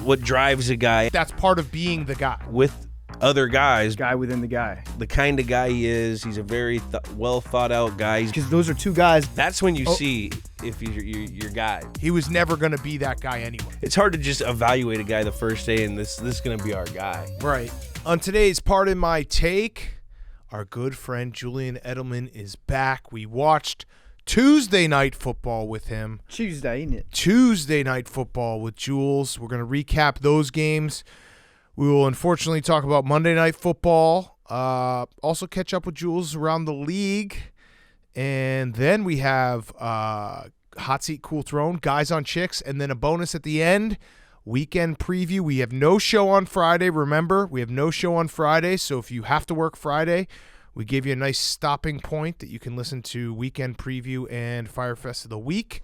what drives a guy. That's part of being the guy. With other guys. Guy within the guy. The kind of guy he is. He's a very well thought out guy. Because those are two guys. That's when you see if he's your guy. He was never going to be that guy anyway. It's hard to just evaluate a guy the first day and this is going to be our guy. Right. On today's Pardon My Take, our good friend Julian Edelman is back. We watched Tuesday Night Football with him. Tuesday, ain't it? Tuesday Night Football with Jules. We're going to recap those games. We will unfortunately talk about Monday Night Football. Also catch up with Jules around the league. And then we have Hot Seat Cool Throne, Guys on Chicks, and then a bonus at the end, weekend preview. We have no show on Friday. Remember, we have no show on Friday. So if you have to work Friday, we gave you a nice stopping point that you can listen to weekend preview and Firefest of the week.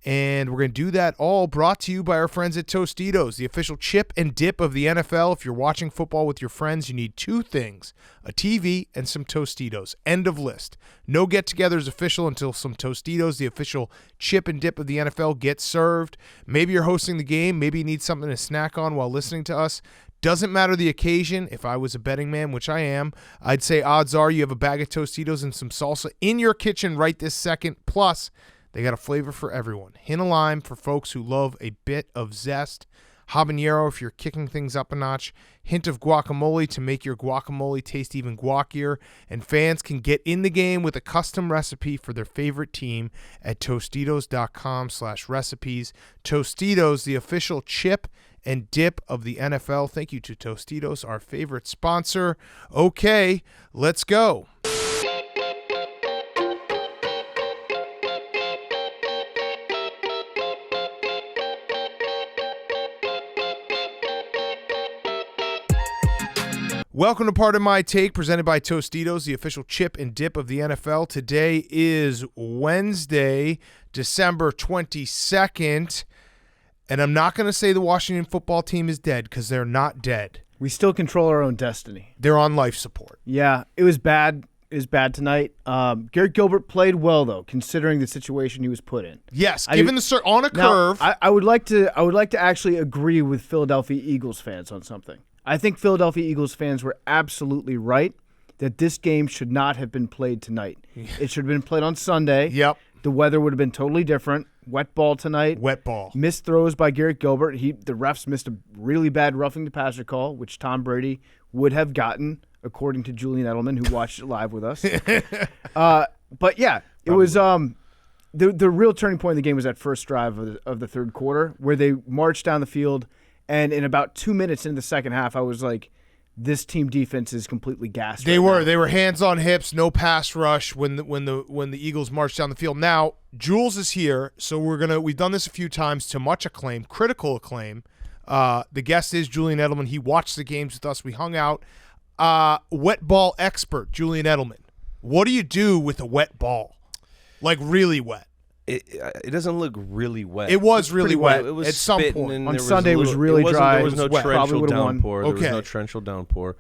And we're going to do that all brought to you by our friends at Tostitos, the official chip and dip of the NFL. If you're watching football with your friends, you need two things, a TV and some Tostitos. End of list. No get-togethers official until some Tostitos, the official chip and dip of the NFL, gets served. Maybe you're hosting the game. Maybe you need something to snack on while listening to us. Doesn't matter the occasion. If I was a betting man, which I am, I'd say odds are you have a bag of Tostitos and some salsa in your kitchen right this second. Plus, they got a flavor for everyone. Hint of lime for folks who love a bit of zest. Habanero if you're kicking things up a notch. Hint of guacamole to make your guacamole taste even guacier. And fans can get in the game with a custom recipe for their favorite team at Tostitos.com/recipes. Tostitos, the official chip and dip of the NFL. Thank you to Tostitos, our favorite sponsor. Okay, let's go. Welcome to Pardon My Take, presented by Tostitos, the official chip and dip of the NFL. Today is Wednesday, December 22nd, and I'm not going to say the Washington football team is dead because they're not dead. We still control our own destiny. They're on life support. Yeah, it was bad. It was bad tonight. Garrett Gilbert played well, though, considering the situation he was put in. Yes, given the on a curve. I would like to actually agree with Philadelphia Eagles fans on something. I think Philadelphia Eagles fans were absolutely right that this game should not have been played tonight. It should have been played on Sunday. Yep. The weather would have been totally different. Wet ball tonight. Wet ball. Missed throws by Garrett Gilbert. The refs missed a really bad roughing the passer call, which Tom Brady would have gotten, according to Julian Edelman, who watched it live with us. But yeah, it was the real turning point of the game was that first drive of the third quarter, where they marched down the field. And in about 2 minutes into the second half, I was like, this team defense is completely gassed. They were hands on hips, no pass rush when the Eagles marched down the field. Now, Jules is here, so we've done this a few times to much acclaim, critical acclaim. The guest is Julian Edelman. He watched the games with us. We hung out. Wet ball expert, Julian Edelman. What do you do with a wet ball? Like really wet? It doesn't look really wet. It was really wet. It was at some point. On Sunday, it was really dry. There was no torrential downpour. Okay. There was no torrential downpour.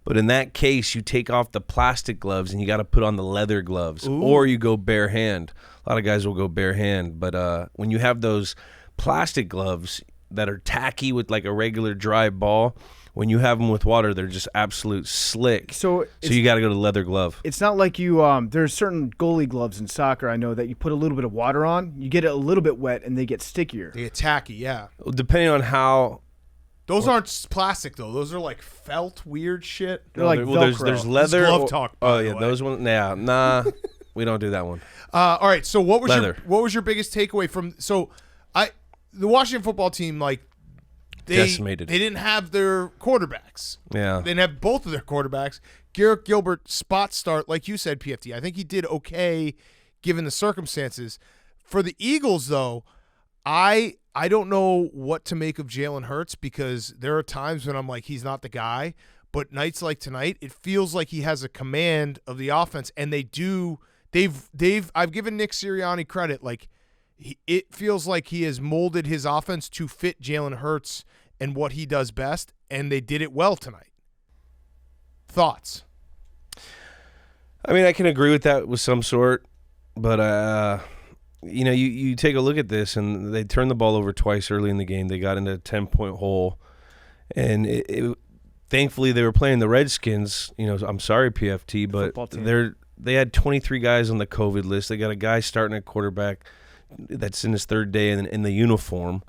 But in that case, you take off the plastic gloves and you got to put on the leather gloves. Ooh. Or you go bare hand. A lot of guys will go bare hand. But when you have those plastic gloves that are tacky with like a regular dry ball, when you have them with water, they're just absolute slick. So you got to go to leather glove. It's not like you there's certain goalie gloves in soccer, I know, that you put a little bit of water on, you get it a little bit wet, and they get stickier. They get tacky, yeah. Depending on how... Those aren't plastic, though. Those are like felt weird shit. They're like Velcro. There's leather. This glove talk, by the way. Those ones. Nah, we don't do that one. All right, so what was your biggest takeaway from... So the Washington football team, like... Decimated. They didn't have their quarterbacks. Yeah. They didn't have both of their quarterbacks. Garrett Gilbert spot start, like you said, PFT. I think he did okay given the circumstances. For the Eagles, though, I don't know what to make of Jalen Hurts because there are times when I'm like, he's not the guy. But nights like tonight, it feels like he has a command of the offense, and I've given Nick Sirianni credit. Like, it feels like he has molded his offense to fit Jalen Hurts and what he does best, and they did it well tonight. Thoughts? I mean, I can agree with that with some sort, but you take a look at this, and they turned the ball over twice early in the game. They got into a 10-point hole, and thankfully they were playing the Redskins. I'm sorry, PFT, but they had 23 guys on the COVID list. They got a guy starting at quarterback that's in his third day in the uniform.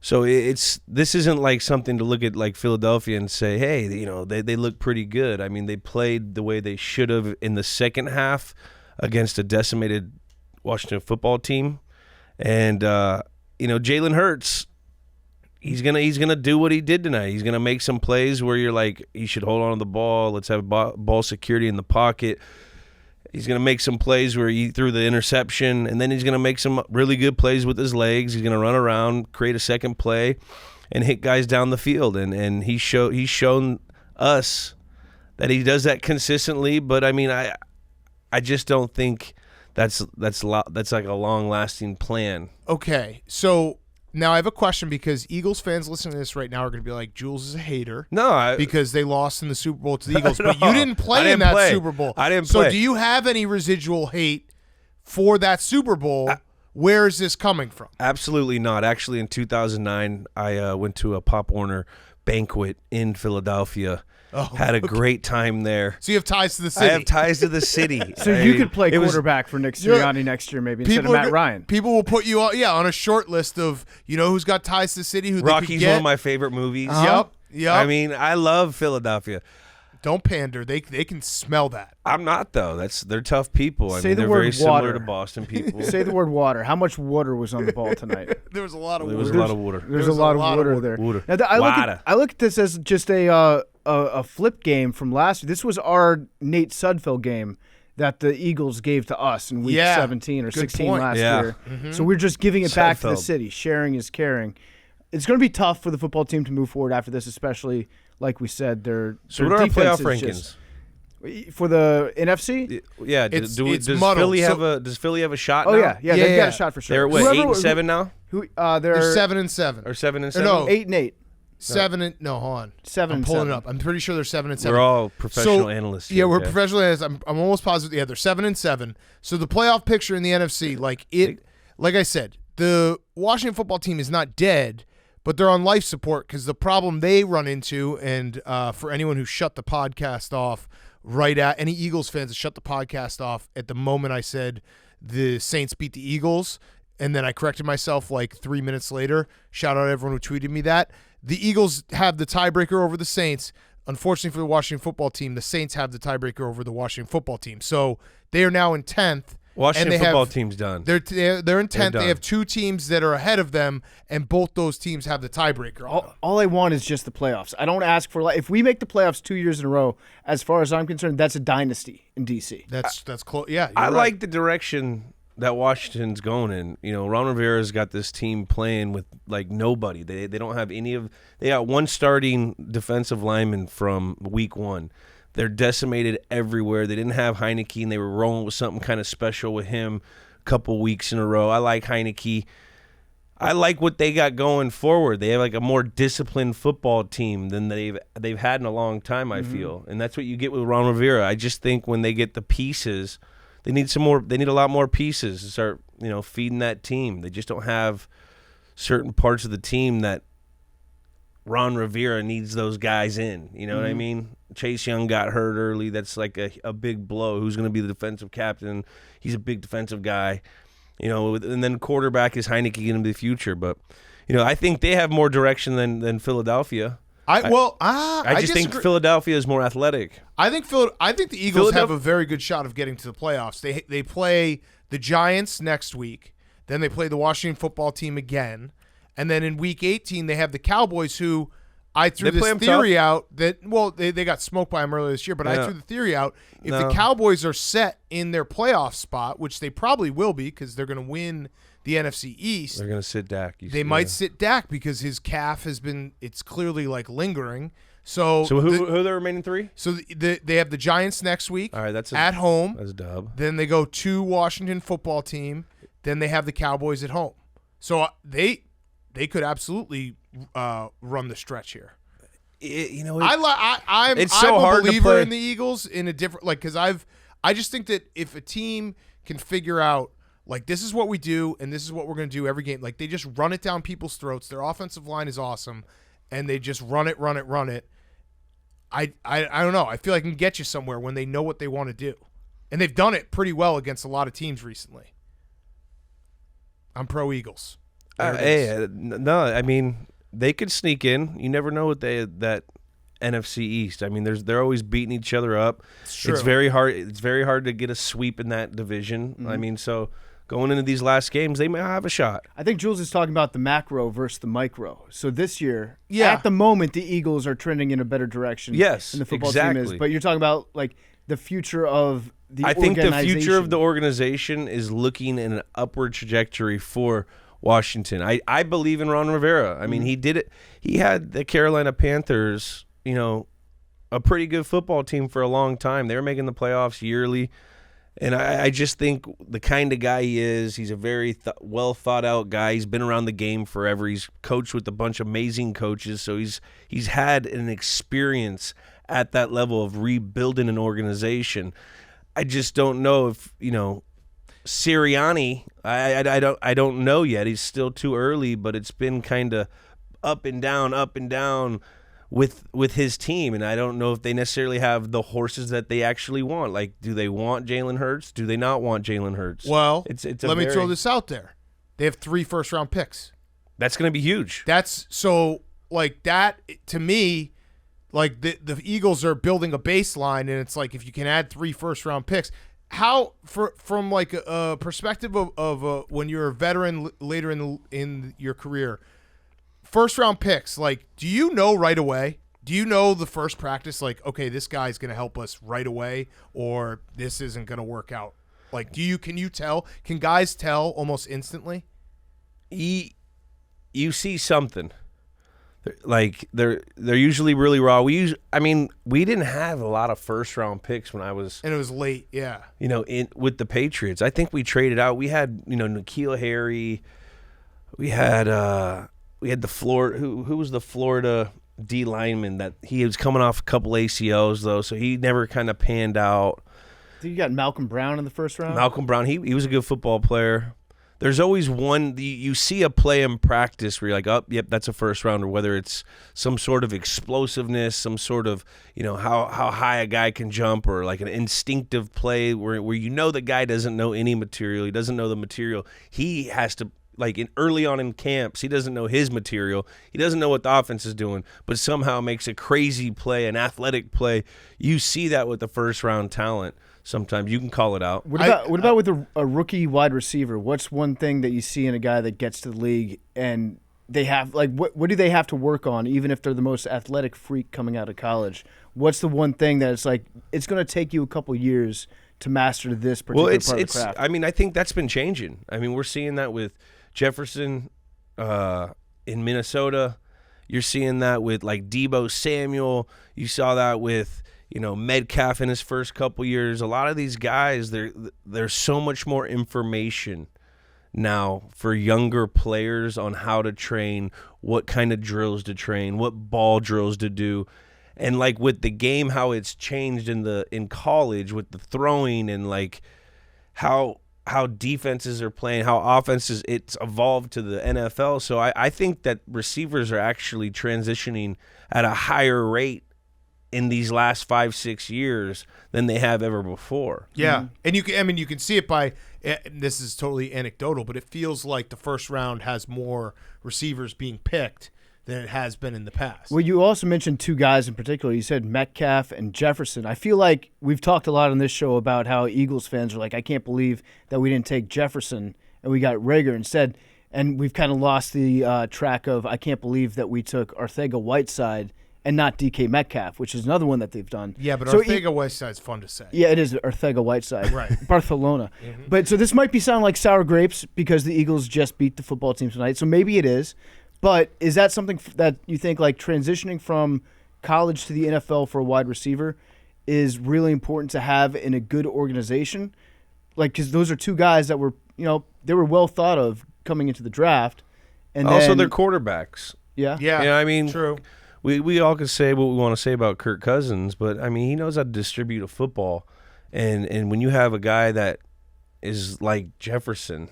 So this isn't like something to look at like Philadelphia and say, hey, they look pretty good. I mean, they played the way they should have in the second half against a decimated Washington football team. And Jalen Hurts, he's gonna do what he did tonight. He's gonna make some plays where you're like, he should hold on to the ball. Let's have ball security in the pocket. He's going to make some plays where he threw the interception, and then he's going to make some really good plays with his legs. He's going to run around, create a second play, and hit guys down the field. And he's shown us that he does that consistently. But I mean, I just don't think that's like a long-lasting plan. Okay, so now I have a question, because Eagles fans listening to this right now are going to be like, Jules is a hater. No, because they lost in the Super Bowl to the Eagles. But you didn't play in that Super Bowl. I didn't play. So do you have any residual hate for that Super Bowl? Where is this coming from? Absolutely not. Actually, in 2009, I went to a Pop Warner banquet in Philadelphia. Had a great time there. So you have ties to the city. I have ties to the city. So you could play quarterback for Nick Sirianni next year, maybe, instead of Matt Ryan. People will put you on a short list of who's got ties to the city. Who Rocky's they could get. one of my favorite movies. Yep. I mean, I love Philadelphia. Don't pander. They can smell that. I'm not, though. They're tough people. Say the they're word very similar water to Boston people. Say the word water. How much water was on the ball tonight? There was a lot of water. There was a lot of water. There's a lot of water there. Water. Now, I look at this as just a flip game from last year. This was our Nate Sudfeld game that the Eagles gave to us in week 17 or 16 last year. Mm-hmm. So we're just giving it back to the city. Sharing is caring. It's going to be tough for the football team to move forward after this, especially, like we said, their what are our playoff rankings? For the NFC? Yeah, does Philly have a shot now? Oh, yeah, they've got a shot for sure. They're 8-7 now? They're 7-7. Or 7-7? No, 8-8. Hold on. 7 I'm pulling it up. I'm pretty sure they're 7-7. We're all professional analysts here. Yeah, we're professional analysts. I'm almost positive. Yeah, they're 7-7. So the playoff picture in the NFC, like I said, the Washington football team is not dead, but they're on life support, because the problem they run into, and for anyone who shut the podcast off any Eagles fans that shut the podcast off at the moment I said the Saints beat the Eagles, and then I corrected myself like 3 minutes later. Shout out to everyone who tweeted me that. The Eagles have the tiebreaker over the Saints. Unfortunately for the Washington football team, the Saints have the tiebreaker over the Washington football team. So they are now in 10th. Washington football team's done. They're in 10th. They have two teams that are ahead of them, and both those teams have the tiebreaker. All I want is just the playoffs. I don't ask for if we make the playoffs 2 years in a row. As far as I'm concerned, that's a dynasty in DC. That's close. Yeah, I like the direction that Washington's going in. Ron Rivera's got this team playing with like nobody. They don't have they got one starting defensive lineman from week 1. They're decimated everywhere. They didn't have Heineke, and they were rolling with something kind of special with him a couple weeks in a row. I like Heineke. I like what they got going forward. They have like a more disciplined football team than they've had in a long time, I feel. And that's what you get with Ron Rivera. I just think when they get the pieces, they need a lot more pieces to start, feeding that team. They just don't have certain parts of the team that Ron Rivera needs those guys in. You know what I mean? Chase Young got hurt early. That's like a big blow. Who's going to be the defensive captain? He's a big defensive guy. And then quarterback is Heineke going to be the future. But, I think they have more direction than Philadelphia. I just think Philadelphia is more athletic. I think the Eagles have a very good shot of getting to the playoffs. They play the Giants next week. Then they play the Washington football team again. And then in week 18, they have the Cowboys, who I threw this theory out that, they got smoked by them earlier this year, but I threw the theory out. If the Cowboys are set in their playoff spot, which they probably will be because they're going to win the NFC East. They're going to sit Dak. They might sit Dak because his calf it's clearly like lingering. So who are the remaining 3? So they have the Giants next week. All right, that's at home. That's a dub. Then they go to Washington football team. Then they have the Cowboys at home. So they could absolutely run the stretch here. I'm a believer in the Eagles in a different because I just think that if a team can figure out Like, this is what we do, and this is what we're going to do every game. Like, they just run it down people's throats. Their offensive line is awesome, and they just run it. I don't know. I feel like it can get you somewhere when they know what they want to do. And they've done it pretty well against a lot of teams recently. I'm pro Eagles. No, I mean, they could sneak in. You never know what that NFC East. I mean, they're always beating each other up. It's very hard. It's very hard to get a sweep in that division. Mm-hmm. I mean, so going into these last games, they may have a shot. I think Jules is talking about the macro versus the micro. So this year, at the moment, the Eagles are trending in a better direction. Yes, than the football team is. But you're talking about like the future of the organization. I think the future of the organization is looking in an upward trajectory for Washington. I believe in Ron Rivera. I mean, he did it. He had the Carolina Panthers, a pretty good football team for a long time. They were making the playoffs yearly. And I just think the kind of guy he is, he's a very well thought out guy. He's been around the game forever. He's coached with a bunch of amazing coaches. So he's had an experience at that level of rebuilding an organization. I just don't know if, Sirianni, I don't know yet. He's still too early, but it's been kind of up and down with his team, and I don't know if they necessarily have the horses that they actually want. Like, do they want Jalen Hurts? Do they not want Jalen Hurts? Well, let me throw this out there. They have 3 first-round picks. That's going to be huge. That's so, like, that, to me, like, the Eagles are building a baseline, and it's like if you can add 3 first-round picks, how, from like a perspective of when you're a veteran later in your career, first-round picks, like, do you know right away? Do you know the first practice, like, okay, this guy's going to help us right away, or this isn't going to work out? Like, can you tell? Can guys tell almost instantly? You see something. Like, they're usually really raw. We didn't have a lot of first-round picks when I was... And it was late, yeah. With the Patriots. I think we traded out. We had, N'Keal Harry. We had the Florida. Who was the Florida D lineman that he was coming off a couple ACLs though, so he never kind of panned out. You got Malcolm Brown in the first round. Malcolm Brown, he was a good football player. There's always one you see a play in practice where you're like, oh, yep, that's a first rounder. Whether it's some sort of explosiveness, some sort of how high a guy can jump, or like an instinctive play where the guy doesn't know any material. He doesn't know the material. He has to. Like early on in camps, he doesn't know his material. He doesn't know what the offense is doing, but somehow makes a crazy play, an athletic play. You see that with the first-round talent. Sometimes you can call it out. What about with a rookie wide receiver? What's one thing that you see in a guy that gets to the league and they have, like, what do they have to work on, even if they're the most athletic freak coming out of college? What's the one thing that it's like it's going to take you a couple years to master this particular part of the craft? I mean, I think that's been changing. I mean, we're seeing that with Jefferson in Minnesota. You're seeing that with like Deebo Samuel. You saw that with Metcalf in his first couple years. A lot of these guys, there's so much more information now for younger players on how to train, what kind of drills to train, what ball drills to do. And like with the game, how it's changed in college with the throwing and like how defenses are playing, how offenses, it's evolved to the NFL. So I think that receivers are actually transitioning at a higher rate in these last 5-6 years than they have ever before. Yeah. And you can see it by, this is totally anecdotal, but it feels like the first round has more receivers being picked than it has been in the past. Well, you also mentioned 2 guys in particular. You said Metcalf and Jefferson. I feel like we've talked a lot on this show about how Eagles fans are like, I can't believe that we didn't take Jefferson and we got Rager instead. And we've kind of lost the track of, I can't believe that we took Arcega-Whiteside and not DK Metcalf, which is another one that they've done. Yeah, but Arcega-Whiteside's fun to say. Yeah, it is Arcega-Whiteside. Right. Barcelona. Mm-hmm. But so this might be sounding like sour grapes because the Eagles just beat the football team tonight. So maybe it is. But is that something that you think, like, transitioning from college to the NFL for a wide receiver is really important to have in a good organization? Like, because those are 2 guys that were, they were well thought of coming into the draft. And also, they're quarterbacks. Yeah. Yeah. I mean, true. We all can say what we want to say about Kirk Cousins, but, I mean, he knows how to distribute a football. And when you have a guy that is like Jefferson.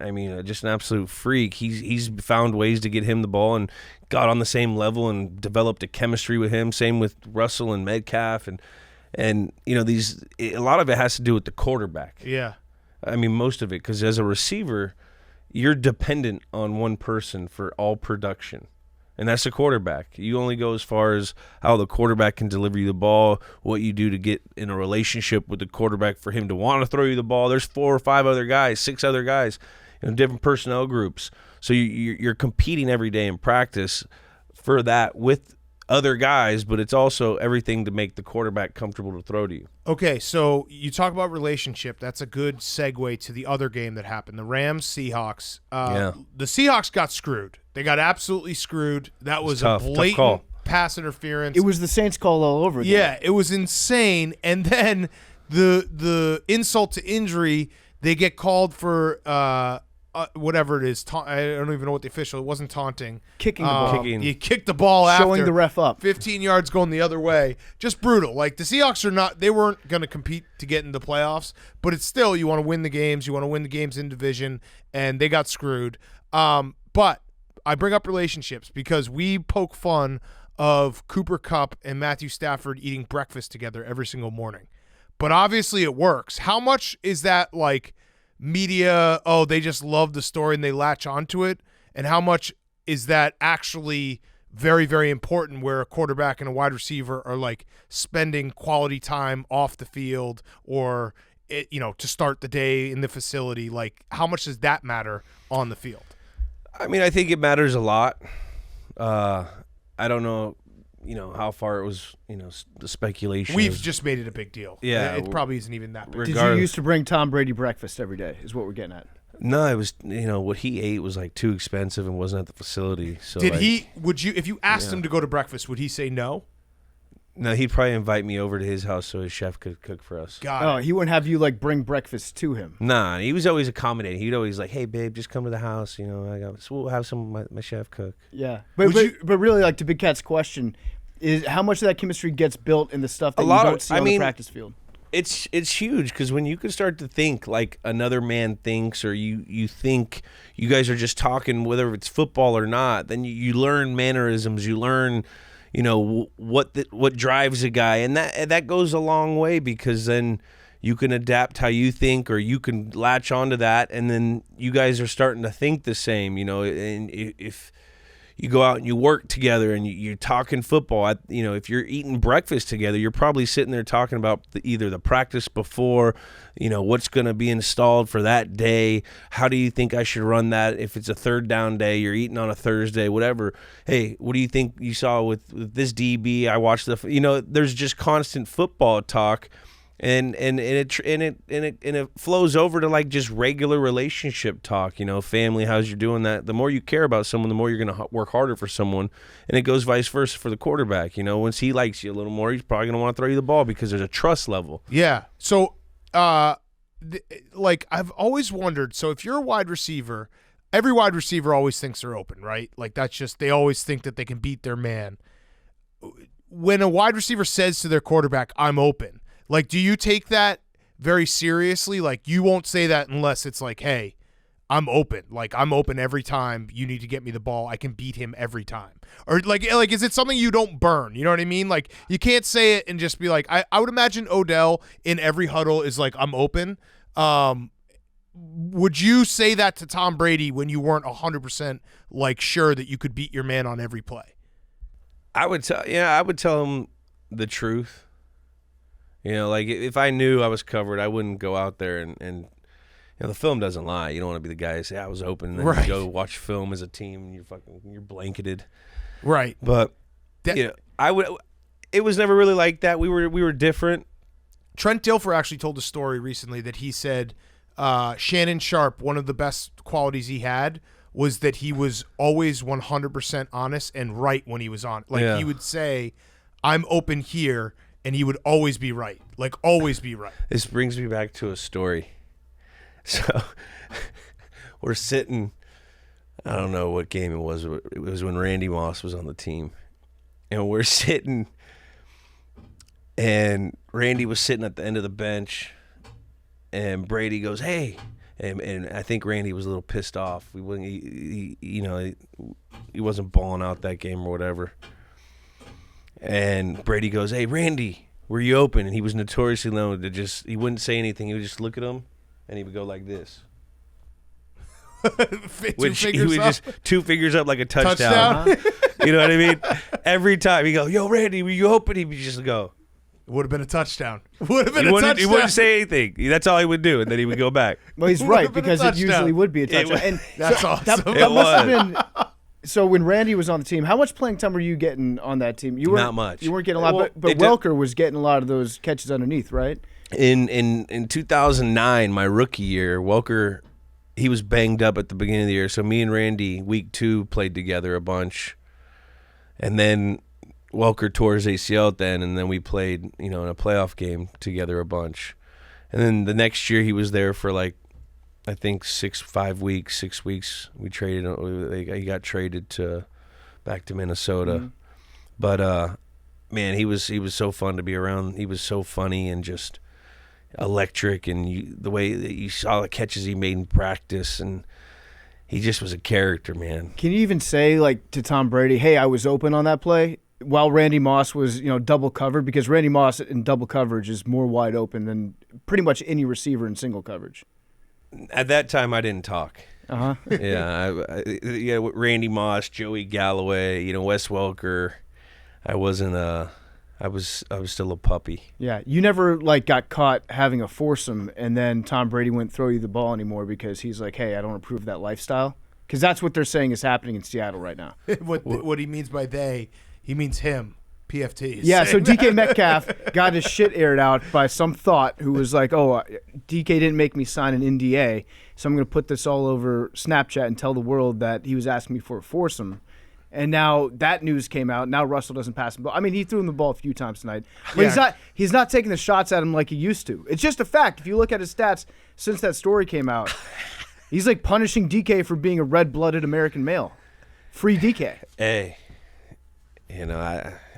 I mean, just an absolute freak. He's found ways to get him the ball and got on the same level and developed a chemistry with him. Same with Russell and Metcalf, and a lot of it has to do with the quarterback. Yeah. I mean, most of it, because as a receiver, you're dependent on one person for all production, and that's the quarterback. You only go as far as how the quarterback can deliver you the ball, what you do to get in a relationship with the quarterback for him to want to throw you the ball. There's 4 or 5 other guys, 6 other guys, different personnel groups. So you're competing every day in practice for that with other guys, but it's also everything to make the quarterback comfortable to throw to you. Okay, so you talk about relationship. That's a good segue to the other game that happened, the Rams-Seahawks. The Seahawks got screwed. They got absolutely screwed. That was tough, a tough blatant call. pass interference. It was the Saints call all over again. Yeah, it was insane. And then the insult to injury, they get called for whatever it is. I don't even know what the official. It wasn't taunting. Kicking the ball. You kicked the ball after. Showing the ref up. 15 yards going the other way. Just brutal. Like, the Seahawks they weren't going to compete to get into the playoffs, but it's still, you want to win the games. You want to win the games in division, and they got screwed. But I bring up relationships because we poke fun of Cooper Kupp and Matthew Stafford eating breakfast together every single morning. But obviously it works. How much is that like media, they just love the story and they latch onto it? And how much is that actually very, very important where a quarterback and a wide receiver are like spending quality time off the field or, to start the day in the facility? Like, how much does that matter on the field? I mean, I think it matters a lot. I don't know, how far it was, the speculation. We've just made it a big deal. Yeah. It probably isn't even that big. Did you used to bring Tom Brady breakfast every day is what we're getting at? No, it was, what he ate was like too expensive and wasn't at the facility. So if you asked him to go to breakfast, would he say no? No, he'd probably invite me over to his house so his chef could cook for us. He wouldn't have you like bring breakfast to him. Nah, he was always accommodating. He'd always like, "Hey, babe, just come to the house. So we'll have some of my chef cook." Yeah, but really, like to Big Cat's question, is how much of that chemistry gets built in the stuff that you don't see on the practice field? It's huge because when you can start to think like another man thinks, or you think you guys are just talking, whether it's football or not, then you learn mannerisms. You learn. What drives a guy, and that goes a long way because then you can adapt how you think, or you can latch onto that, and then you guys are starting to think the same. And if you go out and you work together and you're talking football, if you're eating breakfast together, you're probably sitting there talking about either the practice before, what's going to be installed for that day. How do you think I should run that? If it's a third down day, you're eating on a Thursday, whatever. Hey, what do you think you saw with this DB? I watched there's just constant football talk. And it flows over to like just regular relationship talk, family, how's you doing that? The more you care about someone, the more you're going to work harder for someone. And it goes vice versa for the quarterback. Once he likes you a little more, he's probably going to want to throw you the ball because there's a trust level. Yeah. So, I've always wondered, so if you're a wide receiver, every wide receiver always thinks they're open, right? Like that's just, they always think that they can beat their man. When a wide receiver says to their quarterback, I'm open, like, do you take that very seriously? Like, you won't say that unless it's like, hey, I'm open. Like, I'm open every time you need to get me the ball. I can beat him every time. Or, like is it something you don't burn? You know what I mean? Like, you can't say it and just be like, I would imagine Odell in every huddle is like, I'm open. Would you say that to Tom Brady when you weren't 100% like sure that you could beat your man on every play? I would tell him the truth. Like if I knew I was covered, I wouldn't go out there and the film doesn't lie. You don't want to be the guy who say I was open and then right. You go watch film as a team and you're blanketed. Right. But it was never really like that. We were different. Trent Dilfer actually told a story recently that he said Shannon Sharp, one of the best qualities he had was that he was always 100% honest and right when he was on. Like he would say, I'm open here. And he would always be right, like always be right. This brings me back to a story. So we're sitting, I don't know what game it was. It was when Randy Moss was on the team. And we're sitting, and Randy was sitting at the end of the bench. and Brady goes, "Hey," and I think Randy was a little pissed off. He wasn't balling out that game or whatever. And Brady goes, "Hey, Randy, were you open?" And he was notoriously known to he wouldn't say anything. He would just look at him, and he would go like this. Which he would just 2 fingers up like a touchdown. You know what I mean? Every time he go, "Yo, Randy, were you open?" He would just go. It would have been a touchdown. He wouldn't say anything. That's all he would do, and then he would go back. Well, he's right, because it usually would be a touchdown. And that's awesome. That must have been. So when Randy was on the team, how much playing time were you getting on that team? You weren't, Not much. You weren't getting a lot, but Welker was getting a lot of those catches underneath, right? In 2009, my rookie year, Welker, he was banged up at the beginning of the year, so me and Randy, week 2, played together a bunch. And then Welker tore his ACL then, and then we played, in a playoff game together a bunch. And then the next year he was there for I think 6 weeks. We traded. He got traded back to Minnesota. Mm-hmm. But man, he was so fun to be around. He was so funny and just electric, and the way that you saw the catches he made in practice, and he just was a character, man. Can you even say to Tom Brady, "Hey, I was open on that play"? While Randy Moss was, double covered, because Randy Moss in double coverage is more wide open than pretty much any receiver in single coverage. At that time, I didn't talk. Yeah, Randy Moss, Joey Galloway, Wes Welker. I wasn't I was still a puppy. Yeah, you never got caught having a foursome, and then Tom Brady wouldn't throw you the ball anymore because he's like, "Hey, I don't approve of that lifestyle." Because that's what they're saying is happening in Seattle right now. What he means by they, he means him. PFT. Yeah, so DK Metcalf got his shit aired out by some thought who was like, "Oh, DK didn't make me sign an NDA, so I'm going to put this all over Snapchat and tell the world that he was asking me for a foursome." And now that news came out. Now Russell doesn't pass him. I mean, he threw him the ball a few times tonight, but he's not taking the shots at him like he used to. It's just a fact. If you look at his stats since that story came out, he's punishing DK for being a red-blooded American male. Free DK. Hey.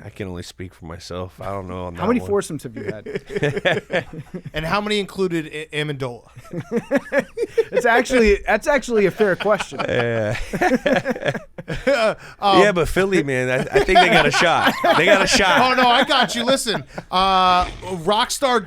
I can only speak for myself. I don't know on that How many one. foursomes have you had? And how many included Amendola? That's actually a fair question. Yeah, but Philly, man, I think they got a shot. They got a shot. Oh, no, I got you. Listen, Rockstar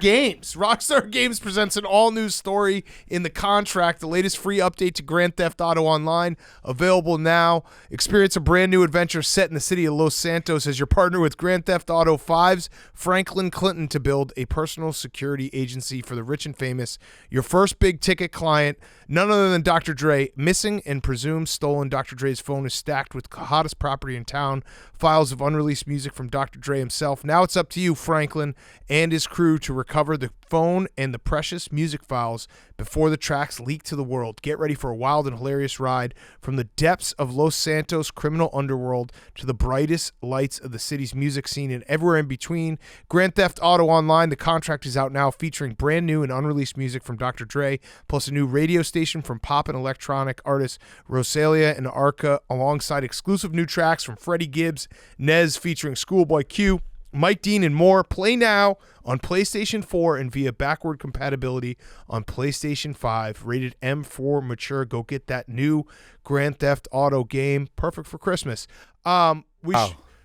Games presents an all-new story in the contract, the latest free update to Grand Theft Auto Online, available now. Experience a brand-new adventure set in the city of Los Santos as your partner with Grand Theft Auto 5's Franklin Clinton to build a personal security agency for the rich and famous. Your first big-ticket client, none other than Dr. Dre. Missing and presumed stolen. Dr. Dre's phone is stacked with the hottest property in town, files of unreleased music from Dr. Dre himself. Now it's up to you, Franklin, and his crew to recover the phone and the precious music files before the tracks leak to the world. Get ready for a wild and hilarious ride from the depths of Los Santos criminal underworld to the brightest lights of the city's music scene and everywhere in between. Grand Theft Auto Online, the contract is out now, featuring brand new and unreleased music from Dr. Dre, plus a new radio station from pop and electronic artists Rosalia and Arca, alongside exclusive new tracks from Freddie Gibbs, Nez featuring Schoolboy Q, Mike Dean, and more. Play now on PlayStation 4 and via backward compatibility on PlayStation 5. Rated M for mature. Go get that new Grand Theft Auto game. Perfect for Christmas.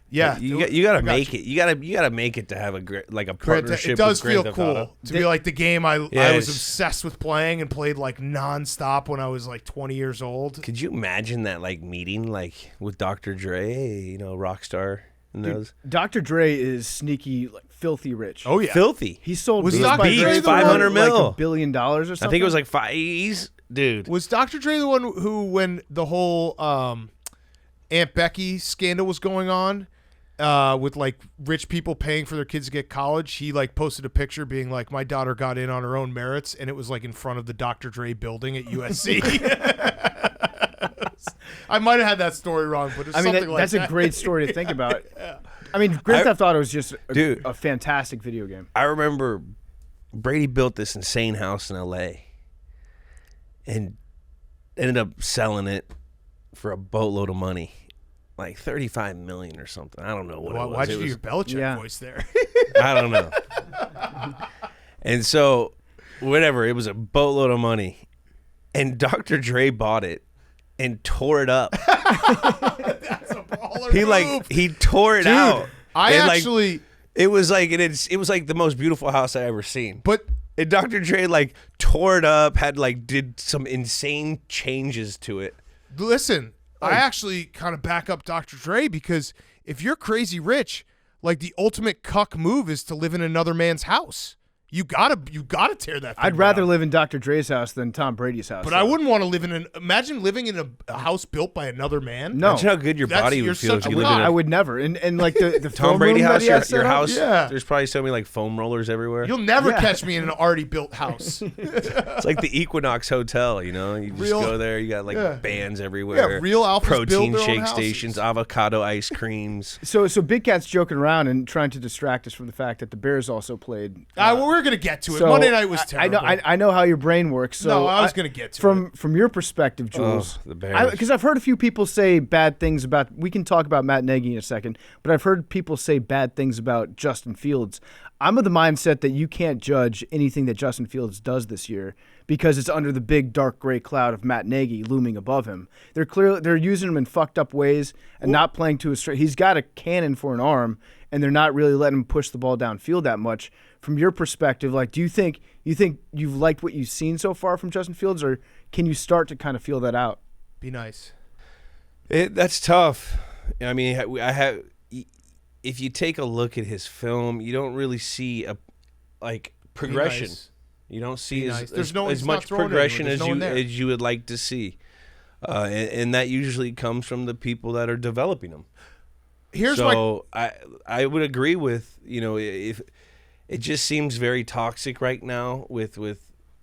Yeah, you gotta make it. You gotta make it to have a partnership. It does with Grand feel Theft cool Auto. to be like the game I was obsessed with playing and played nonstop when I was 20 years old. Could you imagine that meeting with Dr. Dre? Hey, Rockstar. Dude, Dr. Dre is sneaky, filthy rich. Oh yeah, filthy. He sold was Beats Dr. by Dre Dre the for $500 million, $1 billion or something. I think it was 5. Dude, was Dr. Dre the one who, when the whole Aunt Becky scandal was going on, with rich people paying for their kids to get college, he posted a picture being like, "My daughter got in on her own merits," and it was in front of the Dr. Dre building at USC. I might have had that story wrong, but it's something like that. That's a great story to think about. Yeah. I mean, Grand Theft Auto is just a fantastic video game. I remember Brady built this insane house in L.A. and ended up selling it for a boatload of money. $35 million or something. I don't know what it was. Why'd you do your Belichick voice there? I don't know. And so whatever. It was a boatload of money, and Dr. Dre bought it and tore it up. That's a baller move. He tore it Dude, out. It was like the most beautiful house I ever seen. But and Dr. Dre tore it up, did some insane changes to it. listen, I actually kind of back up Dr. Dre because if you're crazy rich, the ultimate cuck move is to live in another man's house. You gotta tear that thing I'd rather down. live in Dr. Dre's house than Tom Brady's house. But I wouldn't want to live in imagine living in a house built by another man. No. Imagine how good your body You're would feel if such you a lived in I a would never. And the Tom film Brady room house, that he has your set up? house. Yeah. There's probably so many foam rollers everywhere. You'll never catch me in an already built house. It's like the Equinox Hotel, you know? You just go there, you got bands everywhere. Yeah, real alphas build protein their own shake houses. stations, avocado ice creams. So Big Cat's joking around and trying to distract us from the fact that the Bears also played. We're gonna get to it. So Monday night was terrible. I know how your brain works. So No, I was gonna get to it. From your perspective, Jules. The Bears. Because I've heard a few people say bad things about. We can talk about Matt Nagy in a second, but I've heard people say bad things about Justin Fields. I'm of the mindset that you can't judge anything that Justin Fields does this year because it's under the big dark gray cloud of Matt Nagy looming above him. They're using him in fucked up ways and not playing to his strength. He's got a cannon for an arm, and they're not really letting him push the ball downfield that much. From your perspective, do you think you've liked what you've seen so far from Justin Fields, or can you start to kind of feel that out? Be nice. That's tough. I mean, if you take a look at his film, you don't really see a progression. Nice. You don't see There's as much progression as you would like to see, and that usually comes from the people that are developing them. I would agree with if it just seems very toxic right now with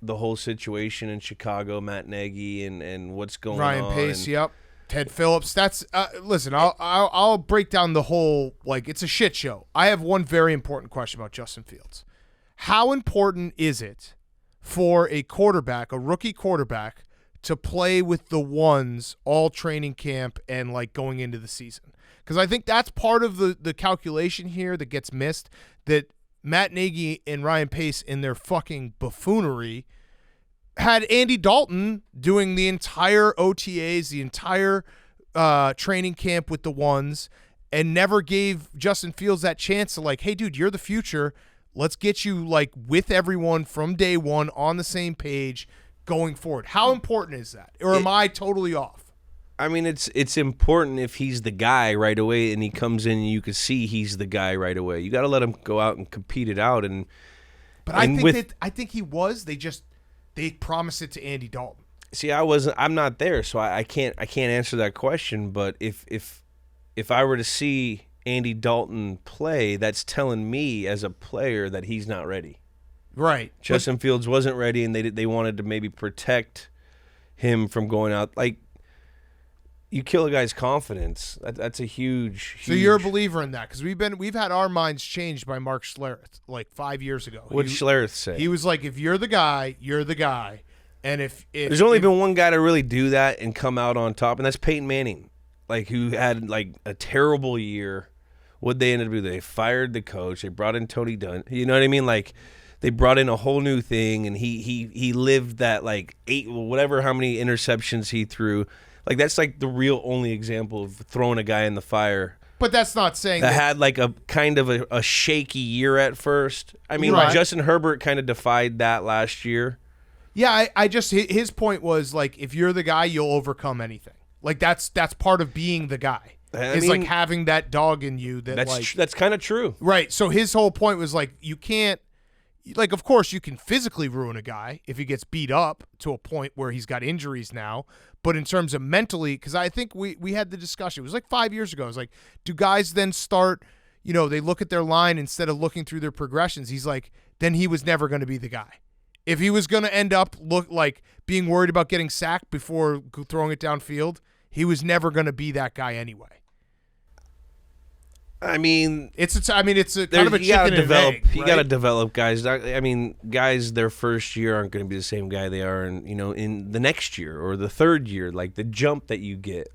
the whole situation in Chicago, Matt Nagy and what's going on. Ryan Pace, yep. Ted Phillips. That's listen. I'll break down the whole it's a shit show. I have one very important question about Justin Fields. How important is it for a rookie quarterback, to play with the ones all training camp and going into the season? Because I think that's part of the calculation here that gets missed. That Matt Nagy and Ryan Pace, in their fucking buffoonery, had Andy Dalton doing the entire OTAs, the entire training camp with the ones, and never gave Justin Fields that chance to hey, dude, you're the future. Let's get you with everyone from day one on the same page going forward. How important is that? Or am I totally off? I mean, it's important if he's the guy right away and he comes in and you can see he's the guy right away. You got to let him go out and compete it out. But I think he was. They promised it to Andy Dalton. See, I'm not there, so I can't answer that question. But if I were to see Andy Dalton play, that's telling me as a player that he's not ready. Right. Justin Fields wasn't ready, and they wanted to maybe protect him from going out. You kill a guy's confidence. That's a huge. So you're a believer in that because we've had our minds changed by Mark Schlereth 5 years ago. What did Schlereth say? He was if you're the guy, you're the guy. And if there's only been one guy to really do that and come out on top, and that's Peyton Manning, who had a terrible year. What'd they end up doing? They fired the coach. They brought in Tony Dunn. You know what I mean? They brought in a whole new thing, and he lived that how many interceptions he threw. That's the real only example of throwing a guy in the fire. But that's not saying that had a kind of a shaky year at first. I mean, right. Justin Herbert kind of defied that last year. Yeah, I just his point was if you're the guy, you'll overcome anything. That's part of being the guy. It's having that dog in you. That's kind of true. Right. So his whole point was you can't. Of course, you can physically ruin a guy if he gets beat up to a point where he's got injuries now. But in terms of mentally, because I think we had the discussion. It was 5 years ago. It was do guys then start, they look at their line instead of looking through their progressions. He's then he was never going to be the guy. If he was going to end up being worried about getting sacked before throwing it downfield, he was never going to be that guy anyway. I mean, it's a kind of a chicken and egg. You got to develop guys. I mean, guys, their first year aren't going to be the same guy they are in the next year or the third year. The jump that you get,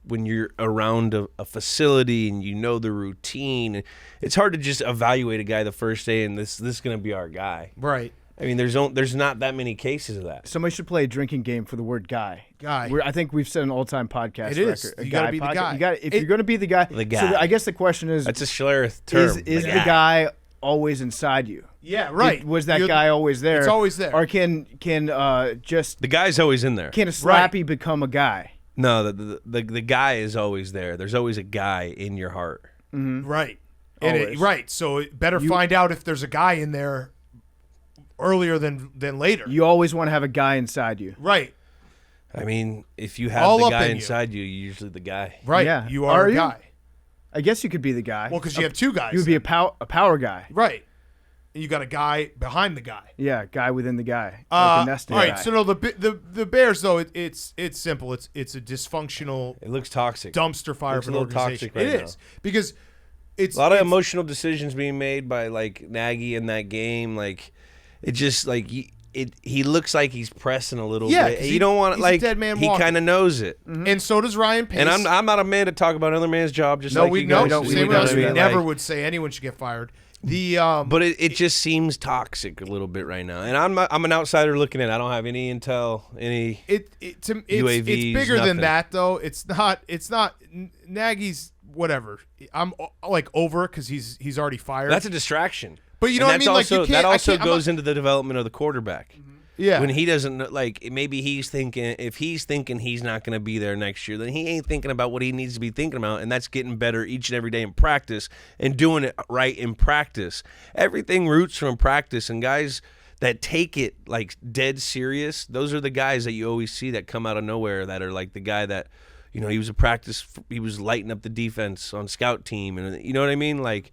when you're around a facility and the routine, it's hard to just evaluate a guy the first day and this is going to be our guy. Right. I mean, there's not that many cases of that. Somebody should play a drinking game for the word guy. I think we've set an all-time podcast It is. record. You got to be the guy. If you're going to be the guy. The guy. So I guess the question is, That's a Schlereth term. is the guy always inside you? Yeah, right. Was that guy always there? It's always there. Or can just The guy's always in there. can a slappy become a guy? No, the guy is always there. There's always a guy in your heart. Right. Always. Right. So better find out if there's a guy in there earlier than later. You always want to have a guy inside you. Right. I mean, if you have All the up guy in you. inside you, you're usually the guy. Right. Yeah. You are a guy. I guess you could be the guy. Well, because you have two guys. You would be a power guy. Right. And you got a guy behind the guy. Yeah, guy within the guy. Like a nesting all right. guy. So no, the Bears though it's simple. It's a dysfunctional It looks toxic. dumpster fire Looks for a an little organization. toxic right It now. is because it's A lot of it's- emotional decisions being made by like Nagy in that game. Like it just like he looks like he's pressing a little Yeah, bit. 'cause You don't want he's to a like dead man he walking. kind of knows it. and so does Ryan Pace. And I'm not a man to talk about another man's job. Just no, like we you know. guys. Same You with know us. what I We mean? never Like, would say anyone should get fired. The But it just seems toxic a little bit right now. And I'm an outsider looking at it. I don't have any intel, any. it's UAVs, bigger than nothing. that though. It's not Nagy's whatever. I'm like over it because he's already fired. That's a distraction. But you know And what I mean? that's Like, also, you can't- that I also can't- I'm goes into the development of the quarterback. yeah. When he doesn't like, maybe he's thinking if he's thinking he's not going to be there next year, then he ain't thinking about what he needs to be thinking about, and that's getting better each and every day in practice and doing it right in practice. Everything roots from practice, and guys that take it like dead serious, those are the guys that you always see that come out of nowhere that are like the guy that, you know, he was lighting up the defense on scout team, and you know what I mean? Like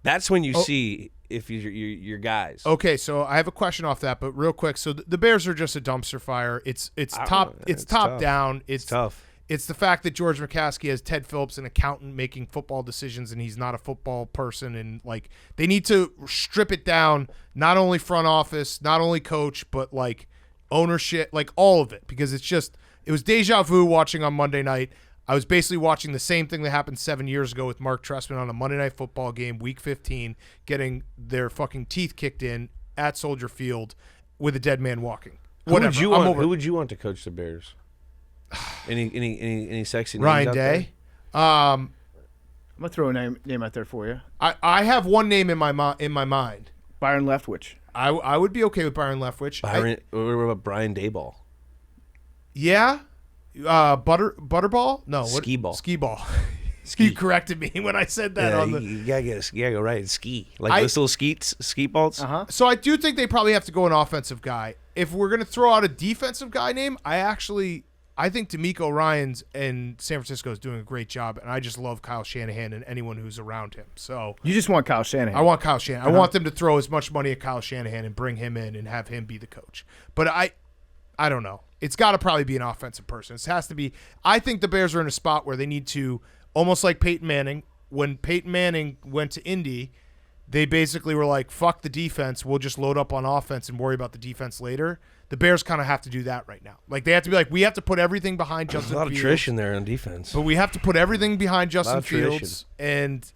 that's when you see if your guys. Okay, so I have a question off that, but real quick. So the Bears are just a dumpster fire. It's top tough. down. It's tough. It's the fact that George McCaskey has Ted Phillips, an accountant, making football decisions, and he's not a football person. And like they need to strip it down. Not only front office, not only coach, but like ownership, like all of it, because it was deja vu watching on Monday night. I was basically watching the same thing that happened 7 years ago with Mark Trestman on a Monday Night Football game, Week 15, getting their fucking teeth kicked in at Soldier Field with a dead man walking. Whatever. Who would you want to coach the Bears? Any sexy names Ryan out Day. I'm gonna throw a name out there for you. I have one name in my mind. Byron Leftwich. I would be okay with Byron Leftwich. What about Brian Dayball? Yeah. Butterball? No. Skee ball. Ski ball. You corrected me when I said that on the. You gotta go right and ski like I- those little skeet balls. So I do think they probably have to go an offensive guy. If we're gonna throw out a defensive guy name, I think D'Amico Ryans in San Francisco is doing a great job, and I just love Kyle Shanahan and anyone who's around him. So You just want Kyle Shanahan. I want Kyle Shanahan. I want them to throw as much money at Kyle Shanahan and bring him in and have him be the coach. But I don't know. It's got to probably be an offensive person. It has to be. I think the Bears are in a spot where they need to, almost like Peyton Manning. When Peyton Manning went to Indy, they basically were like, fuck the defense. We'll just load up on offense and worry about the defense later. The Bears kind of have to do that right now. Like, they have to be like, we have to put everything behind There's Justin a lot Fields. of tradition there on defense. But we have to put everything behind Justin of tradition. Fields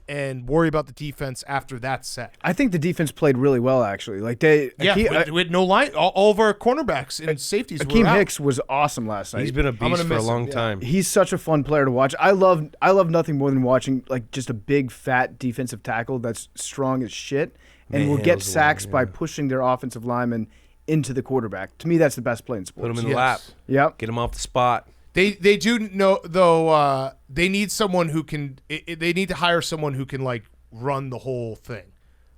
and worry about the defense after that's set. I think the defense played really well, actually. Like they, Yeah, with no line. All of our cornerbacks and safeties were Akeem out. Hicks was awesome last night. He's been a gonna beast for a miss him, long yeah. time. He's such a fun player to watch. I love nothing more than watching like just a big fat defensive tackle that's strong as shit and will get Manhandles the sacks line, by yeah. pushing their offensive lineman into the quarterback. To me, that's the best play in sports. Put him in the Yes. lap. Yep. Get him off the spot. They do know though. They need someone who can. They need to hire someone who can like run the whole thing.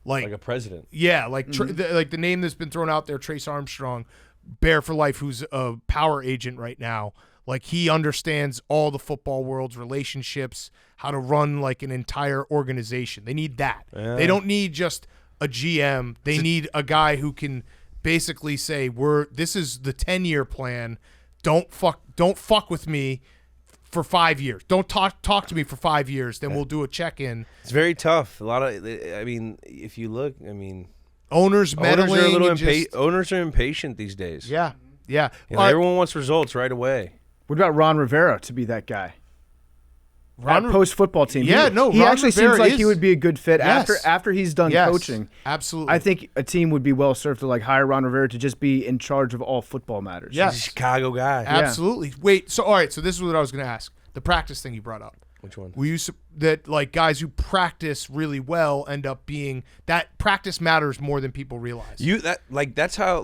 Like a president. Yeah, like like the name that's been thrown out there, Trace Armstrong, Bear for Life, who's a power agent right now. Like he understands all the football world's relationships, how to run like an entire organization. They need that. Yeah. They don't need just a GM. They need a guy who can basically say, this is the 10-year plan. Don't fuck with me for 5 years. Don't talk to me for 5 years. Then we'll do a check-in. It's very tough. A lot of, I mean, if you look, I mean, Owners meddling. owners are a little and owners are impatient these days. Yeah. You know, everyone wants results right away. What about Ron Rivera to be that guy? post football team. Yeah, he Ron actually Rivera seems like he would be a good fit after he's done coaching. Absolutely. I think a team would be well served to like hire Ron Rivera to just be in charge of all football matters. Yes. He's a Chicago guy. Absolutely. Wait, so all right, so this is what I was going to ask. The practice thing you brought up. Which one? Were you that like guys who practice really well end up being that practice matters more than people realize? That's how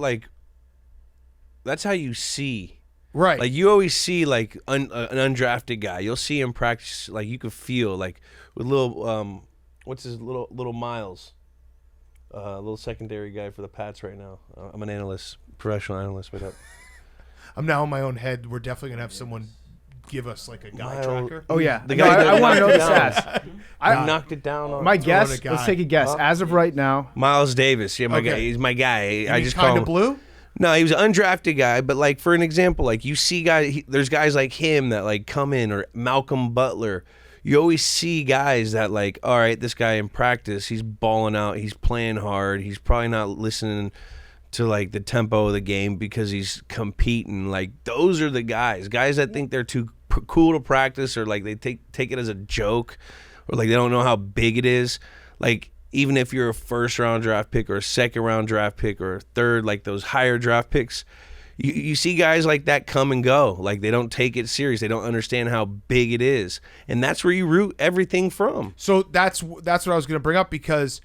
you see. Right. Like you always see like an undrafted guy. You'll see him practice. Like you could feel like with little what's his little Miles, little secondary guy for the Pats right now. I'm an analyst, professional analyst. What up? I'm now in my own head. We're definitely gonna have someone give us like a guy tracker. Oh yeah, the guy. I want to know the stats. I knocked it down. My guess. Let's take a guess. As of right now, Miles Davis. Yeah, my guy. He's my guy. I just kind call of blue. No, he was an undrafted guy, but like for an example, like you see guys, there's guys like him that like come in, or Malcolm Butler. You always see guys that like, all right, this guy in practice, he's balling out, he's playing hard, he's probably not listening to like the tempo of the game because he's competing. Like those are the guys that think they're too cool to practice, or like they take it as a joke, or like they don't know how big it is. Like even if you're a first-round draft pick or a second-round draft pick or a third, like those higher draft picks, you see guys like that come and go. Like they don't take it serious. They don't understand how big it is. And that's where you root everything from. So that's what I was going to bring up, because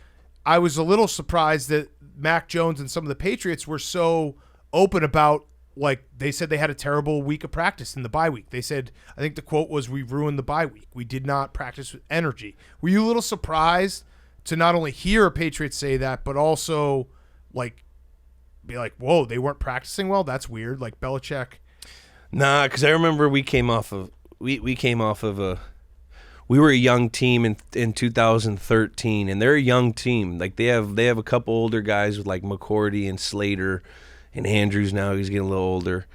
I was a little surprised that Mac Jones and some of the Patriots were so open about, like, they said they had a terrible week of practice in the bye week. They said, I think the quote was, we ruined the bye week. We did not practice with energy. Were you a little surprised to not only hear a Patriot say that, but also like be like, whoa, they weren't practicing well? That's weird. Like Belichick. Nah, because I remember we were a young team in 2013, and they're a young team. Like they have a couple older guys with like McCourty and Slater and Andrews. Now he's getting a little older.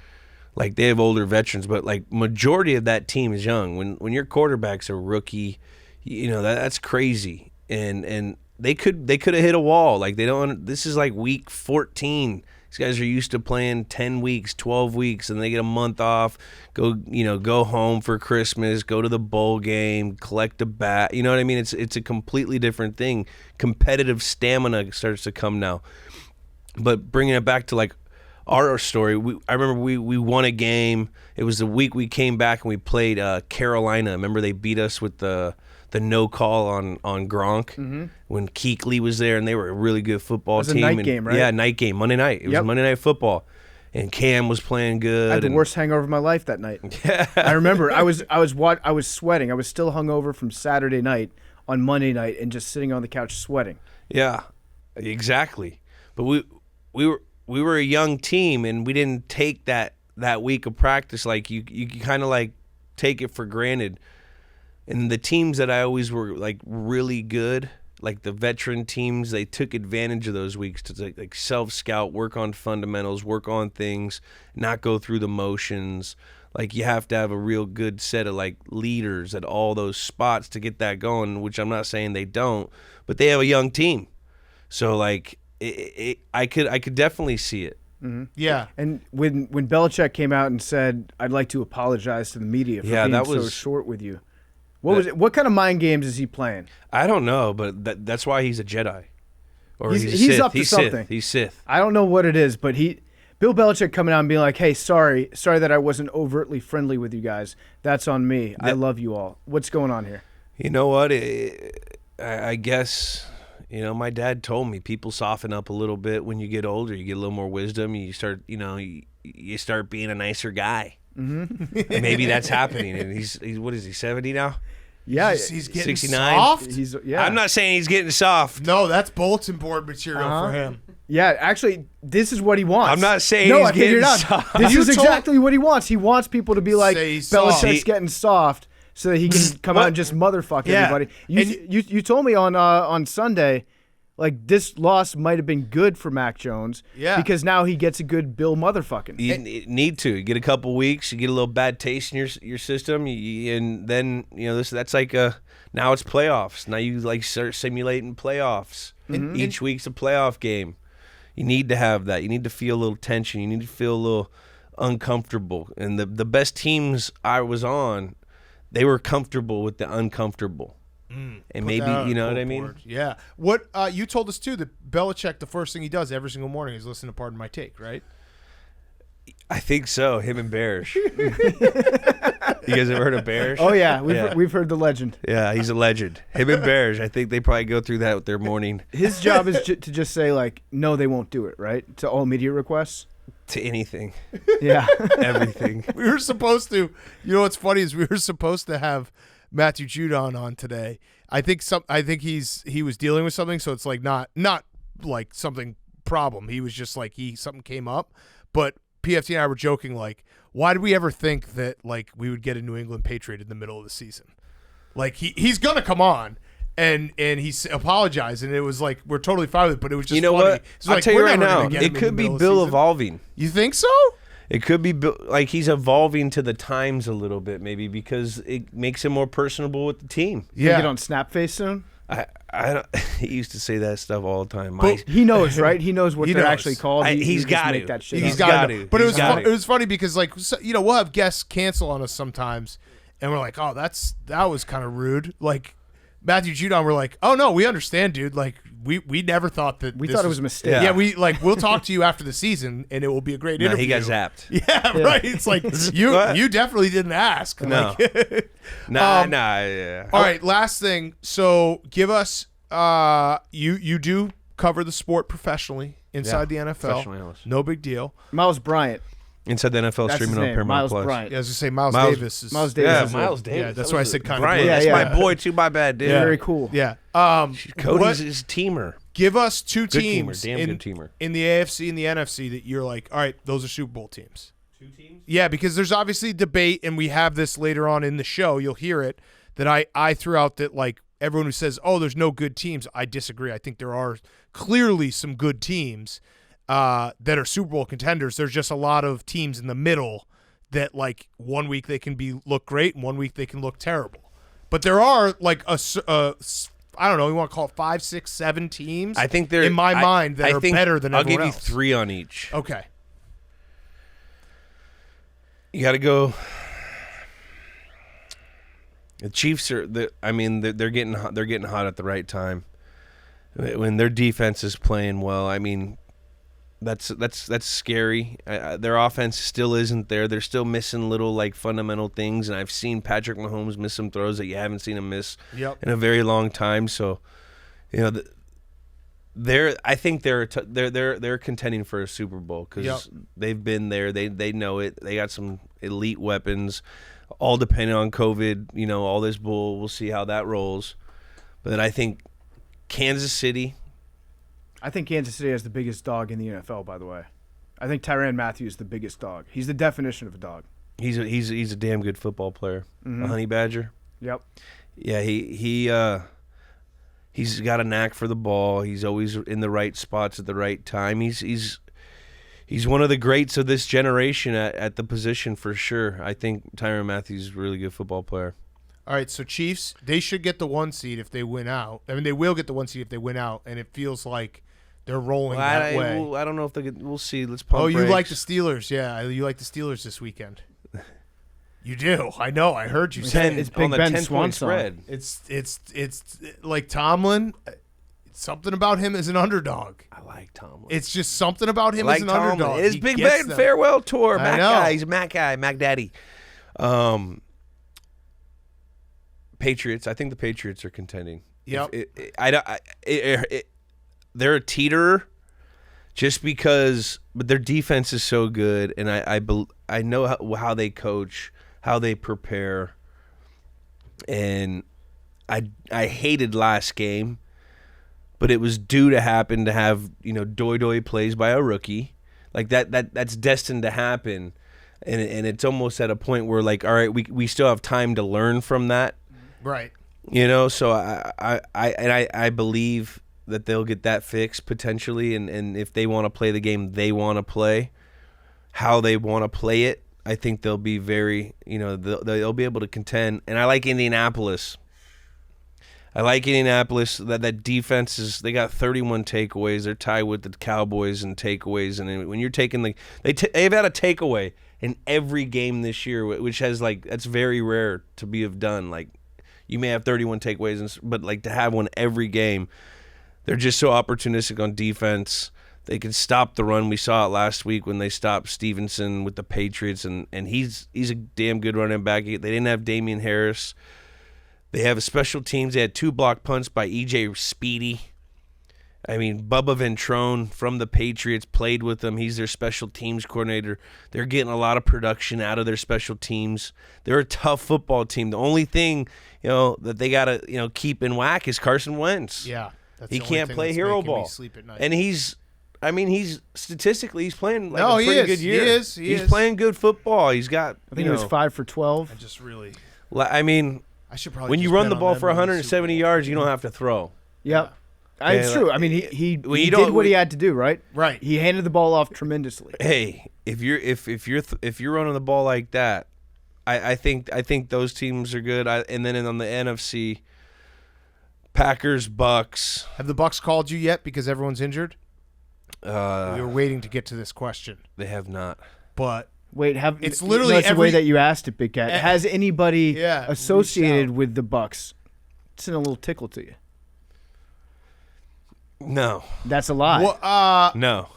Like they have older veterans, but like majority of that team is young. When your quarterback's a rookie, you know that's crazy. And they could have hit a wall. Like they don't. This is like week 14. These guys are used to playing 10 weeks, 12 weeks, and they get a month off. Go home for Christmas. Go to the bowl game. Collect a bat. You know what I mean? It's a completely different thing. Competitive stamina starts to come now. But bringing it back to like our story, I remember we won a game. It was the week we came back and we played Carolina. Remember they beat us with the no call on Gronk when Kuechly was there, and they were a really good football team. It was a night game, right? Yeah, night game, Monday night. It was Monday Night Football, and Cam was playing good. I had the worst hangover of my life that night. I remember I was sweating. I was still hungover from Saturday night on Monday night and just sitting on the couch sweating. Yeah, exactly. But we were a young team, and we didn't take that week of practice. Like you kind of like take it for granted. And the teams that I always were like really good, like the veteran teams, they took advantage of those weeks to like self-scout, work on fundamentals, work on things, not go through the motions. Like you have to have a real good set of like leaders at all those spots to get that going, which I'm not saying they don't, but they have a young team. So like I could definitely see it. Mm-hmm. Yeah. And when Belichick came out and said, I'd like to apologize to the media for being so short with you. What was it? What kind of mind games is he playing? I don't know, but that's why he's a Jedi. Or he's Sith. Up to something. He's Sith. I don't know what it is, but Bill Belichick coming out and being like, hey, sorry that I wasn't overtly friendly with you guys. That's on me. I love you all. What's going on here? You know what? I guess, my dad told me people soften up a little bit when you get older. You get a little more wisdom. You start, you start being a nicer guy. Mm-hmm. And maybe that's happening. And he's what is he, 70 now? Yeah, he's getting 69. Soft. I'm not saying he's getting soft. No, that's bulletin board material for him. Yeah, actually, this is what he wants. I'm not saying he's getting soft. This is exactly what he wants. He wants people to be like, Belichick's getting soft, so that he can come out and just motherfuck everybody. You told me on Sunday, like this loss might have been good for Mac Jones, because now he gets a good Bill motherfucking. You need to. You get a couple weeks, you get a little bad taste in your system, and then that's like now it's playoffs. Now you like start simulating playoffs. Mm-hmm. Each week's a playoff game. You need to have that. You need to feel a little tension. You need to feel a little uncomfortable. And the best teams I was on, they were comfortable with the uncomfortable. And maybe, you know what I mean? Yeah. What you told us, too, that Belichick, the first thing he does every single morning is listen to Pardon My Take, right? I think so. Him and Bearish. You guys ever heard of Bearish? Oh, yeah. We've heard the legend. Yeah, he's a legend. Him and Bearish. I think they probably go through that with their morning. His job is to just say, like, no, they won't do it, right? To all media requests. To anything. Yeah. Everything. We were supposed to, you know what's funny is we were supposed to have Matthew Judon on today. I think he was dealing with something, so it's like not like something problem. He was just like something came up. But PFT and I were joking, like, why did we ever think that like we would get a New England Patriot in the middle of the season? Like he's gonna come on. And he's apologized, and it was like we're totally fine with it, but it was just funny. What? I'll like, tell you right now, it could be Bill evolving. You think so? It could be like he's evolving to the times a little bit, maybe because it makes him more personable with the team. Yeah, get on Snapface soon. I don't, he used to say that stuff all the time. He knows, right? He knows what they're actually called. He's got to. That shit he's got to. But it was funny because like we'll have guests cancel on us sometimes, and we're like, oh, that was kind of rude. Like Matthew Judon, we're like, oh no, we understand, dude. Like we never thought that. We thought it was a mistake. Yeah, we'll talk to you after the season, and it will be a great interview. He got zapped. Yeah, right. It's like you definitely didn't ask. No, like, Yeah. All right, last thing. So give us. You do cover the sport professionally inside the NFL. No big deal. Miles Bryant. Inside the NFL, That's streaming his on name, Paramount Miles Plus. Bryant. Yeah, I was gonna say Miles Davis. Is, Miles Davis. Yeah, Miles Davis. Yeah, that's why I said kind Bryant. of. That's Yeah, my boy too. My bad, dude. Very cool. Yeah. Cody's his teamer. Give us two Good teams teamer. Damn good teamer. in the AFC and the NFC that you're like, all right, those are Super Bowl teams. 2 teams? Yeah, because there's obviously debate, and we have this later on in the show. You'll hear it that I threw out that like everyone who says, oh, there's no good teams. I disagree. I think there are clearly some good teams that are Super Bowl contenders. There's just a lot of teams in the middle that like 1 week they can look great and 1 week they can look terrible. But there are like I don't know, you want to call it 5, 6, 7 teams. I think they're in my mind that are better than everyone else. I'll give you 3 on each. Okay. You got to go. The Chiefs are. They're getting hot at the right time. When their defense is playing well, I mean, that's scary. Their offense still isn't there. They're still missing little like fundamental things, and I've seen Patrick Mahomes miss some throws that you haven't seen him miss in a very long time. So, you know, I think they're contending for a Super Bowl because they've been there. They know it. They got some elite weapons. All depending on COVID, you know, all this bull. We'll see how that rolls. But I think Kansas City. I think Kansas City has the biggest dog in the NFL, by the way. I think Tyrann Mathieu is the biggest dog. He's the definition of a dog. He's a damn good football player. Mm-hmm. A honey badger. Yep. Yeah, he's got a knack for the ball. He's always in the right spots at the right time. He's one of the greats of this generation at the position for sure. I think Tyrann Mathieu's a really good football player. All right, so Chiefs, they should get the 1 seed if they win out. I mean, they will get the 1 seed if they win out, and it feels like they're rolling that way. I don't know if they get. We'll see. Let's pump you brakes. like the Steelers. Yeah, you like the Steelers this weekend. You do. I know. I heard you say It's Big Ben 10-point spread. It's like Tomlin. Something about him as an underdog. I like Tomlin. It's just something about him I as like an Tomlin. underdog. His Big Ben farewell tour. I Mac know. guy. He's a Mac guy. Mac Daddy. Patriots. I think the Patriots are contending. Yep. They're a teeter, just because, but their defense is so good, and I know how they coach, how they prepare, and I hated last game, but it was due to happen to have doy plays by a rookie, like that's destined to happen, and it's almost at a point where like, all right, we still have time to learn from that. Right. So I believe that they'll get that fixed potentially, and if they want to play the game they want to play, how they want to play it, I think they'll be very, they'll be able to contend. And I like Indianapolis. I like Indianapolis. That defense they got 31 takeaways. They're tied with the Cowboys in takeaways. And when you're taking they've had a takeaway in every game this year, which has that's very rare to have done. Like, you may have 31 takeaways, but to have one every game, they're just so opportunistic on defense. They can stop the run. We saw it last week when they stopped Stevenson with the Patriots, and he's a damn good running back. They didn't have Damian Harris. They have a special teams. They had 2 block punts by E.J. Speedy. I mean, Bubba Ventrone from the Patriots played with them. He's their special teams coordinator. They're getting a lot of production out of their special teams. They're a tough football team. The only thing, that they got to, keep in whack is Carson Wentz. Yeah. That's He the only can't thing play that's hero making me ball. sleep at night. And he's statistically, he's playing No, a he pretty is. good year. He is. He's playing good football. He's got, I think he was 5 for 12. I just really. I mean, I should probably. when you just run bet the on ball them for to win the 170 Super Bowl. yards, you don't have to throw. Yep. It's true. I mean, he you did don't- what he had to do, right? Right. He handed the ball off tremendously. Hey, if you're running the ball like that, I think those teams are good. And then on the NFC, Packers, Bucks. Have the Bucks called you yet because everyone's injured? We Uh, were waiting to get to this question, they have not. but Wait, It's literally that's the way every- that you asked it, Big Cat. Has anybody Yeah, associated reached out. with the Bucks sent a little tickle to you? No, That's a lie. well, no.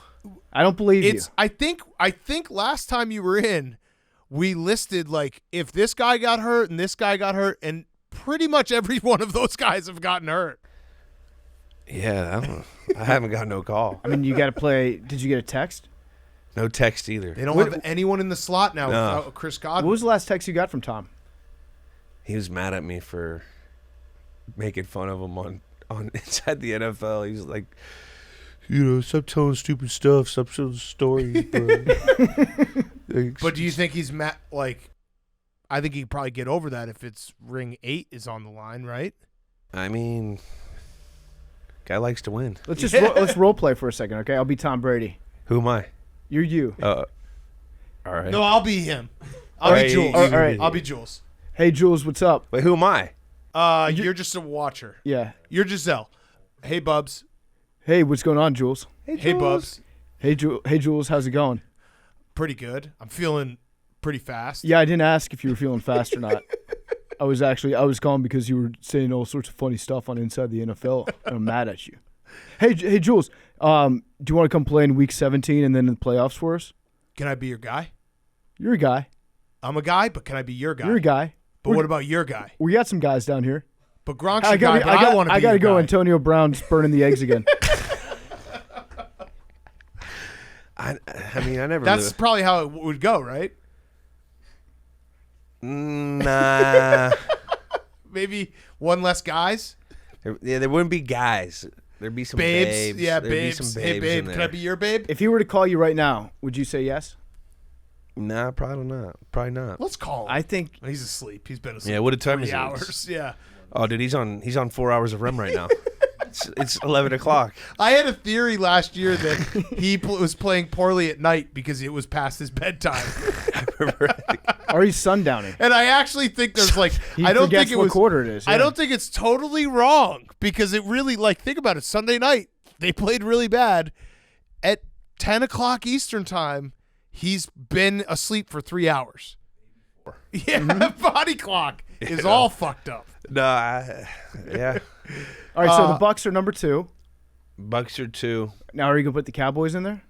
I don't believe it's. I think last time you were in, we listed if this guy got hurt and this guy got hurt, and pretty much every one of those guys have gotten hurt. Yeah, I haven't got no call. you. I mean, you got to play. Did you get a text? No text either. They don't have anyone in the slot now No. without Chris What Godwin. was the last text you got from Tom? He was mad at me for making fun of him on inside the NFL. He's like, stop telling stupid stuff, stop telling stories, bro. But do you think he's mad? I think he'd probably get over that if it's ring 8 is on the line, right? I mean, guy likes to win. Let's just let's role play for a second, okay? I'll be Tom Brady. Who am I? You're you. All right. No, I'll be him. I'll All be right, Jules. all right. I'll be Jules. Hey, Jules, what's up? Wait, who am I? You're just a watcher. Yeah. You're Giselle. Hey, Bubs. Hey, what's going on, Jules? Hey, Bubs. Hey, Jules, how's it going? Pretty good. I'm feeling pretty fast. Yeah, I didn't ask if you were feeling fast or not. I was calling because you were saying all sorts of funny stuff on Inside the NFL, and I'm mad at you. Hey, Jules, do you want to come play in Week 17 and then in the playoffs for us? Can I be your guy? You're a guy. I'm a guy, but can I be your guy? You're a guy. But what about your guy? We got some guys down here. But Gronk's your guy, but I want to be I gotta your go. guy. Antonio Brown's burning the eggs again. I mean, I never. That's probably how it would go, right? Nah. Maybe one less guys. There wouldn't be guys. There'd be some babes. Yeah, There'd babes. Be some Hey, babes babe, in can I there. be your babe? If he were to call you right now, would you say yes? Nah, probably not. Probably not. Let's call him. I think He's asleep. He's been asleep. Yeah, what time 3 is it? hours. Yeah. Oh, dude, he's on 4 hours of REM right now. it's 11 o'clock. I had a theory last year that he was playing poorly at night because it was past his bedtime. or he's sundowning. And I actually think there's He I don't forgets think it what was quarter it is. I yeah. don't think it's totally wrong because it really think about it. Sunday night they played really bad. At 10 o'clock Eastern time, he's been asleep for 3 hours. Yeah, body clock is all fucked up. Nah, yeah. All right, so the Bucks are number 2. Bucks are 2. Now, are you gonna put the Cowboys in there?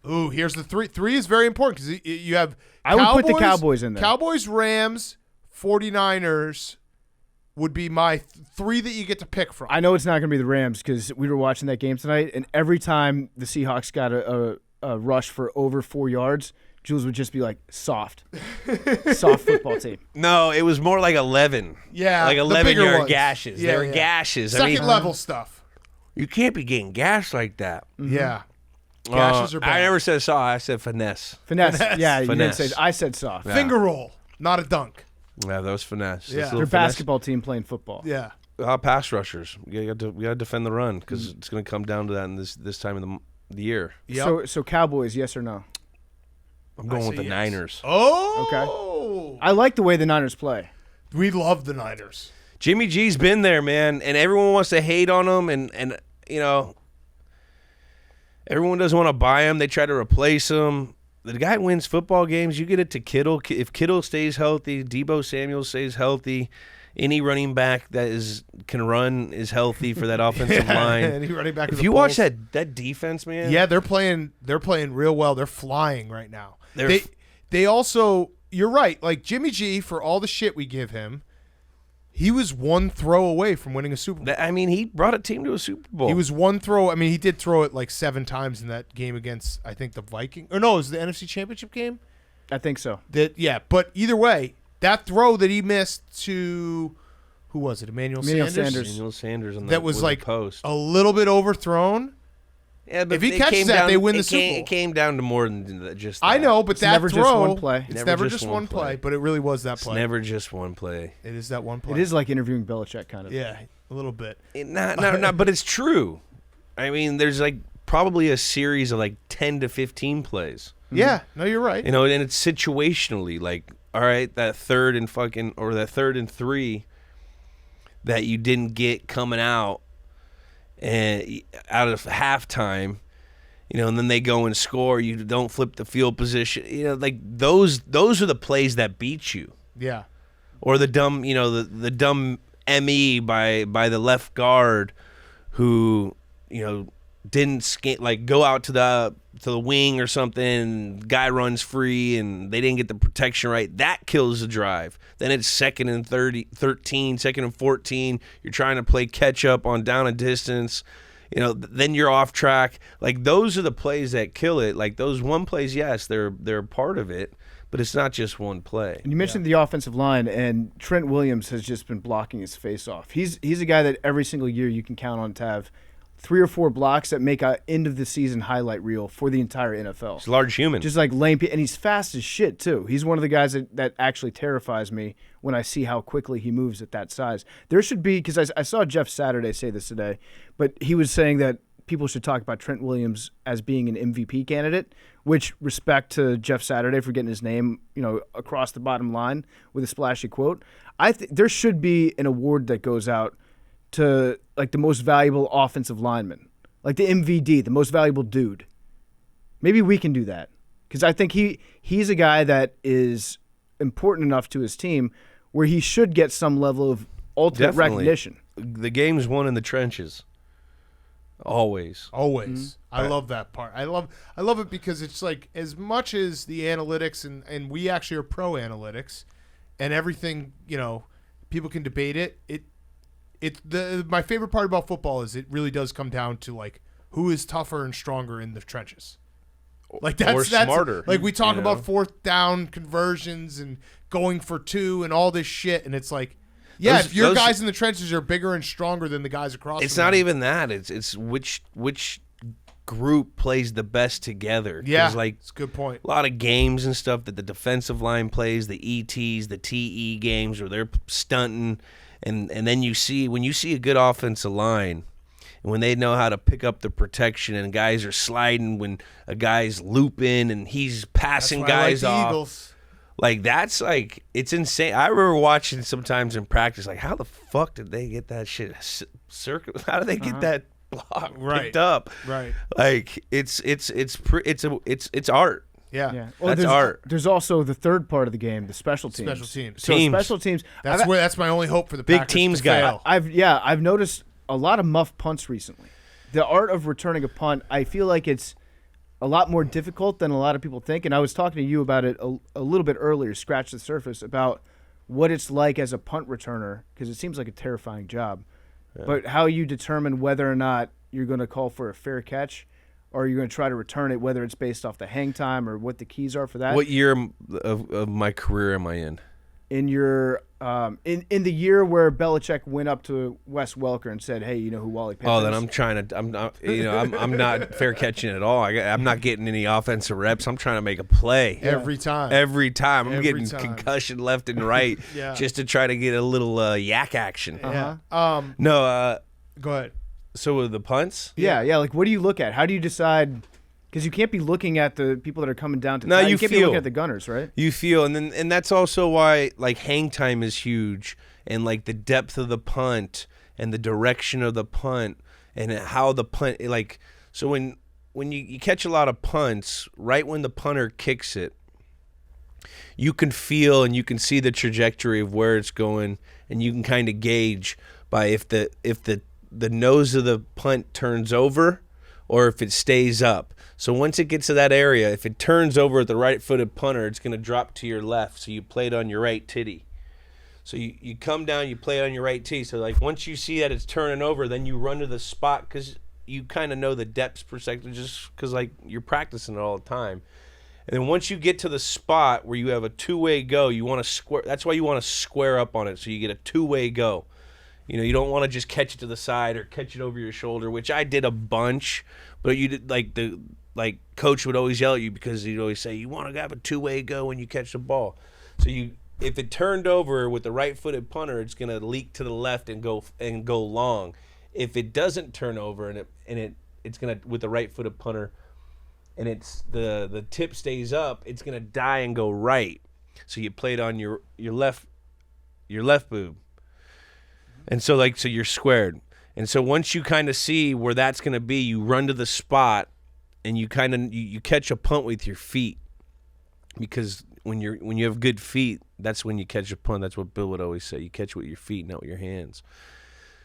Ooh, here's the 3. 3 is very important because you have. I would put the Cowboys in there. Cowboys, Rams, 49ers would be my 3 that you get to pick from. I know it's not gonna be the Rams because we were watching that game tonight, and every time the Seahawks got a rush for over 4 yards, Jules would just be like, soft football team. No, it was more like 11. Yeah, like the 11 bigger yard ones. gashes. Yeah, they were yeah. gashes. Second level stuff. You can't be getting gashed like that. Yeah. Gashes are bad. I never said saw. I said finesse. Finesse. Yeah, you Finesse. didn't say. I said soft. Yeah. Finger roll, not a dunk. Yeah, that was finesse. Yeah. That's a They're a little finesse. basketball team playing football. Yeah. Pass rushers. We got to defend the run because it's going to come down to that in this time of the year. Yep. So Cowboys, yes or no? I'm going with say the yes. Niners. Oh. I like the way the Niners play. We love the Niners. Jimmy G's been there, man, and everyone wants to hate on him, and everyone doesn't want to buy him. They try to replace him. The guy wins football games. You get it to Kittle. If Kittle stays healthy, Deebo Samuel stays healthy, any running back that can run is healthy for that offensive line. Any running back. If you watch that defense, man. Yeah, they're playing real well. They're flying right now. They also, you're right. Like Jimmy G, for all the shit we give him, he was one throw away from winning a Super Bowl. I mean, he brought a team to a Super Bowl. He was one throw. I mean, he did throw it like 7 times in that game against, I think, the Vikings. Or no, it was the NFC Championship game? I think so. But either way, that throw that he missed to, who was it, Emmanuel Sanders? Emmanuel Sanders on that was like post. A little bit overthrown. Yeah, but if he catches that, they win the Super Bowl. It came down to more than just that. I know, but that never throw, just one play. It's never just one play, but it really was that play. It's never just one play. It is that one play. It is like interviewing Belichick, kind of. Yeah, a little bit. Not, but it's true. I mean, there's like probably a series of like 10 to 15 plays. Yeah, no, you're right. And it's situationally like, all right, that third and 3 that you didn't get coming out and out of halftime. And then they go and score. You don't flip the field position. Like those are the plays that beat you. Yeah. Or the dumb, the dumb ME by the left guard, who didn't go out to the wing or something. Guy runs free and they didn't get the protection right. That kills the drive. Then it's 2nd and 13, 2nd and 14. You're trying to play catch up on down and distance. Then you're off track. Like those are the plays that kill it. Like those one plays, yes, they're part of it, but it's not just one play. And you mentioned the offensive line, and Trent Williams has just been blocking his face off. He's a guy that every single year you can count on to have 3 or 4 blocks that make a end of the season highlight reel for the entire NFL. He's a large human. Just like lame, and he's fast as shit too. He's one of the guys that actually terrifies me when I see how quickly he moves at that size. There should be, because I saw Jeff Saturday say this today, but he was saying that people should talk about Trent Williams as being an MVP candidate, which respect to Jeff Saturday for getting his name, across the bottom line with a splashy quote. I think there should be an award that goes out to like the most valuable offensive lineman, like the MVD, the most valuable dude. Maybe we can do that, because I think he's a guy that is important enough to his team where he should get some level of ultimate recognition. The game's won in the trenches. Always. Mm-hmm. I love that part. I love it because it's like, as much as the analytics and we actually are pro analytics and everything, people can debate it. My favorite part about football is it really does come down to like who is tougher and stronger in the trenches. Like that's smarter. Like we talk about 4th down conversions and going for 2 and all this shit, and it's like, if your guys in the trenches are bigger and stronger than the guys across, it's not even that. It's which group plays the best together. Yeah, like it's a good point. A lot of games and stuff that the defensive line plays, the ETs, the TE games where they're stunting. And then when you see a good offensive line, and when they know how to pick up the protection and guys are sliding when a guy's looping and he's passing guys off. Eagles. Like that's like, it's insane. I remember watching sometimes in practice, like how the fuck did they get that shit circle? How did they get that block picked up? Right. Like it's art. Yeah. Well, that's art. There's also the third part of the game, the special teams. So special teams. That's my only hope for the big Packers teams to guy. fail. I've noticed a lot of muff punts recently. The art of returning a punt, I feel like it's a lot more difficult than a lot of people think. And I was talking to you about it a little bit earlier, scratch the surface, about what it's like as a punt returner, because it seems like a terrifying job. Yeah. But how you determine whether or not you're going to call for a fair catch, or you're going to try to return it, whether it's based off the hang time or what the keys are for that. What year of my career am I in? In your in the year where Belichick went up to Wes Welker and said, "Hey, you know who Wally Pippen is?" Oh, then I'm not fair catching at all. I'm not getting any offensive reps. I'm trying to make a play every time. I'm getting concussion left and right just to try to get a little yak action. Yeah. No. Go ahead. So with the punts? Yeah. Like, what do you look at? How do you decide Because you can't be looking at the people that are coming down to No, tie. you can't be feel. looking at the gunners, right? You feel, and that's also why like hang time is huge, and like the depth of the punt and the direction of the punt and how the punt like. So when you catch a lot of punts, right when the punter kicks it, you can feel and you can see the trajectory of where it's going, and you can kind of gauge by if the nose of the punt turns over or if it stays up. So once it gets to that area, if it turns over at the right-footed punter, it's going to drop to your left, so you play it on your right titty. So you come down, you play it on your right tee. So like once you see that it's turning over, then you run to the spot because you kind of know the depth perspective just because like you're practicing it all the time. And then once you get to the spot where you have a two-way go, you want to square. That's why you want to square up on it, so you get a two-way go. You know, you don't want to just catch it to the side or catch it over your shoulder, which I did a bunch. But you did like coach would always yell at you because he'd always say you want to have a two-way go when you catch the ball. So if it turned over with the right-footed punter, it's going to leak to the left and go long. If it doesn't turn over and it's going to with the right-footed punter, and it's the tip stays up, it's gonna die and go right. So you play it on your left boob, and so you're squared. And so once you kind of see where that's gonna be, you run to the spot, and you kind of you catch a punt with your feet, because when you have good feet, that's when you catch a punt. That's what Bill would always say. You catch with your feet, not with your hands.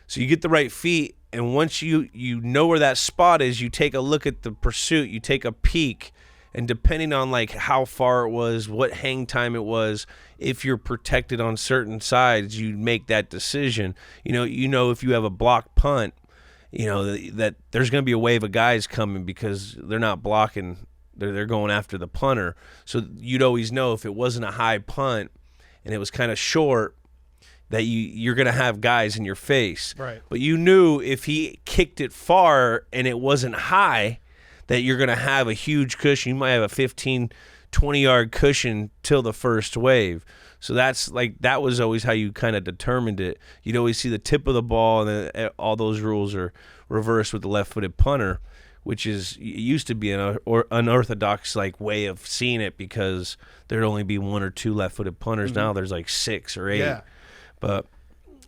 So you get the right feet, and once you know where that spot is, you take a look at the pursuit, you take a peek, and depending on like how far it was, what hang time it was, if you're protected on certain sides, you make that decision. You know if you have a blocked punt, you know that there's going to be a wave of guys coming because they're not blocking, they're going after the punter. So you'd always know if it wasn't a high punt and it was kind of short, that you're going to have guys in your face. Right. But you knew if he kicked it far and it wasn't high, that you're going to have a huge cushion. You might have a 15, 20-yard cushion till the first wave. So that was always how you kind of determined it. You'd always see the tip of the ball, and then all those rules are reversed with the left-footed punter, which it used to be an unorthodox like way of seeing it because there'd only be one or two left-footed punters. Mm-hmm. Now there's like 6 or 8. Yeah. But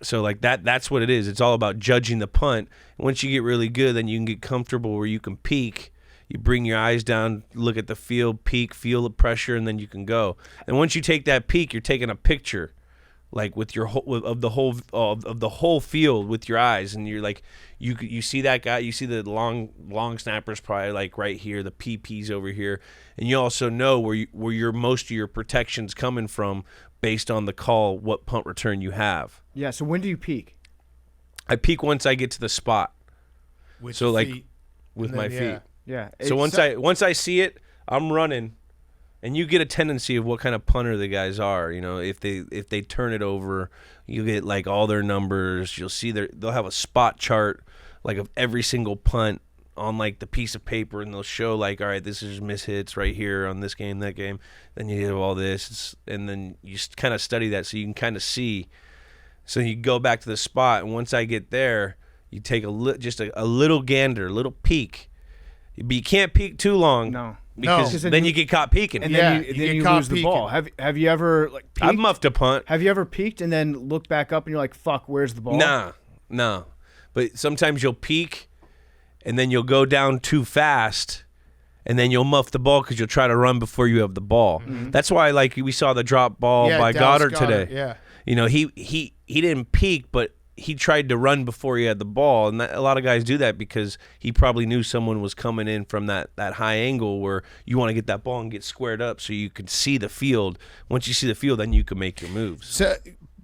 so like that's what it is. It's all about judging the punt. Once you get really good, then you can get comfortable where you can peek. You bring your eyes down, look at the field, peek, feel the pressure, and then you can go. And once you take that peek, you're taking a picture, like with your of the whole field with your eyes, and you're like you see that guy, you see the long snappers probably like right here, the PPs over here, and you also know where your most of your protection's coming from based on the call, what punt return you have. Yeah. So when do you peak? I peek once I get to the spot. With so like feet. with my feet. Yeah. So once I see it, I'm running, and you get a tendency of what kind of punter the guys are. You know, if they turn it over, you get like all their numbers. You'll see they'll have a spot chart like of every single punt on like the piece of paper, and they'll show like, all right, this is miss hits right here on this game, that game. Then you have all this, and then you kind of study that so you can kind of see. So you go back to the spot, and once I get there, you take just a little gander, a little peek. But you can't peek too long. No. Because then you get caught peeking. And Yeah, then you you get caught lose the ball. Have you ever like peeked? I've muffed a punt. Have you ever peeked and then looked back up and you're like, fuck, where's the ball? No. But sometimes you'll peek, and then you'll go down too fast, and then you'll muff the ball because you'll try to run before you have the ball. Mm-hmm. That's why, like, we saw the drop ball by Dallas Goddard today. Yeah. You know, he didn't peek, but he tried to run before he had the ball, and a lot of guys do that because he probably knew someone was coming in from that high angle where you want to get that ball and get squared up so you can see the field. Once you see the field, then you can make your moves. So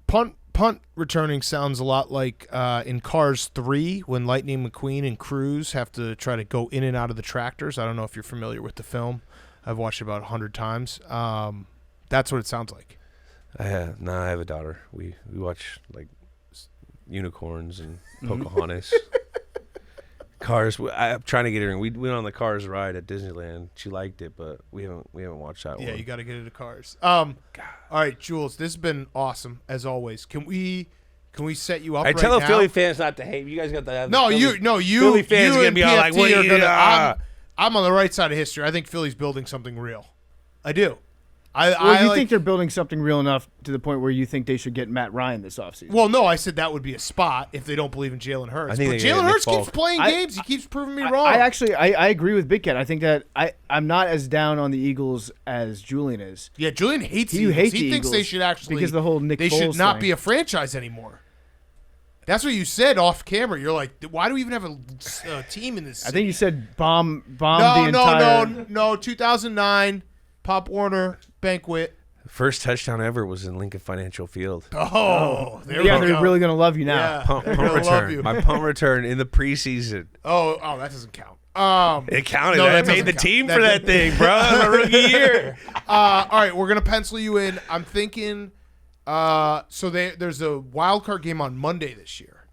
punt returning sounds a lot like in Cars 3 when Lightning McQueen and Cruz have to try to go in and out of the tractors. I don't know if you're familiar with the film. I've watched it about 100 times. That's what it sounds like. I have a daughter. We watch like unicorns and Pocahontas. Cars. I'm trying to get her in. We went on the Cars ride at Disneyland. She liked it, but we haven't watched that one. Yeah, you got to get into Cars. All right, Jules, this has been awesome as always. Can we set you up? I right tell now? the Philly fans not to hate. You guys got to have. You Philly fans you gonna and be all like, PFT "What are are you?" gonna? I'm on the right side of history. I think Philly's building something real. I do. You think they're building something real enough to the point where you think they should get Matt Ryan this offseason? Well, no, I said that would be a spot if they don't believe in Jalen Hurts. I think But Jalen Hurts keeps playing games. He keeps proving me wrong. I agree with Big Cat. I think that I'm not as down on the Eagles as Julian is. Yeah, Julian hates the He Eagles. hates He the thinks they Eagles should actually because the whole Nick they Foles should not thing. be a franchise anymore. That's what you said off camera. You're like, why do we even have a team in this? I think you said bomb the no, entire. no. 2009 Pop Warner banquet. First touchdown ever was in Lincoln Financial Field. Oh, there we Yeah, go. they're really gonna love you now. Yeah, Punt they're gonna love you. return. My punt return in the preseason. Oh, that doesn't count. It counted. No, I that made the doesn't team count. for that thing, bro. My rookie year. All right, we're gonna pencil you in. I'm thinking. So there's a wild card game on Monday this year.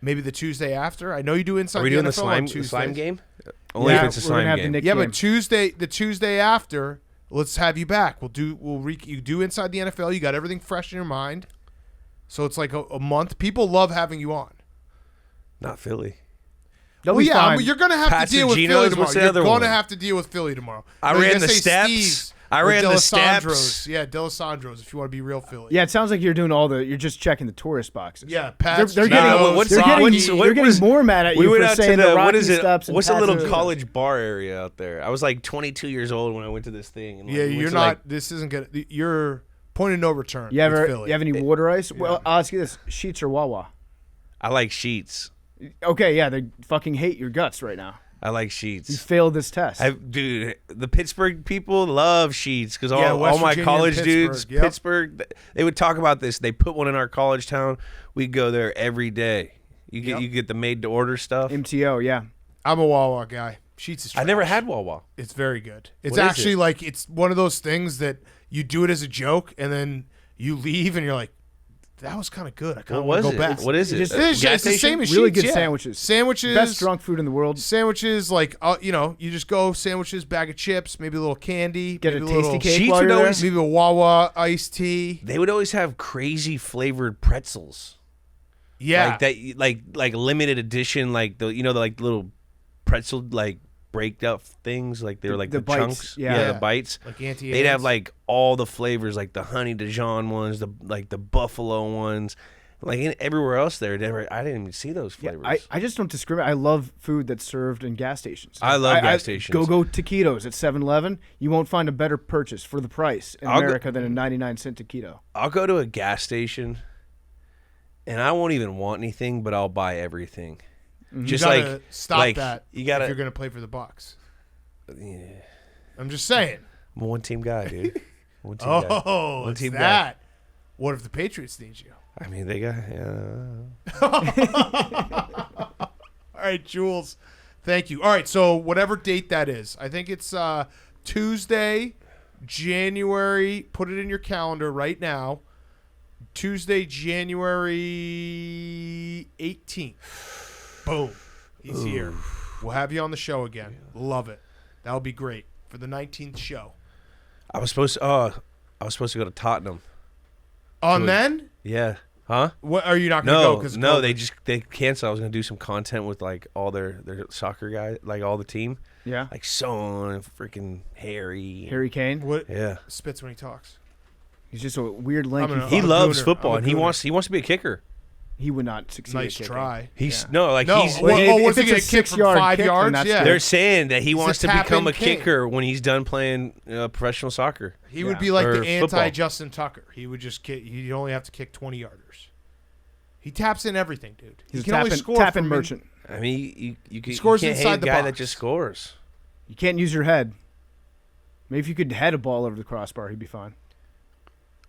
Maybe the Tuesday after. I know you do inside. Are we the doing NFL the slime Tuesdays. game? Only if it's a we're gonna slime have the game. Nick Yeah, game. but the Tuesday after, let's have you back. You do inside the NFL. You got everything fresh in your mind. So it's like a month. People love having you on. Not Philly. They'll Well, be yeah, fine. but you're gonna have to deal with Passaginos, Philly tomorrow. what's the You're other gonna one? have to deal with Philly tomorrow. I No, you're ran gonna the say steps. Steve's I or ran the D'Alessandro's. steps. Yeah, D'Alessandro's. If you want to be real Philly. Yeah, it sounds like you're doing you're just checking the tourist boxes. Yeah, Pat's. They're Geno's, getting Rocky. more mad at you We went for out to saying the the what Rocky is it? steps and What's the Pat's little Geno's. college bar area out there? I was like 22 years old when I went to this thing. And Yeah, we went you're to, not. like, This isn't gonna. You're point of no return. You with Philly. have any water ice? Well, I'll ask you this: Sheets or Wawa? I like sheets. Okay, yeah, they fucking hate your guts right now. I like You sheets. failed this test. Dude, the Pittsburgh people love sheets because Yeah, all West my Virginia college and dudes, Pittsburgh, yep. Pittsburgh, they would talk about this. They put one in our college town. We'd go there every day. You get the made to order stuff. MTO, yeah. I'm a Wawa guy. Sheets is. I Trash. never had Wawa. It's very good. It's What is actually it? like it's one of those things that you do it as a joke and then you leave and you're like, that was kind of good. I kind of What want was to go it? back. What is it? Just- A It's gas the station? same as Really Sheets, good yeah. sandwiches. Sandwiches. Best drunk food in the world. Sandwiches, like you just go sandwiches, bag of chips, maybe a little candy, Get a maybe tasty little, cake Sheets while would you're always- there. maybe a Wawa iced tea. They would always have crazy flavored pretzels. Yeah, Like that, like limited edition, like the like little pretzel like breaked up things, like they were like the the bites, chunks, yeah. the bites. like Auntie They'd have Anne's. like all the flavors, like the honey Dijon ones, the buffalo ones, like everywhere else there. I didn't even see those Yeah, flavors. I just don't discriminate. I love food that's served in gas stations. I love gas stations. Go taquitos at 7-Eleven. You won't find a better purchase for the price in I'll go- America than a 99-cent taquito. I'll go to a gas station, and I won't even want anything, but I'll buy everything. You Just gotta like stop like, that. You gotta. if you're gonna play for the Bucks. Yeah, I'm just saying. I'm a one-team guy, dude. One team guy. Oh, One it's team guy. that. What if the Patriots need you? I mean, they got. All right, Jules. Thank you. All right, so whatever date that is, I think it's Tuesday, January. Put it in your calendar right now. Tuesday, January 18th. Boom. He's here. We'll have you on the show again. Love it. That'll be great for the 19th show. I was supposed to go to Tottenham. On then? Yeah. Huh? What are you not going to go? No, 'Cause no, COVID? they canceled. I was gonna do some content with like all their soccer guys, like all the team, Yeah. like Son and freaking Harry. Harry Kane. What Yeah, spits when he talks? He's just a weird lanky. I'm gonna- he I'm a loves gooner. football I'm a and he gooner. wants to be a kicker. He would not succeed. Nice at kicking. try. He's Yeah. no, like No, he's. well, if what's he it's a gonna kick from 6-yard 5 kick, then yards? that's Yeah, good. They're saying that he He's wants a to become a tap-in king. kicker when he's done playing professional soccer. he would Yeah. be like Or the football. anti-Justin Tucker. He would just kick. He'd only have to kick 20-yarders. He taps in everything, dude. He's he a can only score tap-in from merchant. I mean, you scores can't hate inside a the guy box. that just scores. You can't use your head. Maybe if you could head a ball over the crossbar, he'd be fine.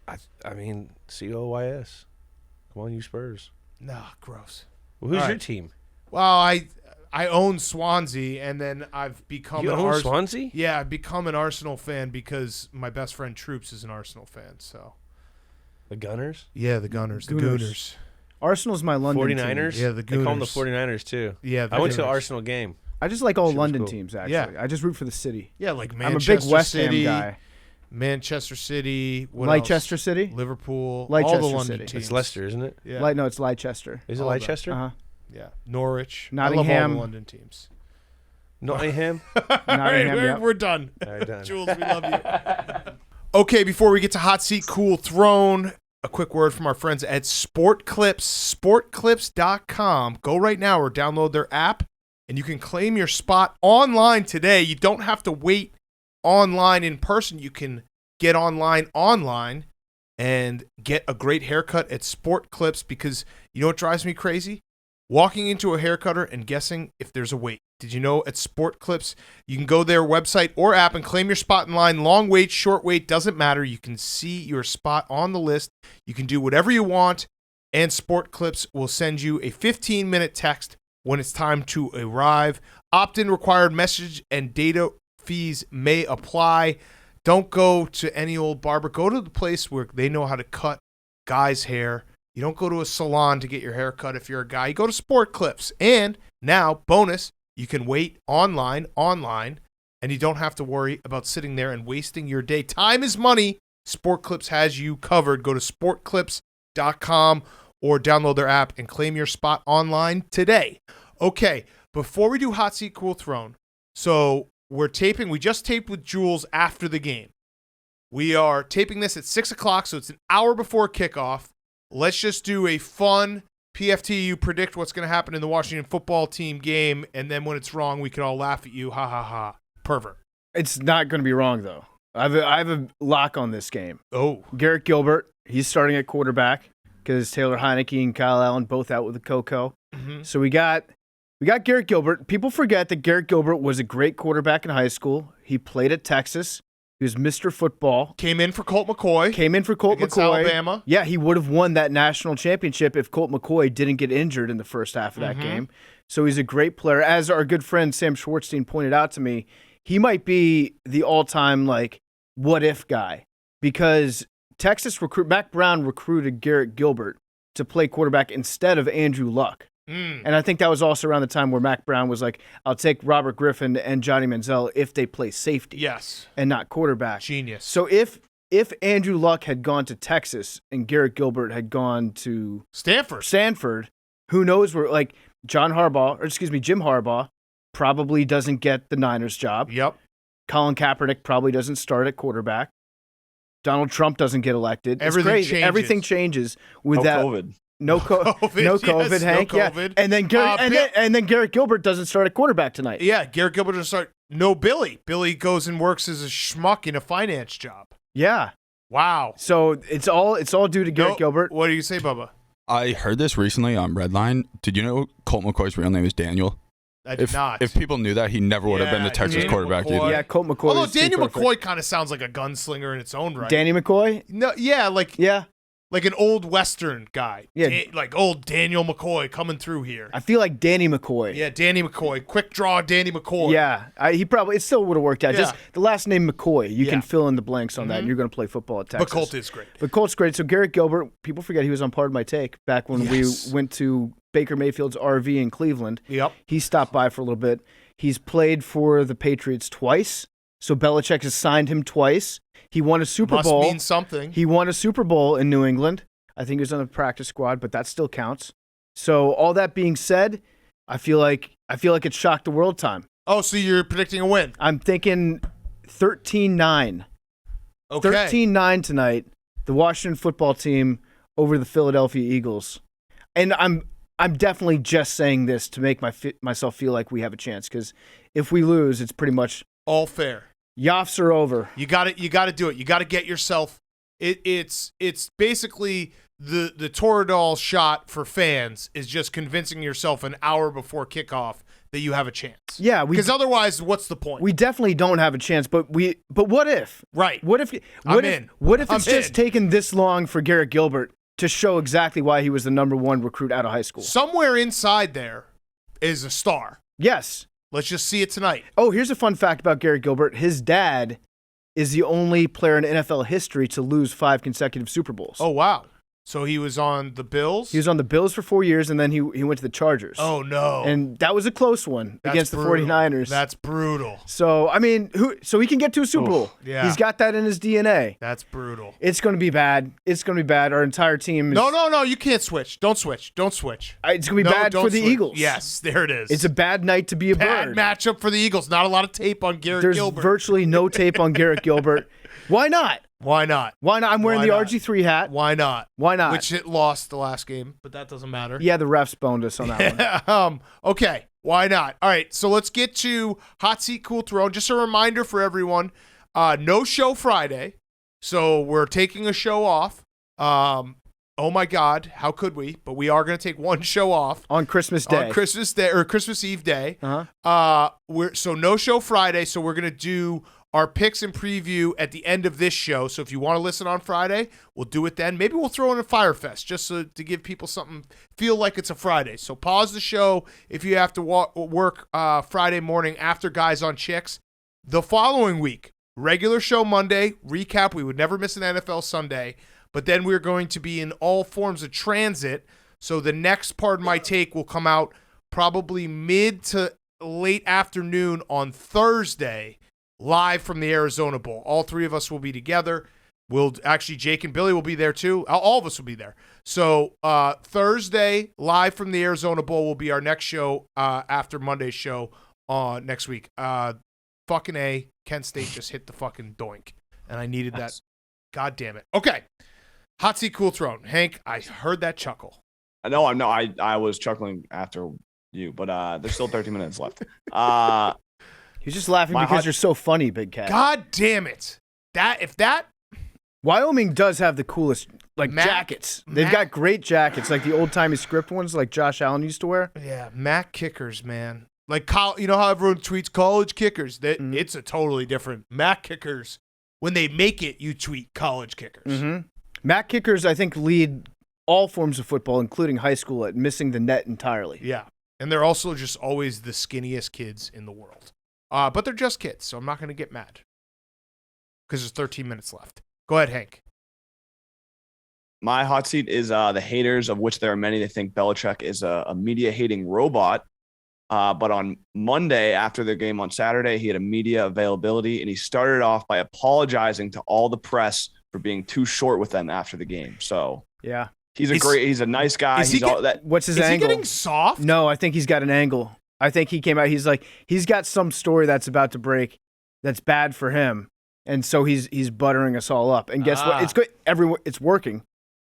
I mean, COYS. Come on, you Spurs. Nah, gross. Well, who's All your right. team? Well, I own Swansea, and then I've become You an own Swansea? Yeah, I've become an Arsenal fan because my best friend Troops is an Arsenal fan. So The Gunners? yeah, the Gunners, the Gooners. Gooners. Arsenal's my London 49ers? team. Yeah, the They call them the Gooners. 49ers, too. Yeah, the I went to an Gooners. Arsenal game. team. I just like all Shit was London cool. teams, actually. Yeah. I just root for the city. Yeah, like I'm a Manchester big West City, Ham guy. Manchester City, what Leicester else? City? Liverpool, Leicester all the London City. teams. It's Leicester, isn't it? Yeah, No, it's Leicester. Is it All of them. Leicester? Uh-huh. yeah. Norwich, I Nottingham. love all the London teams. Nottingham. All right, yeah. we're done. All right, done. Jules, we love you. Okay, before we get to Hot Seat, Cool Throne, a quick word from our friends at Sport Clips, sportclips.com. Go right now or download their app, and you can claim your spot online today. You don't have to wait online in person. You can get online and get a great haircut at Sport Clips, because you know what drives me crazy? Walking into a haircutter and guessing if there's a wait. Did you know at Sport Clips, you can go their website or app and claim your spot in line. Long wait, short wait, doesn't matter. You can see your spot on the list. You can do whatever you want, and Sport Clips will send you a 15-minute text when it's time to arrive. Opt-in required, message and data fees may apply. Don't go to any old barber. Go to the place where they know how to cut guys' hair. You don't go to a salon to get your hair cut if you're a guy. You go to Sport Clips. And now, bonus, you can wait online, and you don't have to worry about sitting there and wasting your day. Time is money. Sport Clips has you covered. Go to sportclips.com or download their app and claim your spot online today. Okay, before we do Hot Seat, Cool Throne, so we just taped with Jules after the game. We are taping this at 6 o'clock, so it's an hour before kickoff. Let's just do a fun PFT. You predict what's going to happen in the Washington football team game, and then when it's wrong, we can all laugh at you. Ha, ha, ha. Pervert. It's not going to be wrong, though. I have a lock on this game. Oh. Garrett Gilbert, he's starting at quarterback because Taylor Heineke and Kyle Allen both out with the Coco. Mm-hmm. So we got Garrett Gilbert. People forget that Garrett Gilbert was a great quarterback in high school. He played at Texas. He was Mr. Football. Came in for Colt McCoy. Against Alabama. Yeah, he would have won that national championship if Colt McCoy didn't get injured in the first half of that game. So he's a great player. As our good friend Sam Schwartzstein pointed out to me, he might be the all-time, what-if guy. Because Mac Brown recruited Garrett Gilbert to play quarterback instead of Andrew Luck. And I think that was also around the time where Mac Brown was like, I'll take Robert Griffin and Johnny Manziel if they play safety. Yes. And not quarterback. Genius. So if Andrew Luck had gone to Texas and Garrett Gilbert had gone to Stanford, who knows where, Jim Harbaugh probably doesn't get the Niners job. Yep. Colin Kaepernick probably doesn't start at quarterback. Donald Trump doesn't get elected. Everything changes with that. COVID. No COVID, yes, Hank. No COVID. Yeah. And then Garrett Gilbert doesn't start at quarterback tonight. Yeah, Garrett Gilbert doesn't start. No Billy. Billy goes and works as a schmuck in a finance job. Yeah. Wow. So it's all due to Garrett Gilbert. What do you say, Bubba? I heard this recently on Redline. Did you know Colt McCoy's real name is Daniel? I did not. If people knew that, he never would have been the Texas Daniel quarterback McCoy. either. Yeah, Colt McCoy. Although Daniel McCoy kind of sounds like a gunslinger in its own right. Danny McCoy? No, yeah, like an old Western guy. Yeah. Like old Daniel McCoy coming through here. I feel like Danny McCoy. Yeah, Danny McCoy. Quick draw Danny McCoy. Yeah, it still would have worked out. Yeah. Just the last name McCoy, you Yeah. can fill in the blanks on that, and you're going to play football at Texas. But Colt is great. But Colt's great. So Garrett Gilbert, people forget he was on Part of My Take back when Yes. we went to Baker Mayfield's RV in Cleveland. Yep. He stopped by for a little bit. He's played for the Patriots twice. So Belichick has signed him twice. He won a Super Bowl. Must mean something. He won a Super Bowl in New England. I think he was on the practice squad, but that still counts. So all that being said, I feel like it's shock the world time. Oh, so you're predicting a win? I'm thinking 13-9. Okay. 13-9 tonight. The Washington football team over the Philadelphia Eagles. And I'm definitely just saying this to make myself feel like we have a chance, because if we lose, it's pretty much All fair. Yoffs are over. You got to do it. You got to get yourself. It's basically the Toradol shot for fans is just convincing yourself an hour before kickoff that you have a chance. Yeah, because otherwise, what's the point? We definitely don't have a chance. But what if? Right. What if it's just taken this long for Garrett Gilbert to show exactly why he was the number one recruit out of high school? Somewhere inside there is a star. Yes. Let's just see it tonight. Oh, here's a fun fact about Garrett Gilbert. His dad is the only player in NFL history to lose 5 consecutive Super Bowls. Oh, wow. So he was on the Bills? He was on the Bills for 4 years, and then he went to the Chargers. Oh, no. And that was a close one against the 49ers. That's brutal. So, I mean, so he can get to a Super Bowl. Yeah. He's got that in his DNA. That's brutal. It's going to be bad. It's going to be bad. Our entire team is... No. You can't switch. Don't switch. It's going to be bad for the Eagles. Yes, there it is. It's a bad night to be a bad bird. matchup for the Eagles. Not a lot of tape on Garrett Gilbert. There's virtually no tape on Garrett Gilbert. Why not? Why not? I'm wearing the RG3 hat. Why not? Which it lost the last game, but that doesn't matter. Yeah, the refs boned us on that one. Okay, why not? All right, so let's get to Hot Seat Cool Throne. Just a reminder for everyone, no show Friday, so we're taking a show off. Oh my God, how could we? But we are going to take one show off on Christmas Day. On Christmas Day or Christmas Eve day. So no show Friday, so we're going to do our picks and preview at the end of this show. So if you want to listen on Friday, we'll do it then. Maybe we'll throw in a Firefest just to give people something, feel like it's a Friday. So pause the show if you have to work Friday morning after Guys on Chicks. The following week, regular show Monday, recap. We would never miss an NFL Sunday. But then we're going to be in all forms of transit. So the next part of my take will come out probably mid to late afternoon on Thursday, live from the Arizona Bowl. All three of us will be together. Jake and Billy will be there too. All of us will be there. So Thursday, live from the Arizona Bowl will be our next show after Monday's show next week. Fucking A, Kent State just hit the fucking doink. And I needed that. God damn it. Okay. Hot Seat Cool Throne. Hank, I heard that chuckle. No, I was chuckling after you, but there's still 13 minutes left. He's just laughing because you're so funny, Big Cat. God damn it. Wyoming does have the coolest jackets. They've got great jackets, like the old-timey script ones like Josh Allen used to wear. Yeah, Mac kickers, man. Like, you know how everyone tweets college kickers? It's a totally different. Mac kickers, when they make it, you tweet college kickers. Mm-hmm. Mac kickers, I think, lead all forms of football, including high school, at missing the net entirely. Yeah, and they're also just always the skinniest kids in the world. But they're just kids, so I'm not going to get mad because there's 13 minutes left. Go ahead, Hank. My hot seat is the haters, of which there are many. They think Belichick is a media-hating robot. But on Monday, after the game on Saturday, he had a media availability, and he started off by apologizing to all the press for being too short with them after the game. So yeah, he's a nice guy. What's his angle? Is he getting soft? No, I think he's got an angle. I think he came out. He's got some story that's about to break that's bad for him, and so he's buttering us all up. And guess what? It's good. It's working.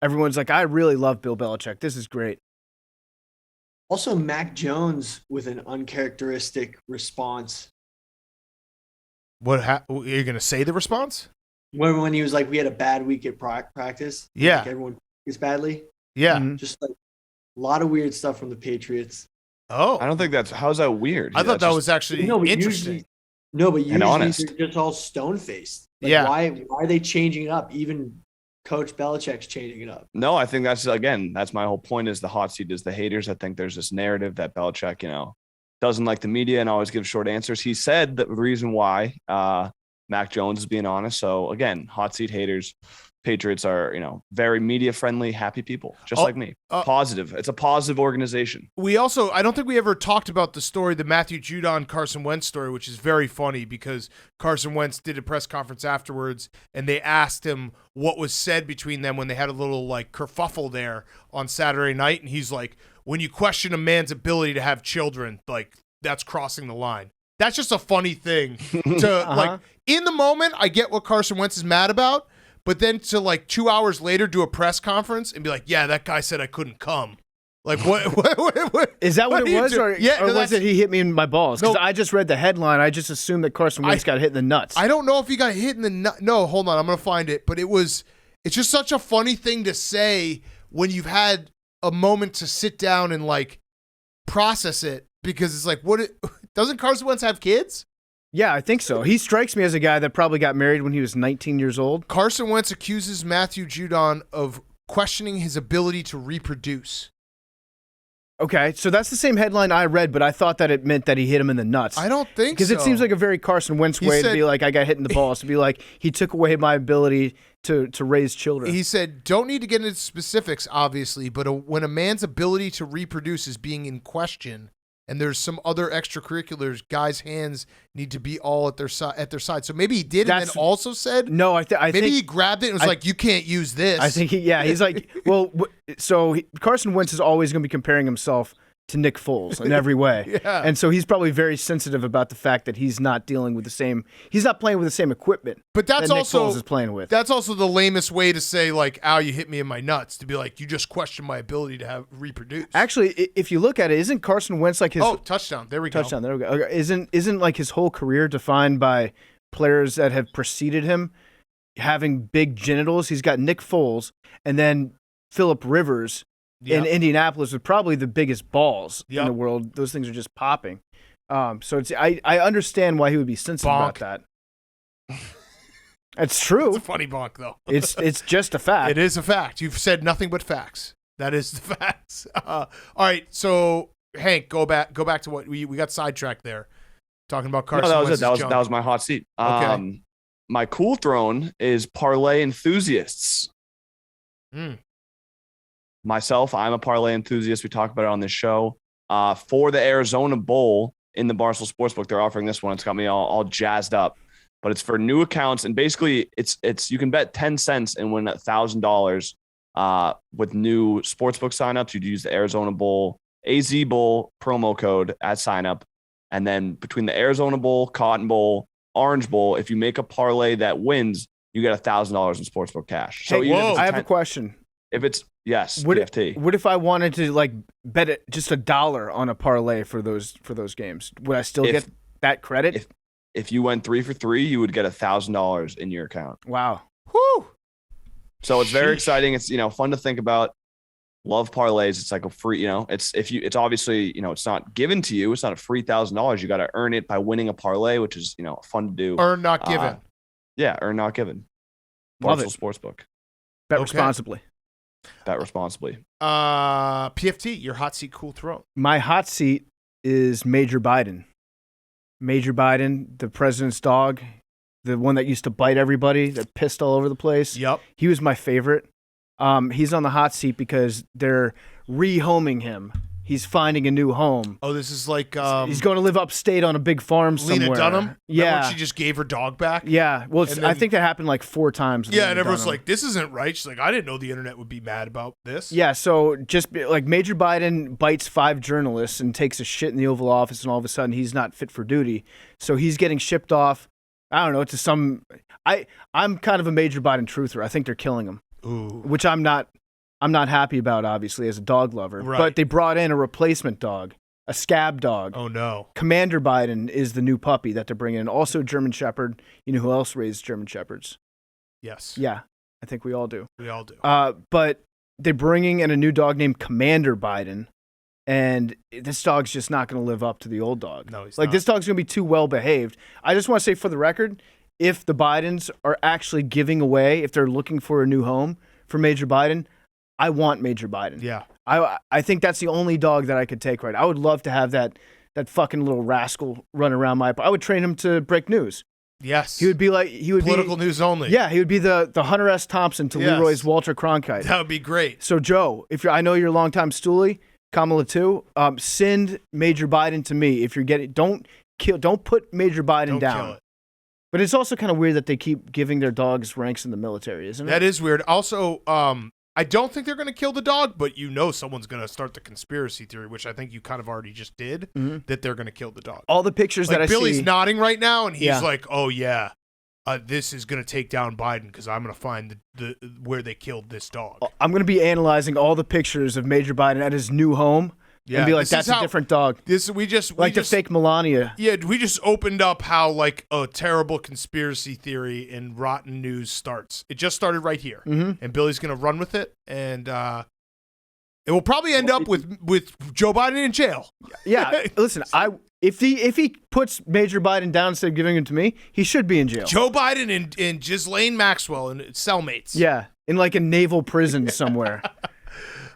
Everyone's like, I really love Bill Belichick. This is great. Also, Mac Jones with an uncharacteristic response. Are you going to say the response? When he was like, we had a bad week at practice. Yeah. Like everyone is badly. Yeah. Mm-hmm. Just like a lot of weird stuff from the Patriots. Oh. I don't think how's that weird? I thought that was actually interesting. But usually honest. they're just all stone-faced. Like, yeah. Why are they changing it up? Even Coach Belichick's changing it up. No, I think that's my whole point is the hot seat is the haters. I think there's this narrative that Belichick, doesn't like the media and always gives short answers. He said the reason why Mac Jones is being honest. So again, hot seat haters. Patriots are, very media friendly, happy people, just like me. Positive. It's a positive organization. I don't think we ever talked about the story, the Matthew Judon Carson Wentz story, which is very funny because Carson Wentz did a press conference afterwards and they asked him what was said between them when they had a little kerfuffle there on Saturday night. And he's like, when you question a man's ability to have children, that's crossing the line. That's just a funny thing to in the moment. I get what Carson Wentz is mad about. But then to 2 hours later do a press conference and be like, yeah, that guy said I couldn't come. What is that what it was? Or was it he hit me in my balls? Because No. I just read the headline. I just assumed that Carson Wentz got hit in the nuts. I don't know if he got hit in the nut. No, hold on. I'm going to find it. But it's just such a funny thing to say when you've had a moment to sit down and process it because it's doesn't Carson Wentz have kids? Yeah, I think so. He strikes me as a guy that probably got married when he was 19 years old. Carson Wentz accuses Matthew Judon of questioning his ability to reproduce. Okay, so that's the same headline I read, but I thought that it meant that he hit him in the nuts. I don't think so. Because it seems like a very Carson Wentz way to be like, I got hit in the balls, to be like, he took away my ability to raise children. He said, don't need to get into specifics, obviously, but when a man's ability to reproduce is being in question and there's some other extracurriculars, guys' hands need to be all at their side. So maybe he did and then also said, no, I maybe think he grabbed it and was like, you can't use this. I think he's like, well, Carson Wentz is always going to be comparing himself to Nick Foles in every way. Yeah. And so he's probably very sensitive about the fact that he's not playing with the same equipment But that's that Nick also Foles is playing with. That's also the lamest way to say, like, ow, you hit me in my nuts. To be like, you just question my ability to reproduce. Actually, if you look at it, isn't Carson Wentz like his touchdown? There we go. touchdown? There we go. Okay. Isn't like his whole career defined by players that have preceded him having big genitals? He's got Nick Foles and then Phillip Rivers in Indianapolis with probably the biggest balls in the world. Those things are just popping. So I understand why he would be sensitive about that. It's true. It's a funny bonk, though. It's just a fact. It is a fact. You've said nothing but facts. That is the facts. All right, so Hank, go back to what we got sidetracked there, talking about Carson. No, Wentz. that was my hot seat. Okay. My cool throne is parlay enthusiasts. Myself, I'm a parlay enthusiast. We talk about it on this show. For the Arizona Bowl in the Barstool Sportsbook, they're offering this one. It's got me all jazzed up. But it's for new accounts, and basically, it's you can bet 10 cents and win $1,000 with new sportsbook signups. You'd use the Arizona Bowl, AZ Bowl promo code at signup, and then between the Arizona Bowl, Cotton Bowl, Orange Bowl, if you make a parlay that wins, you get $1,000 in sportsbook cash. So I have a question. If it's What PFT. What if I wanted to like bet it just $1 on a parlay for those games? Would I still get that credit? If you went 3 for 3, you would get $1,000 in your account. Wow. Whoo! So it's very exciting. It's fun to think about. Love parlays. It's like a free. It's obviously it's not given to you. It's not a free $1,000. You got to earn it by winning a parlay, which is fun to do. Earn not given. Earn not given. Love it. Barstool Sportsbook. Bet responsibly. Bet responsibly. PFT, your hot seat, cool throne. My hot seat is Major Biden. Major Biden, the president's dog, the one that used to bite everybody, that pissed all over the place. Yep. He was my favorite. He's on the hot seat because they're rehoming him. He's finding a new home. Oh, this is like he's going to live upstate on a big farm somewhere. Lena Dunham? Yeah. Remember she just gave her dog back? Yeah. Well, I think that happened like 4 times. Yeah, and everyone's like, this isn't right. She's like, I didn't know the internet would be mad about this. Yeah, so just like Major Biden bites 5 journalists and takes a shit in the Oval Office, and all of a sudden he's not fit for duty. So he's getting shipped off, I don't know, to some... I'm kind of a Major Biden truther. I think they're killing him. Ooh. Which I'm not happy about, obviously, as a dog lover. Right. But they brought in a replacement dog, a scab dog. Oh, no. Commander Biden is the new puppy that they're bringing in. Also German Shepherd. You know who else raised German Shepherds? Yes. Yeah, I think we all do. We all do. But they're bringing in a new dog named Commander Biden, and this dog's just not going to live up to the old dog. No, he's like, not. this dog's going to be too well behaved. I just want to say, for the record, if the Bidens are actually giving away, if they're looking for a new home for Major Biden, I want Major Biden. Yeah. I think that's the only dog that I could take right. I would love to have that fucking little rascal run around I would train him to break news. Yes. He would be political news only. Yeah, he would be the Hunter S. Thompson to Yes. Leroy's Walter Cronkite. That would be great. So Joe, I know you're a longtime stoolie, Kamala too. Send Major Biden to me if you're getting. Don't put Major Biden Don't down. kill it. But it's also kind of weird that they keep giving their dogs ranks in the military, isn't it? That is weird. Also, I don't think they're going to kill the dog, but someone's going to start the conspiracy theory, which I think you kind of already just did, that they're going to kill the dog. All the pictures Like that I Billy's see. nodding right now, and he's Yeah. like, "Oh yeah, this is going to take down Biden because I'm going to find the where they killed this dog." I'm going to be analyzing all the pictures of Major Biden at his new home and be like, this is that's a how- different dog. We just The fake Melania. Yeah, we just opened up how like a terrible conspiracy theory and rotten news starts. It just started right here, and Billy's going to run with it, and it will probably end up with Joe Biden in jail. Yeah, listen, if he puts Major Biden down instead of giving him to me, he should be in jail. Joe Biden and Ghislaine Maxwell and cellmates. Yeah, in like a naval prison somewhere.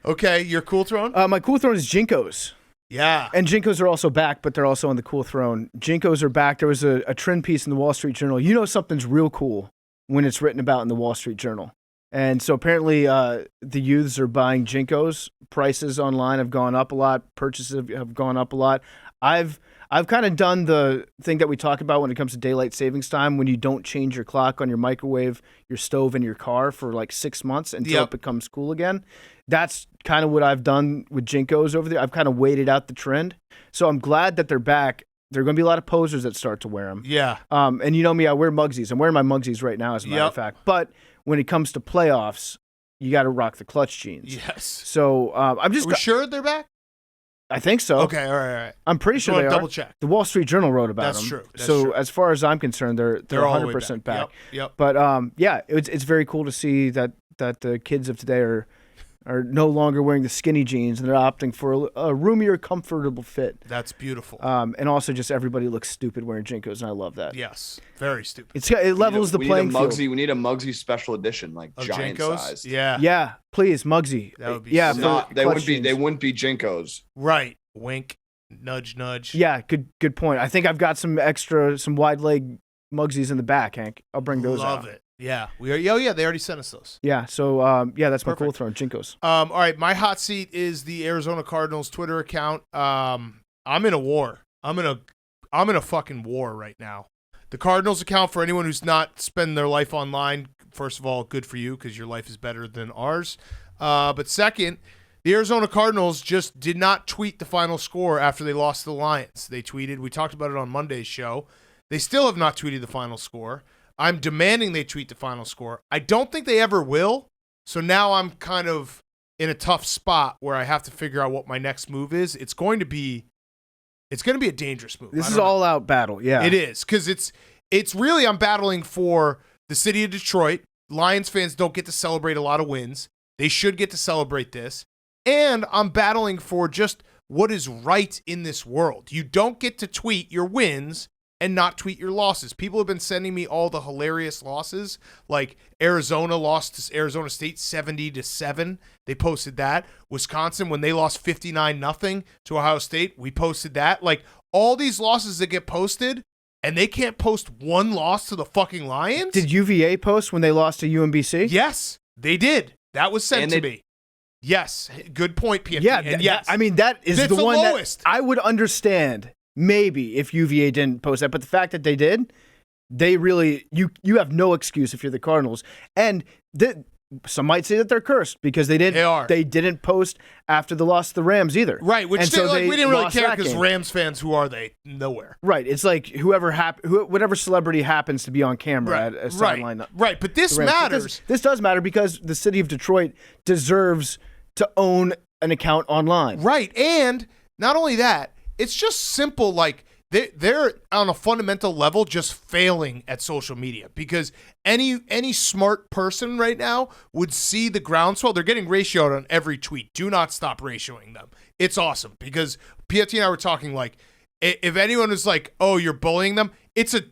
Okay, your Cool Throne? My Cool Throne is Jinkos. Yeah. And Jinkos are also back, but they're also on the Cool Throne. Jinkos are back. There was a trend piece in the Wall Street Journal. You know something's real cool when it's written about in the Wall Street Journal. And so apparently the youths are buying Jinkos. Prices online have gone up a lot. Purchases have gone up a lot. I've kind of done the thing that we talk about when it comes to daylight savings time, when you don't change your clock on your microwave, your stove, and your car for like 6 months until it becomes cool again. That's kind of what I've done with Jinkos over there. I've kind of waited out the trend. So I'm glad that they're back. There are going to be a lot of posers that start to wear them. Yeah. And you know me, I wear Mugsies. I'm wearing my Mugsies right now, as a matter of fact. But when it comes to playoffs, you got to rock the clutch jeans. Yes. So I'm just... Are we sure they're back? I think so. Okay, all right. I'm pretty sure they are. Double check. The Wall Street Journal wrote about them. That's true. So as far as I'm concerned, they're 100% back. Yep. But yeah, it's very cool to see that the kids of today are no longer wearing the skinny jeans and they're opting for a roomier, comfortable fit. That's beautiful. And also just everybody looks stupid wearing Jinkos, and I love that. Yes, very stupid. It levels the playing field. We need a Muggsy special edition, like of giant Jinkos? size. Yeah, please, Muggsy. That would be they wouldn't be Jinkos. Right. Wink. Nudge, nudge. Yeah, good point. I think I've got some wide leg Muggsies in the back, Hank. I'll bring those out. Love it. Yeah. We are. Oh yeah, they already sent us those. Yeah. So that's my Perfect. Cool Throne, Jinkos. All right, my hot seat is the Arizona Cardinals Twitter account. I'm in a war. I'm in a fucking war right now. The Cardinals account, for anyone who's not spending their life online, first of all, good for you because your life is better than ours. But second, the Arizona Cardinals just did not tweet the final score after they lost to the Lions. They tweeted, we talked about it on Monday's show. They still have not tweeted the final score. I'm demanding they tweet the final score. I don't think they ever will. So now I'm kind of in a tough spot where I have to figure out what my next move is. It's going to be a dangerous move. This is all out battle. Yeah, it is, because it's really, I'm battling for the city of Detroit. Lions fans don't get to celebrate a lot of wins. They should get to celebrate this. And I'm battling for just what is right in this world. You don't get to tweet your wins and not tweet your losses. People have been sending me all the hilarious losses, like Arizona lost to Arizona State 70-7. They posted that. Wisconsin, when they lost 59-0 to Ohio State, we posted that. Like, all these losses that get posted, and they can't post one loss to the fucking Lions? Did UVA post when they lost to UMBC? Yes, they did. That was sent to me. Yes, good point, PFT. Yeah, and yes, I mean, that is it's the one lowest. That I would understand maybe if UVA didn't post that, but the fact that they did, they really, you have no excuse if you're the Cardinals. And some might say that they're cursed because they didn't post after the loss to the Rams either. Right, which so we didn't really care because game. Rams fans, who are they? Nowhere. Right, it's like whatever celebrity happens to be on camera at a sideline. Right, but this matters. This does matter because the city of Detroit deserves to own an account online. Right, and not only that, it's just simple, like, they're on a fundamental level just failing at social media, because any smart person right now would see the groundswell. They're getting ratioed on every tweet. Do not stop ratioing them. It's awesome, because PFT and I were talking, like, if anyone was like, oh, you're bullying them, it's a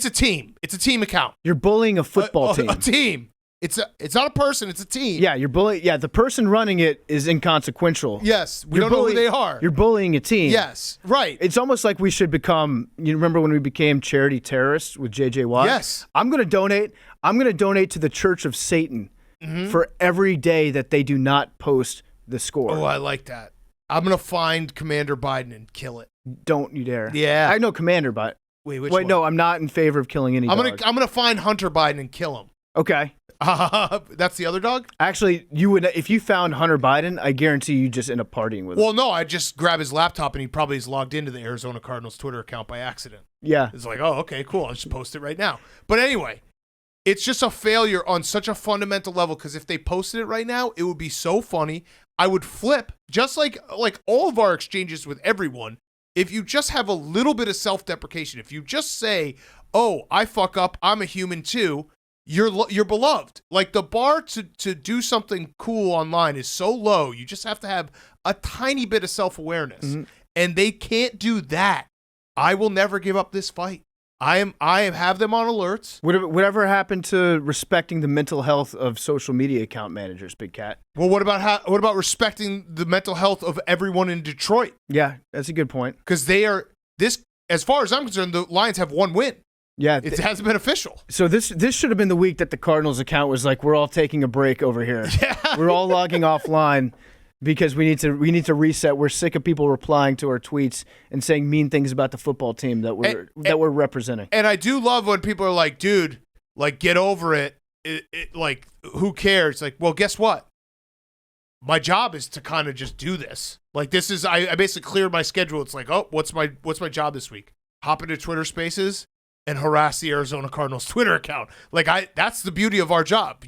team. It's a team account. You're bullying a football team. A team. It's not a person. It's a team. Yeah, you're bullying. Yeah, the person running it is inconsequential. Yes, we don't know who they are. You're bullying a team. Yes, right. It's almost like we should become. You remember when we became charity terrorists with J.J. Watt? Yes. I'm going to donate. I'm going to donate to the Church of Satan for every day that they do not post the score. Oh, I like that. I'm going to find Commander Biden and kill it. Don't you dare. Yeah. I know Commander, but wait, which one? No, I'm not in favor of killing any dog. I'm gonna find Hunter Biden and kill him. Okay. That's the other dog? Actually, you would, if you found Hunter Biden, I guarantee you just end up partying with him. Well, no, I just grab his laptop and he probably is logged into the Arizona Cardinals Twitter account by accident. Yeah. It's like, oh, okay, cool. I'll just post it right now. But anyway, it's just a failure on such a fundamental level, because if they posted it right now, it would be so funny. I would flip, just like all of our exchanges with everyone. If you just have a little bit of self-deprecation, if you just say, oh, I fuck up, I'm a human too, you're beloved. Like, the bar to do something cool online is so low. You just have to have a tiny bit of self-awareness. And they can't do that. I will never give up this fight. I have them on alerts. Whatever happened to respecting the mental health of social media account managers, Big Cat? Well, what about respecting the mental health of everyone in Detroit? Yeah, that's a good point. Because as far as I'm concerned, the Lions have one win. Yeah, it hasn't been official. So this should have been the week that the Cardinals account was like, we're all taking a break over here. Yeah. We're all logging offline because we need to reset. We're sick of people replying to our tweets and saying mean things about the football team that we're representing. And I do love when people are like, dude, like, get over it. Like, who cares? Like, well, guess what? My job is to kind of just do this. Like, this is I basically cleared my schedule. It's like, oh, what's my job this week? Hop into Twitter Spaces and harass the Arizona Cardinals Twitter account. Like, that's the beauty of our job.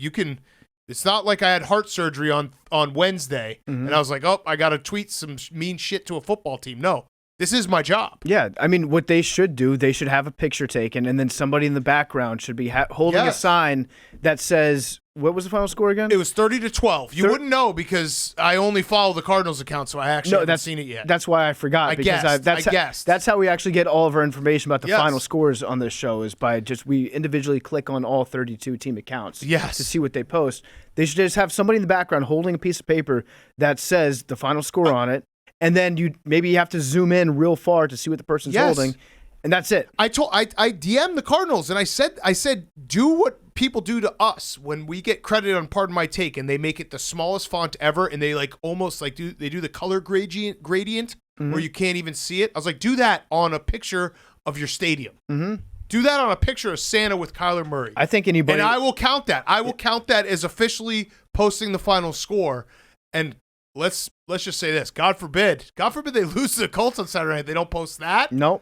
It's not like I had heart surgery on Wednesday and I was like, oh, I got to tweet some mean shit to a football team. No, this is my job. Yeah, I mean, what they should do, they should have a picture taken, and then somebody in the background should be holding a sign that says, what was the final score again? It was 30-12. You wouldn't know because I only follow the Cardinals account, so I actually haven't seen it yet. That's why I forgot. I guessed. That's how we actually get all of our information about the final scores on this show is by we individually click on all 32 team accounts to see what they post. They should just have somebody in the background holding a piece of paper that says the final score on it, and then you have to zoom in real far to see what the person's holding, and that's it. I DM'd the Cardinals and I said do what people do to us when we get credit on Pardon My Take and they make it the smallest font ever and they like almost like do the color gradient where you can't even see it. I was like, do that on a picture of your stadium. Do that on a picture of Santa with Kyler Murray. I think anybody, and I will count that. I will count that as officially posting the final score. And let's just say this: God forbid they lose to the Colts on Saturday night. They don't post that. Nope.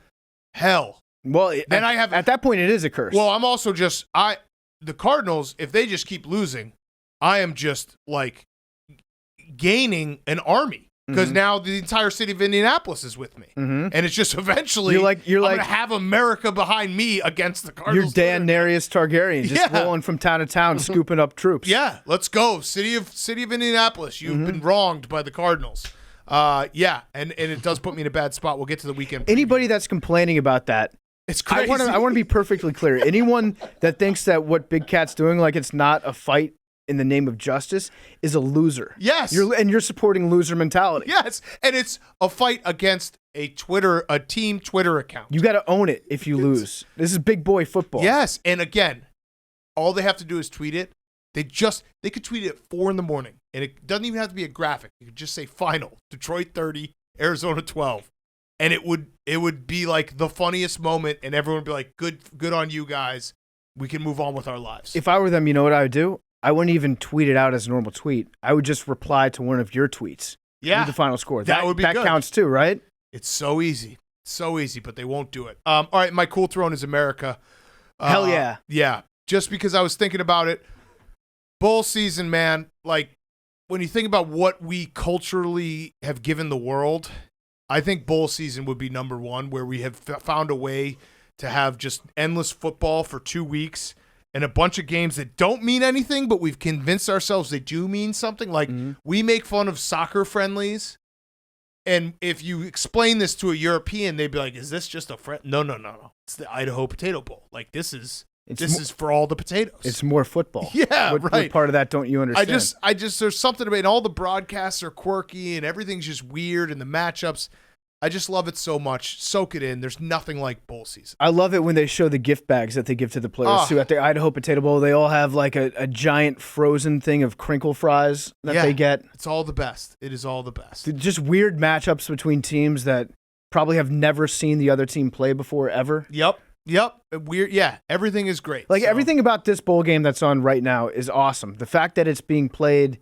Hell. Well, at that point it is a curse. Well, I'm also the Cardinals, if they just keep losing, I am just like gaining an army because now the entire city of Indianapolis is with me, and it's just eventually I'm gonna have America behind me against the Cardinals. You're Dan Narius Targaryen, just rolling from town to town, scooping up troops. Yeah, let's go, city of Indianapolis. You've been wronged by the Cardinals. And it does put me in a bad spot. We'll get to the weekend preview. Anybody that's complaining about that. It's crazy. I want to be perfectly clear. Anyone that thinks that what Big Cat's doing, like it's not a fight in the name of justice, is a loser. Yes. You're supporting loser mentality. Yes. And it's a fight against a team Twitter account. You got to own it if you lose. This is big boy football. Yes. And again, all they have to do is tweet it. They could tweet it at 4 a.m. and it doesn't even have to be a graphic. You could just say final, Detroit 30, Arizona 12. And it would be like the funniest moment, and everyone would be like, good on you guys. We can move on with our lives. If I were them, you know what I would do? I wouldn't even tweet it out as a normal tweet. I would just reply to one of your tweets. Yeah. With the final score. That would be good. That counts too, right? It's so easy. So easy, but they won't do it. All right, my cool throne is America. Hell yeah. Yeah. Just because I was thinking about it. Bowl season, man. Like, when you think about what we culturally have given the world, I think bowl season would be number one, where we have found a way to have just endless football for 2 weeks and a bunch of games that don't mean anything, but we've convinced ourselves they do mean something. Like, we make fun of soccer friendlies, and if you explain this to a European, they'd be like, is this just a friend? No. It's the Idaho Potato Bowl. Like, this is for all the potatoes. It's more football. Yeah, right. What part of that don't you understand? I just there's something about it. And all the broadcasts are quirky and everything's just weird, and the matchups. I just love it so much. Soak it in. There's nothing like bowl season. I love it when they show the gift bags that they give to the players too. At the Idaho Potato Bowl, they all have like a giant frozen thing of crinkle fries that they get. It's all the best. It is all the best. Just weird matchups between teams that probably have never seen the other team play before ever. Yep. Weird. Yeah. Everything is great. Like, everything about this bowl game that's on right now is awesome. The fact that it's being played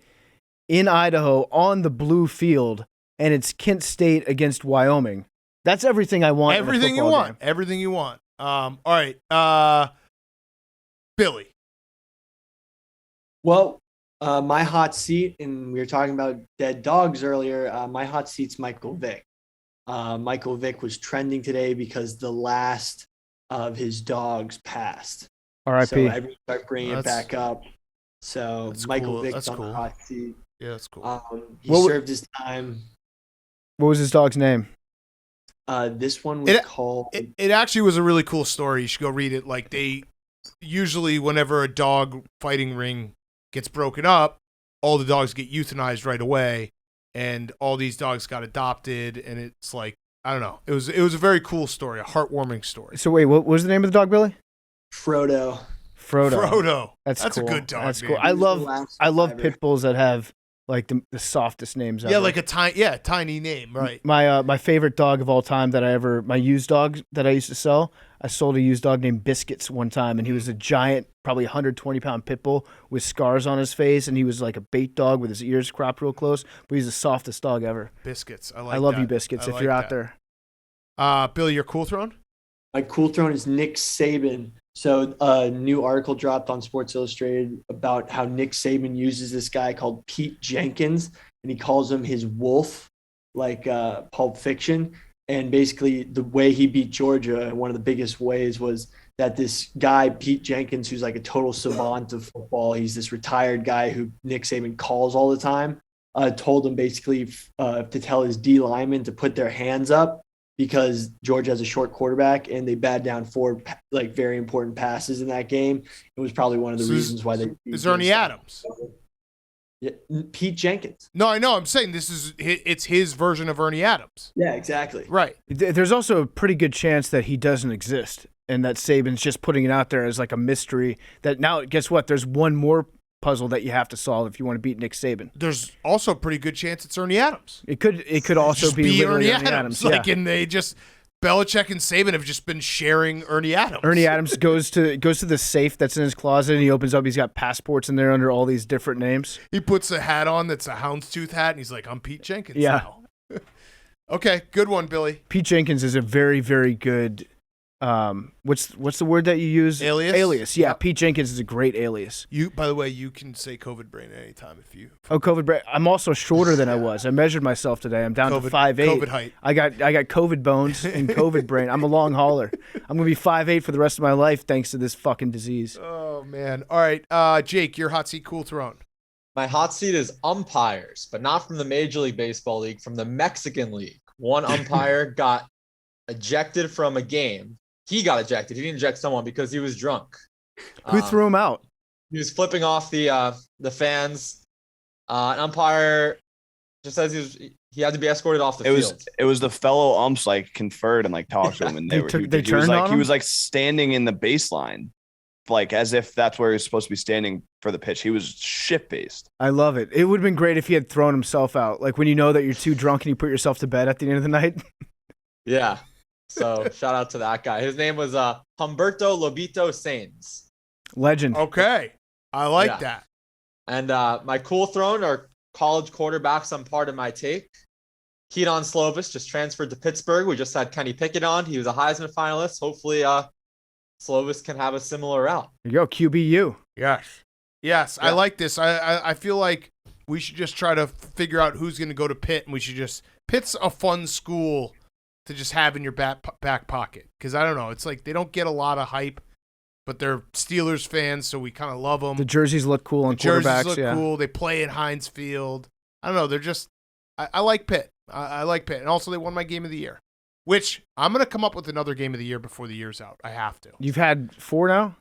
in Idaho on the blue field and it's Kent State against Wyoming. That's everything I want. Everything you want. Game. Everything you want. All right. Billy. Well, my hot seat, and we were talking about dead dogs earlier. My hot seat's Michael Vick. Michael Vick was trending today because the last of his dogs passed. R.I.P. So everyone start bringing it back up. So Michael Vick's on cool. the hot seat. Yeah, that's cool. He served his time. What was his dog's name? This one was called. It actually was a really cool story. You should go read it. Like, they usually, whenever a dog fighting ring gets broken up, all the dogs get euthanized right away, and all these dogs got adopted, and it's like, I don't know. It was a very cool story, a heartwarming story. So wait, what was the name of the dog, Billy? Frodo. That's cool. a good dog. That's man. cool. I love pit bulls that have like the softest names ever. Yeah, like a tiny name, right? My favorite dog of all time my used dog that I used to sell. I sold a used dog named Biscuits one time, and he was a giant, probably 120-pound pit bull with scars on his face, and he was like a bait dog with his ears cropped real close, but he's the softest dog ever. Biscuits. I love you, Biscuits, if you're out there. Billy, your cool throne? My cool throne is Nick Saban. So a new article dropped on Sports Illustrated about how Nick Saban uses this guy called Pete Jenkins, and he calls him his wolf, like Pulp Fiction. And basically the way he beat Georgia, one of the biggest ways was that this guy, Pete Jenkins, who's like a total savant of football, he's this retired guy who Nick Saban calls all the time, told him basically to tell his D linemen to put their hands up because Georgia has a short quarterback and they bad down 4 like very important passes in that game. It was probably one of the reasons why they. Is Ernie Adams? Yeah, Pete Jenkins. No, I know. I'm saying it's his version of Ernie Adams. Yeah, exactly. Right. There's also a pretty good chance that he doesn't exist and that Saban's just putting it out there as like a mystery that now, guess what? There's one more puzzle that you have to solve if you want to beat Nick Saban. There's also a pretty good chance it's Ernie Adams. It could also just be Ernie Adams. Adams. Yeah. Like, and Belichick and Saban have just been sharing Ernie Adams. Ernie Adams goes to the safe that's in his closet and he opens up. He's got passports in there under all these different names. He puts a hat on that's a houndstooth hat, and he's like, "I'm Pete Jenkins Yeah. now." Okay, good one, Billy. Pete Jenkins is a very, very good. What's the word that you use? Alias? Alias. Yeah, Yep. Pete Jenkins is a great alias. By the way, you can say COVID brain at any time if you. Oh, COVID brain. I'm also shorter than I was. I measured myself today. I'm down to 5'8". COVID height. I got COVID bones and COVID brain. I'm a long hauler. I'm gonna be 5'8" for the rest of my life thanks to this fucking disease. Oh man. All right, Jake, your hot seat cool throne. My hot seat is umpires, but not from the Major League Baseball League, from the Mexican League. One umpire got ejected from a game. He got ejected. He didn't eject someone because he was drunk. Who threw him out? He was flipping off the fans. An umpire just says he had to be escorted off the field. It was the fellow umps like conferred and like talked to him, and he was like standing in the baseline, like as if that's where he was supposed to be standing for the pitch. He was shit faced. I love it. It would have been great if he had thrown himself out, like when you know that you're too drunk and you put yourself to bed at the end of the night. Yeah. So shout out to that guy. His name was Humberto Lobito Sainz. Legend. Okay, I like that. And my cool throne are college quarterbacks. I'm part of my take. Keaton Slovis just transferred to Pittsburgh. We just had Kenny Pickett on. He was a Heisman finalist. Hopefully, Slovis can have a similar route. There you go, QBU. Yes. Yeah. I like this. I feel like we should just try to figure out who's going to go to Pitt, and we should just Pitt's a fun school to just have in your back pocket. Because I don't know, it's like they don't get a lot of hype, but they're Steelers fans, so we kind of love them. The jerseys look cool on quarterbacks. Jerseys look cool. They play at Heinz Field. I don't know. They're just I like Pitt. I like Pitt. And also they won my game of the year, which I'm going to come up with another game of the year before the year's out. I have to. You've had 4 now?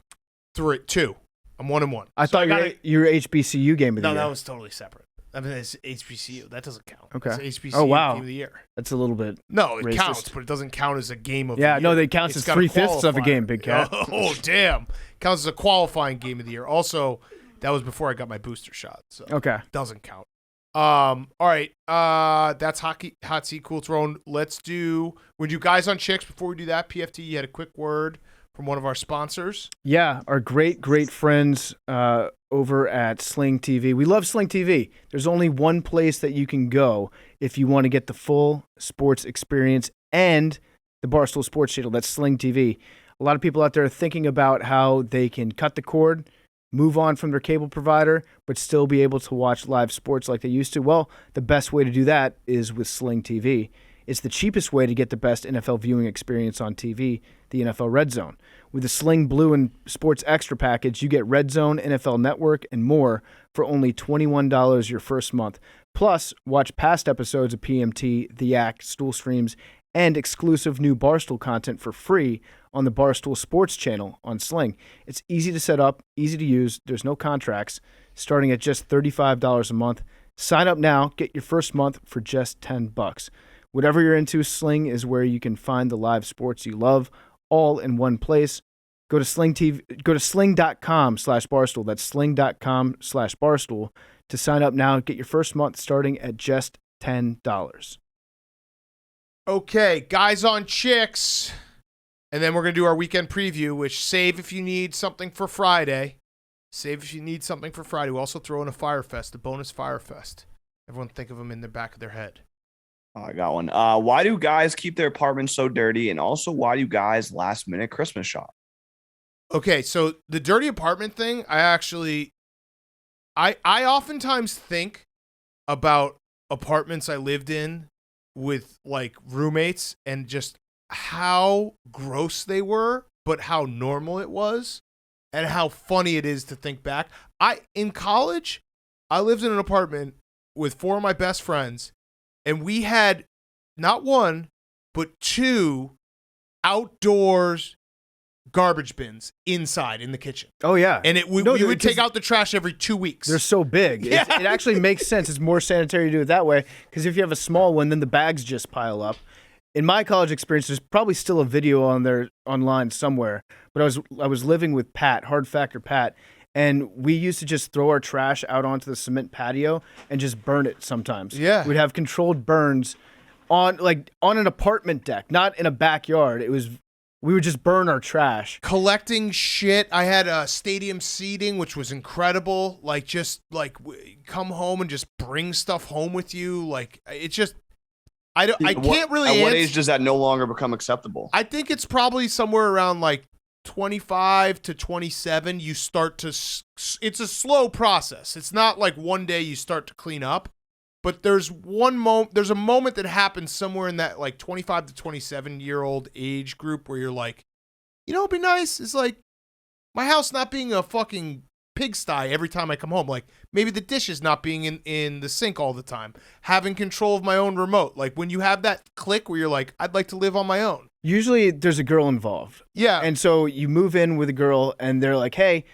2. I'm 1-1. I thought your HBCU game of the year. No, that was totally separate. I mean, it's HBCU. That doesn't count. Okay. It's HBCU oh, wow. game of the year. That's a little bit No, it racist. counts, but it doesn't count as a game of the Yeah, year. no, they counts as 3/5 of a game, Big Cat. Oh, damn. Counts as a qualifying game of the year. Also, that was before I got my booster shot, so Okay. doesn't count. All right. That's hot seat cool throne. Let's do. Would you guys on chicks before we do that? PFT, you had a quick word from one of our sponsors. Yeah, our great friends over at Sling TV. We love Sling TV. There's only one place that you can go if you want to get the full sports experience and the Barstool Sports channel. That's Sling TV. A lot of people out there are thinking about how they can cut the cord, move on from their cable provider, but still be able to watch live sports like they used to. Well, the best way to do that is with Sling TV. It's the cheapest way to get the best NFL viewing experience on TV, the NFL Red Zone. With the Sling Blue and Sports Extra package, you get Red Zone, NFL Network, and more for only $21 your first month. Plus, watch past episodes of PMT, The Act, Stool Streams, and exclusive new Barstool content for free on the Barstool Sports channel on Sling. It's easy to set up, easy to use. There's no contracts, starting at just $35 a month. Sign up now. Get your first month for just $10. Whatever you're into, Sling is where you can find the live sports you love, all in one place. Go to Sling TV. Go to sling.com/Barstool. That's sling.com/Barstool to sign up now. Get your first month starting at just $10. Okay, guys on chicks. And then we're going to do our weekend preview, which save if you need something for Friday. Save if you need something for Friday. We'll also throw in a Fire Fest, a bonus Fire Fest. Everyone think of them in the back of their head. Oh, I got one. Why do guys keep their apartments so dirty? And also, why do guys last minute Christmas shop? Okay, so the dirty apartment thing, I oftentimes think about apartments I lived in with like roommates and just how gross they were, but how normal it was and how funny it is to think back. In college, I lived in an apartment with 4 of my best friends, and we had not one, but 2 outdoors garbage bins inside in the kitchen. Oh, yeah. And we would take out the trash every 2 weeks. They're so big. Yeah. It actually makes sense. It's more sanitary to do it that way, because if you have a small one, then the bags just pile up. In my college experience, there's probably still a video on there online somewhere, but I was living with Pat, Hard Factor Pat, and we used to just throw our trash out onto the cement patio and just burn it sometimes. Yeah. We'd have controlled burns on an apartment deck, not in a backyard. We would just burn our trash. Collecting shit. I had a stadium seating, which was incredible. Like, just like come home and just bring stuff home with you. Like, it's just, I can't really. At what age does that no longer become acceptable? I think it's probably somewhere around like 25 to 27. You start to. It's a slow process. It's not like one day you start to clean up. But there's a moment that happens somewhere in that like 25 to 27-year-old age group where you're like, you know what'd be nice is like my house not being a fucking pigsty every time I come home. Like maybe the dishes not being in the sink all the time. Having control of my own remote. Like when you have that click where you're like, I'd like to live on my own. Usually there's a girl involved. Yeah. And so you move in with a girl and they're like, hey,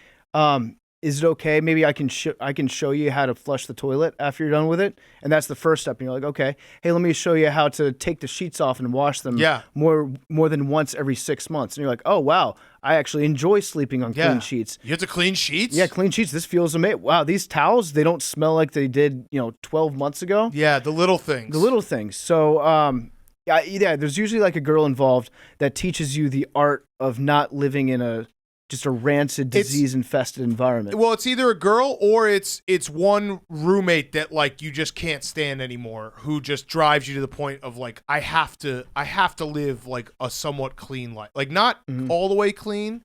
is it okay? Maybe I can show you how to flush the toilet after you're done with it. And that's the first step. And you're like, okay, hey, let me show you how to take the sheets off and wash them more than once every 6 months. And you're like, oh, wow, I actually enjoy sleeping on clean sheets. You have to clean sheets? Yeah, clean sheets. This feels amazing. Wow, these towels, they don't smell like they did, 12 months ago. Yeah, the little things. The little things. So, yeah, there's usually like a girl involved that teaches you the art of not living in just a rancid, disease-infested environment. Well, it's either a girl or it's one roommate that like you just can't stand anymore, who just drives you to the point of like I have to live like a somewhat clean life, like not all the way clean,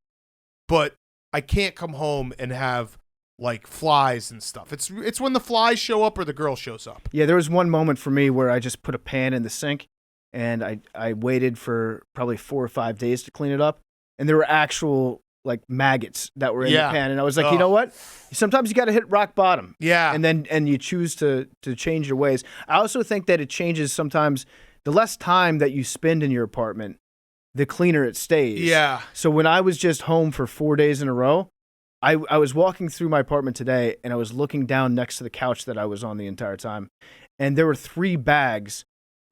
but I can't come home and have like flies and stuff. It's when the flies show up or the girl shows up. Yeah, there was one moment for me where I just put a pan in the sink, and I waited for probably 4 or 5 days to clean it up, and there were actual like maggots that were in the pan, and I was like, you know what? Sometimes you got to hit rock bottom. Yeah, and you choose to change your ways. I also think that it changes sometimes. The less time that you spend in your apartment, the cleaner it stays. Yeah. So when I was just home for 4 days in a row, I was walking through my apartment today, and I was looking down next to the couch that I was on the entire time, and there were 3 bags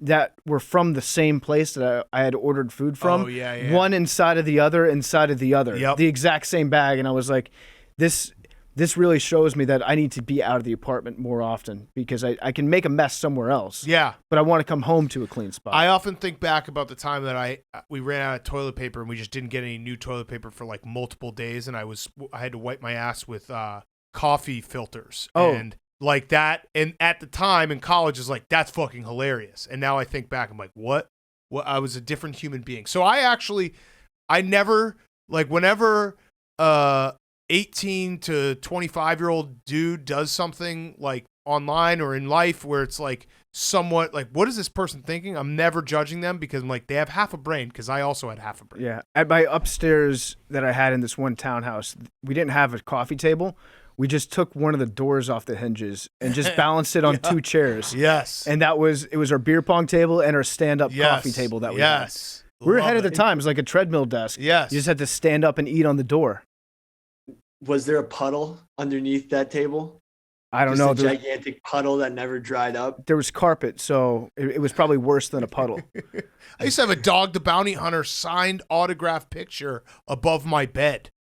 that were from the same place that I had ordered food from. Oh, yeah. One inside of the other. Yep. The exact same bag. And I was like, this really shows me that I need to be out of the apartment more often, because I can make a mess somewhere else. Yeah. But I want to come home to a clean spot. I often think back about the time that we ran out of toilet paper and we just didn't get any new toilet paper for like multiple days, and I had to wipe my ass with coffee filters. Oh. And like that, and at the time in college is like, that's fucking hilarious. And now I think back, I'm like, what? I was a different human being. So I never, like whenever 18 to 25-year-old dude does something like online or in life where it's like somewhat like, what is this person thinking? I'm never judging them, because I'm like, they have half a brain, because I also had half a brain. Yeah. At my upstairs that I had in this one townhouse, we didn't have a coffee table. we just took one of the doors off the hinges and just balanced it on 2 chairs. Yes. And it was our beer pong table and our stand-up coffee table that we had. Yes. We were ahead of the time. It was like a treadmill desk. Yes. You just had to stand up and eat on the door. Was there a puddle underneath that table? I don't know. A gigantic puddle that never dried up. There was carpet, so it was probably worse than a puddle. I used to have a Dog the Bounty Hunter signed autograph picture above my bed.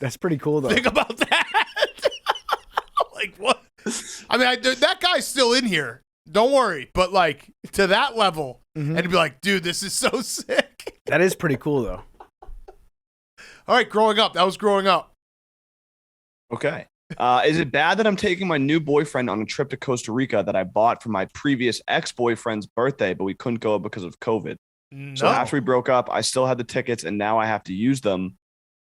That's pretty cool, though. Think about that. Like, what? I mean, that guy's still in here. Don't worry. But, like, to that level, and to be like, dude, this is so sick. That is pretty cool, though. All right, growing up. That was growing up. Okay. Is it bad that I'm taking my new boyfriend on a trip to Costa Rica that I bought for my previous ex-boyfriend's birthday, but we couldn't go because of COVID? No. So after we broke up, I still had the tickets, and now I have to use them.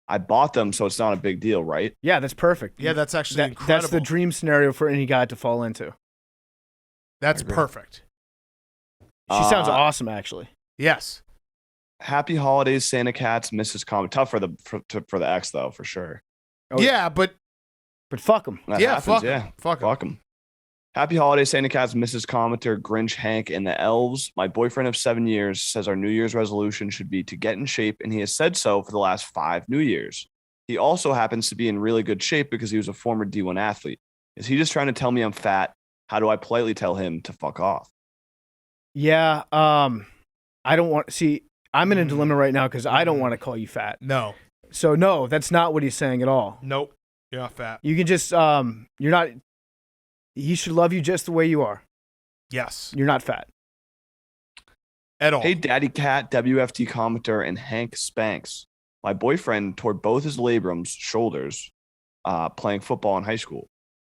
I bought them, so it's not a big deal, right? Yeah, that's perfect. Yeah, that's actually incredible. That's the dream scenario for any guy to fall into. That's perfect. She sounds awesome, actually. Yes. Happy holidays, Santa Cats, Mrs. Comet. Tough for the ex, though, for sure. Oh, yeah, but fuck him. That yeah, happens, fuck yeah. him. Fuck him. Happy holidays, Santa Cats, Mrs. Commenter, Grinch, Hank, and the elves. My boyfriend of 7 years says our New Year's resolution should be to get in shape, and he has said so for the last 5 New Years. He also happens to be in really good shape because he was a former D1 athlete. Is he just trying to tell me I'm fat? How do I politely tell him to fuck off? Yeah, I don't want... See, I'm in a dilemma right now because I don't want to call you fat. no. So, no, that's not what he's saying at all. Nope. You're not fat. You can just... You're not... He should love you just the way you are. Yes. You're not fat. At all. Hey, Daddy Cat, WFT Commenter, and Hank Spanks. My boyfriend tore both his labrums, shoulders, playing football in high school.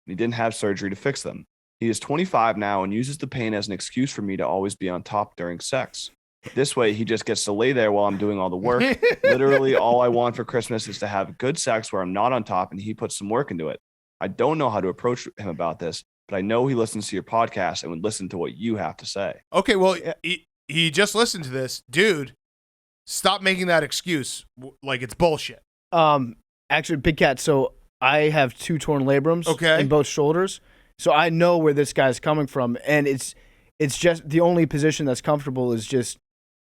He didn't have surgery to fix them. He is 25 now and uses the pain as an excuse for me to always be on top during sex. This way, he just gets to lay there while I'm doing all the work. Literally, all I want for Christmas is to have good sex where I'm not on top and he puts some work into it. I don't know how to approach him about this, but I know he listens to your podcast and would listen to what you have to say. Okay, well, he just listened to this. Dude, stop making that excuse. Like, it's bullshit. Actually, Big Cat, so I have 2 torn labrums in both shoulders. So I know where this guy's coming from, and it's just the only position that's comfortable is just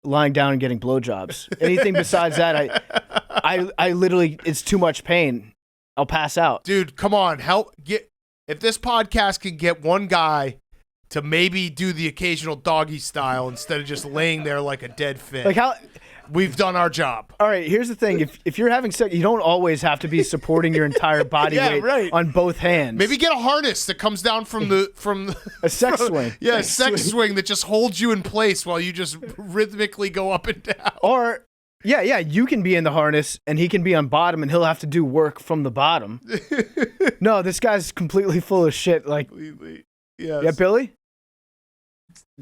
lying down and getting blowjobs. Anything besides that, I literally, it's too much pain. I'll pass out. Dude, come on. If this podcast can get one guy to maybe do the occasional doggy style instead of just laying there like a dead fish. Like how we've done our job. All right, here's the thing. If you're having sex, you don't always have to be supporting your entire body weight on both hands. Maybe get a harness that comes down from a sex swing. Yeah, a sex swing that just holds you in place while you just rhythmically go up and down. Or yeah, you can be in the harness and he can be on bottom and he'll have to do work from the bottom. No, this guy's completely full of shit. Like, yes. Yeah, Billy?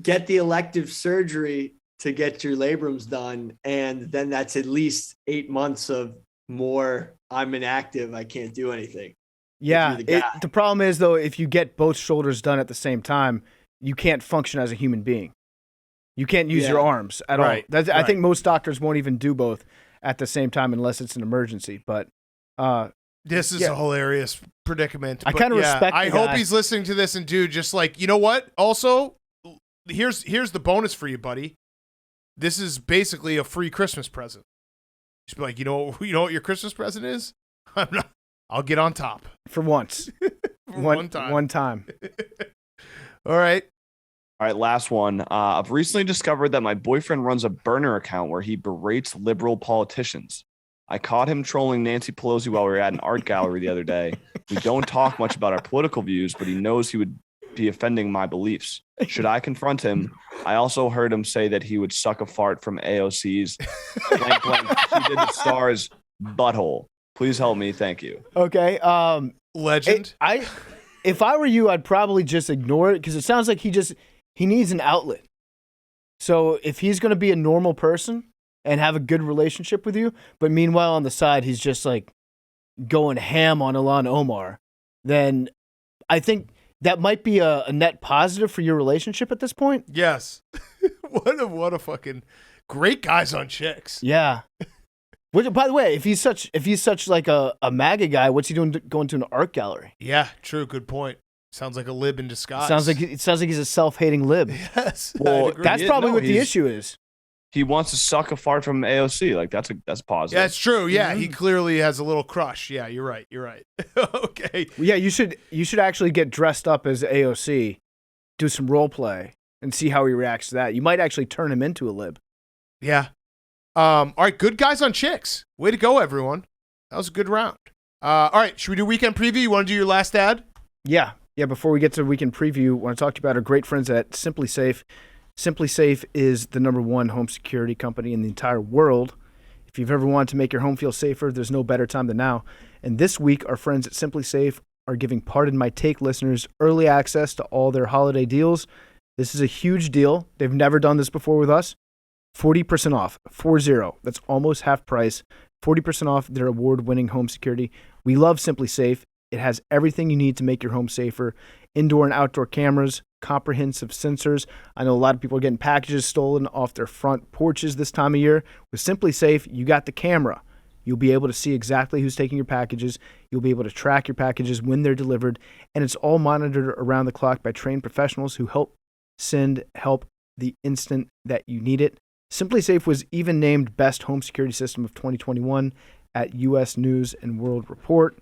Get the elective surgery to get your labrums done, and then that's at least 8 months of more. I'm inactive. I can't do anything. Yeah. The problem is, though, if you get both shoulders done at the same time, you can't function as a human being. You can't use your arms at all. I think most doctors won't even do both at the same time unless it's an emergency. But this is a hilarious predicament. I kind of respect. I hope he's listening to this and just like, you know what? Also, here's the bonus for you, buddy. This is basically a free Christmas present. Just be like, you know what your Christmas present is? I'll get on top for once. One time. All right. All right, last one. I've recently discovered that my boyfriend runs a burner account where he berates liberal politicians. I caught him trolling Nancy Pelosi while we were at an art gallery the other day. We don't talk much about our political views, but he knows he would be offending my beliefs. Should I confront him? I also heard him say that he would suck a fart from AOC's blank blank. She did the stars butthole. Please help me. Thank you. Okay. Legend. If I were you, I'd probably just ignore it because it sounds like he needs an outlet. So if he's going to be a normal person and have a good relationship with you, but meanwhile on the side he's just like going ham on Ilhan Omar, then I think that might be a net positive for your relationship at this point. Yes. What a fucking great guys on chicks. Yeah. Which, by the way, if he's such like a MAGA guy, what's he doing going to an art gallery? Yeah, true. Good point. Sounds like a lib in disguise. It sounds like he's a self-hating lib. Yes. Well, That's probably what the issue is. He wants to suck apart from AOC. Like that's positive. Yeah, it's true. Yeah, he clearly has a little crush. Yeah, you're right. Okay. Yeah, you should actually get dressed up as AOC, do some role play, and see how he reacts to that. You might actually turn him into a lib. Yeah. All right, good guys on chicks. Way to go, everyone. That was a good round. All right, should we do weekend preview? You want to do your last ad? Yeah. Before we get to weekend preview, I want to talk to you about our great friends at SimpliSafe. SimpliSafe is the #1 home security company in the entire world. If you've ever wanted to make your home feel safer, there's no better time than now. And this week, our friends at SimpliSafe are giving Pardon My Take listeners early access to all their holiday deals. This is a huge deal. They've never done this before with us. 40% off, 40. That's almost half price. 40% off their award-winning home security. We love SimpliSafe. It has everything you need to make your home safer. Indoor and outdoor cameras, comprehensive sensors. I know a lot of people are getting packages stolen off their front porches this time of year. With SimpliSafe, you got the camera. You'll be able to see exactly who's taking your packages. You'll be able to track your packages when they're delivered. And it's all monitored around the clock by trained professionals who help send help the instant that you need it. SimpliSafe was even named Best Home Security System of 2021 at U.S. News and World Report.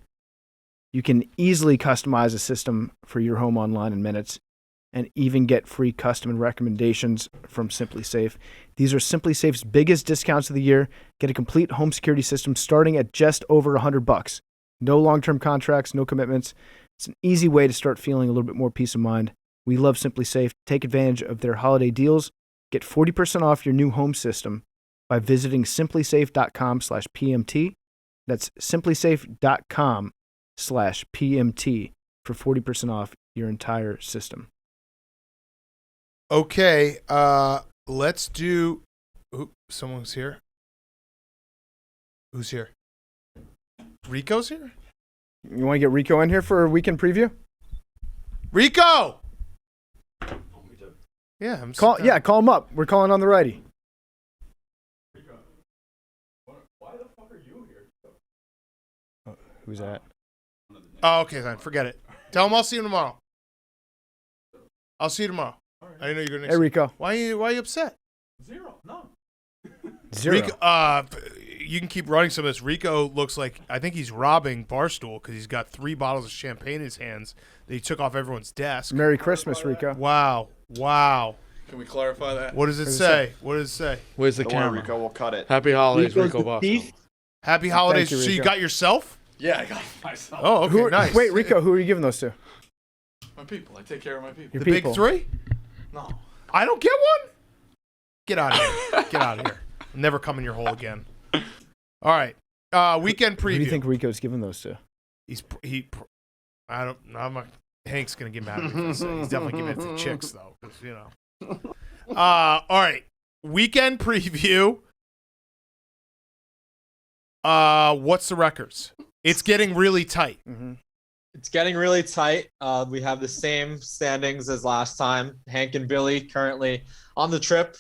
You can easily customize a system for your home online in minutes and even get free custom recommendations from SimpliSafe. These are SimpliSafe's biggest discounts of the year. Get a complete home security system starting at just over $100. No long-term contracts, no commitments. It's an easy way to start feeling a little bit more peace of mind. We love SimpliSafe. Take advantage of their holiday deals. Get 40% off your new home system by visiting simplisafe.com/PMT. That's simplisafe.com/PMT for 40% off your entire system. Okay, let's do... Ooh, someone's here. Who's here? Rico's here? You want to get Rico in here for a weekend preview? Rico! Yeah, call him up. We're calling on the righty. Why the fuck are you here? Who's that? Oh, okay, then. Forget it. Tell him I'll see him tomorrow. I'll see you tomorrow. Right. I didn't know you were going to... Hey, Rico. Why are you upset? Zero. Rico, you can keep running some of this. Rico looks like... I think he's robbing Barstool because he's got 3 bottles of champagne in his hands that he took off everyone's desk. Merry Christmas, Rico. Wow. Can we clarify that? What does it say? Where's the Don't camera? worry, Rico, we'll cut it. Happy holidays, Rico's Rico the Boss. thief? Happy holidays. Thank you, So you Rico. got yourself? Yeah, I got it myself. Oh, okay, nice. Wait, Rico, who are you giving those to? My people. I take care of my people. Your The people. big 3? No. I don't get one? Get out of here. Get out of here. Never come in your hole again. All right. Weekend preview. Who do you think Rico's giving those to? I don't know. Hank's going to get mad at me. He's definitely giving it to chicks, though. 'Cause, you know. All right. Weekend preview. What's the records? It's getting really tight. Mm-hmm. It's getting really tight. We have the same standings as last time. Hank and Billy currently on the trip.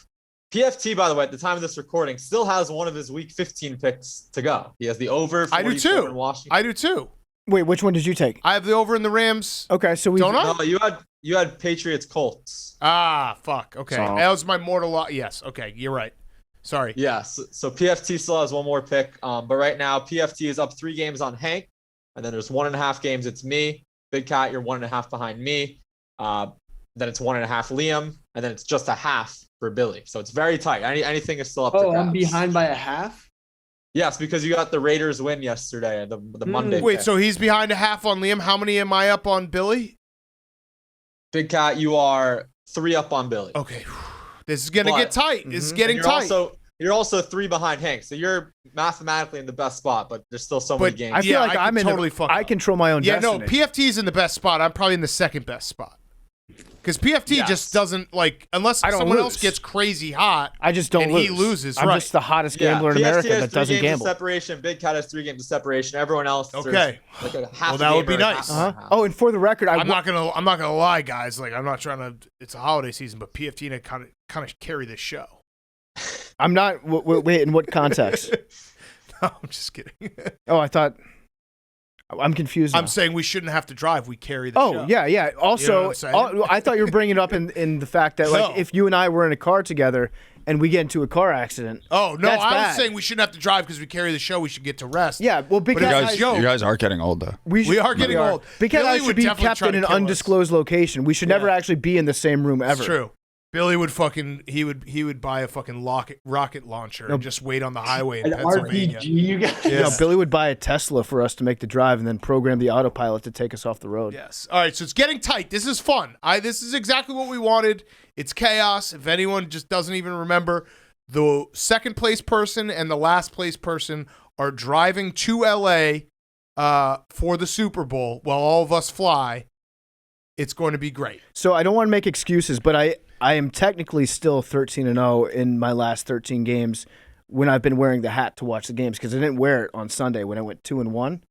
PFT, by the way, at the time of this recording, still has one of his Week 15 picks to go. He has the over. I do 44 too. in Washington. I do too. Wait, which one did you take? I have the over in the Rams. Okay, so we Don't I? No, you had Patriots Colts. Ah, fuck. Okay. So- That was my mortal law. Yes. Okay. You're right. Sorry. Yeah, so PFT still has one more pick. But right now, PFT is up 3 games on Hank. And then there's 1.5 games. It's me. Big Cat, you're 1.5 behind me. Then it's 1.5 Liam. And then it's just a half for Billy. So it's very tight. Anything is still up to grabs. I'm behind by a half? Yes, because you got the Raiders win yesterday, the Monday Wait, pick. so he's behind a half on Liam. How many am I up on Billy? Big Cat, you are 3 up on Billy. Okay. This is going to But- get tight. This is Mhm. getting And tight. you're also 3 behind Hank. So you're mathematically in the best spot, but there's still so many But games. I feel Yeah, like I I'm could in totally the, fuck I up. control my own Yeah, destiny. no, PFT's in the best spot. I'm probably in the second best spot. Because PFT Yes. just doesn't, like, unless I don't someone lose. else gets crazy hot. I just don't and lose. he loses, I'm right. just the hottest Yeah, gambler in PFT America has that 3 doesn't games gamble. of separation. Big Cat has 3 games of separation. Everyone else, there's Okay. like a half. Well, that would be nice. Oh, and for the record, I'm not gonna lie, guys. Like, I'm not trying to. It's a holiday season, but PFT kind of carry this show. I'm not. Wait, in what context? I'm just kidding. Oh, I thought. I'm confused now. I'm saying we shouldn't have to drive. We carry the show. Yeah. You know Also, what I'm saying? I thought you were bringing it up in the fact that like No. if you and I were in a car together and we get into a car accident. Oh, no, that's I bad. was saying we shouldn't have to drive because we carry the show. We should get to rest. Yeah, well, because if You it's guys, a joke, you guys are getting old, though. we are getting old. Because Billy I should would be definitely kept try in to an kill us. undisclosed location. We should never actually be in the same room ever. It's true. Billy would he would buy a fucking rocket launcher and just wait on the highway in An Pennsylvania. RPG, you guys. No, Billy would buy a Tesla for us to make the drive and then program the autopilot to take us off the road. Yes. All right, so it's getting tight. This is fun. This is exactly what we wanted. It's chaos. If anyone just doesn't even remember, the second place person and the last place person are driving to LA for the Super Bowl while all of us fly. It's going to be great. So I don't want to make excuses, but I am technically still 13-0 in my last 13 games when I've been wearing the hat to watch the games because I didn't wear it on Sunday when I went 2-1.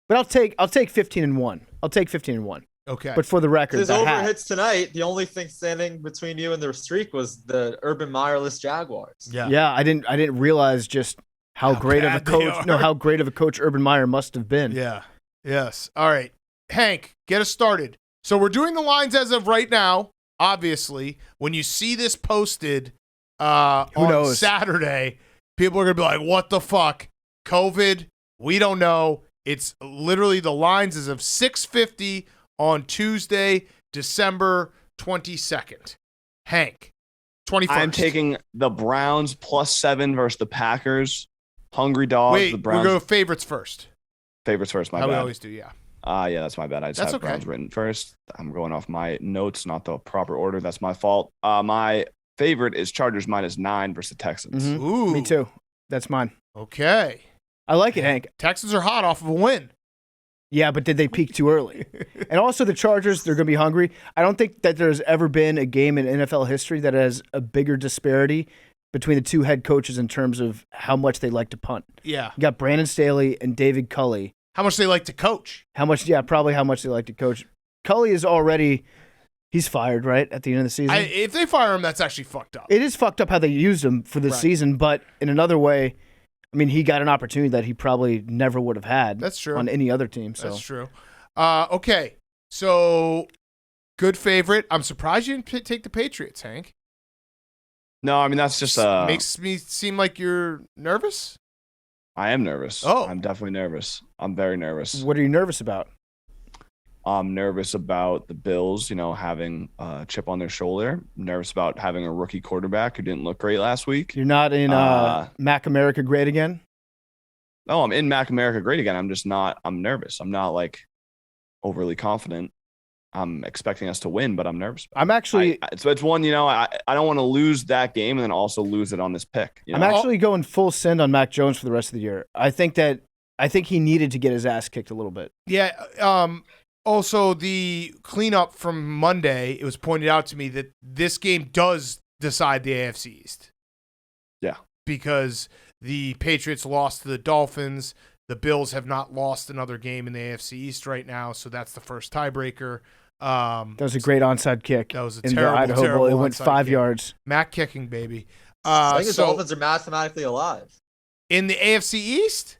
But I'll take 15-1. I'll take 15-1. Okay. But for the record, His the over hat. hits tonight. The only thing standing between you and the streak was the Urban Meyerless Jaguars. Yeah, I didn't realize just how great of a bad they coach. are. No, how great of a coach Urban Meyer must have been. Yeah. Yes. All right. Hank, get us started. So we're doing the lines as of right now. Obviously, when you see this posted on knows? Saturday, people are going to be like, what the fuck? COVID? We don't know. It's literally the lines as of 6:50 on Tuesday, December 22nd. Hank, 21st. I'm taking the Browns +7 versus the Packers. Hungry dogs. Wait, the we'll Browns. go favorites first. Favorites first, my How we bad. always do, yeah. Yeah, that's my bad. I just That's have okay. Browns written first. I'm going off my notes, not the proper order. That's my fault. My favorite is Chargers -9 versus the Texans. Mhm. Ooh. Me too. That's mine. Okay. I like it, Hank. Texans are hot off of a win. Yeah, but did they peak too early? And also the Chargers, they're going to be hungry. I don't think that there's ever been a game in NFL history that has a bigger disparity between the two head coaches in terms of how much they like to punt. Yeah. You got Brandon Staley and David Culley. How much they like to coach. Probably how much they like to coach. Culley is he's fired, right, at the end of the season? If they fire him, that's actually fucked up. It is fucked up how they used him for the Right. season, but in another way, I mean, he got an opportunity that he probably never would have had That's true. on any other team. So That's true. Okay. So, good favorite. I'm surprised you didn't take the Patriots, Hank. No, I mean that's just Makes me seem like you're nervous. I am nervous. Oh. I'm definitely nervous. I'm very nervous. what are you nervous about? I'm nervous about the Bills, having a chip on their shoulder. Nervous about having a rookie quarterback who didn't look great last week. You're not in Mac America Great Again? No, I'm in Mac America great again. I'm just not. I'm nervous. I'm not like overly confident. I'm expecting us to win, but I'm nervous. I'm actually It's one. I don't want to lose that game and then also lose it on this pick. I'm actually going full send on Mac Jones for the rest of the year. I think he needed to get his ass kicked a little bit. Yeah. Also, the cleanup from Monday, it was pointed out to me that this game does decide the AFC East. Yeah. Because the Patriots lost to the Dolphins. The Bills have not lost another game in the AFC East right now, so that's the first tiebreaker. That was a great onside kick. That was a in terrible, the Idaho terrible Bowl. It went onside 5 kick. yards. Mac kicking, baby. I think the So Dolphins are mathematically alive. in the AFC East?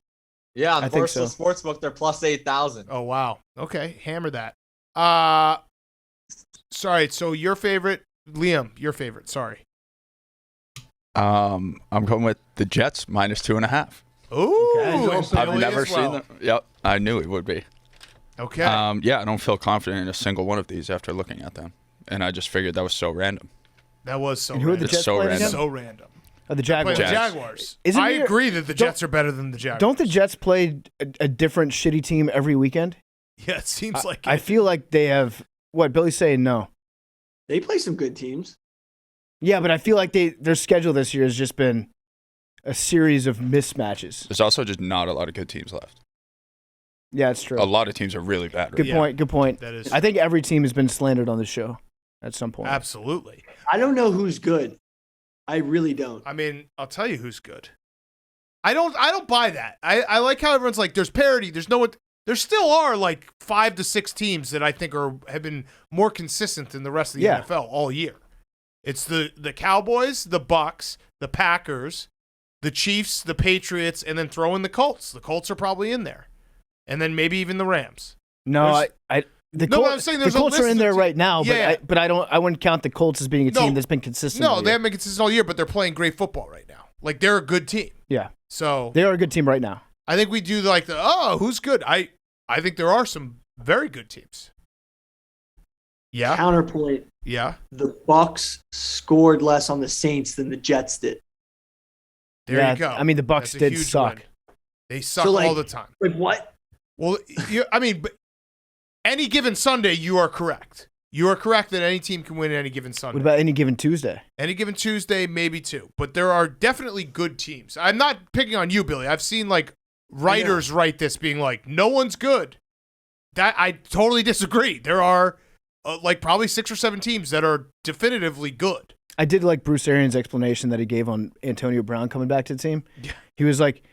Yeah, on I the think Barstool so. Sportsbook, they're plus 8,000. Oh, wow. Okay, hammer that. Sorry, so your favorite, Liam, your favorite, sorry. I'm going with the Jets -2.5. Ooh, Okay. and I've Billy never as well. seen them. Yep, I knew it would be. Okay. Yeah, I don't feel confident in a single one of these after looking at them, and I just figured that was so random. That was so And who are the random. It's Jets so playing random. again? So random. The Play Jaguars. the Jags. Jaguars. Isn't I there- agree that the Jets are better than the Jaguars. Don't the Jets play a different shitty team every weekend? Yeah, it seems like I it. feel like they have. What Billy's saying? No. They play some good teams. Yeah, but I feel like their schedule this year has just been a series of mismatches. There's also just not a lot of good teams left. Yeah, it's true. A lot of teams are really bad. Right Good Yeah. point. Good point. That is I think every team has been slandered on the show at some point. absolutely. I don't know who's good. I really don't. I mean, I'll tell you who's good. I don't buy that. I like how everyone's like, there's parity. There's no one. There still are like 5 to 6 teams that I think have been more consistent than the rest of the NFL all year. It's the Cowboys, the Bucks, the Packers, the Chiefs, the Patriots, and then throw in the Colts. The Colts are probably in there. And then maybe even the Rams. No, No, but I'm saying there's the a Colts list are in of there teams. right now, Yeah. but I wouldn't count the Colts as being a team No. that's been consistent. No, all they year. haven't been consistent all year, but they're playing great football right now. Like, they're a good team. Yeah, So they are a good team right now. I think we do like who's good? I think there are some very good teams. Yeah. Counterpoint: Yeah. the Bucks scored less on the Saints than the Jets did. There you go. I mean, the Bucks That's a did huge suck. win. They suck So, like- all the time. Like what? Well, but any given Sunday, you are correct. You are correct that any team can win any given Sunday. What about any given Tuesday? Any given Tuesday, maybe two. But there are definitely good teams. I'm not picking on you, Billy. I've seen like writers write this being like, no one's good. That I totally disagree. There are like probably 6 or 7 teams that are definitively good. I did like Bruce Arians' explanation that he gave on Antonio Brown coming back to the team. Yeah. He was like,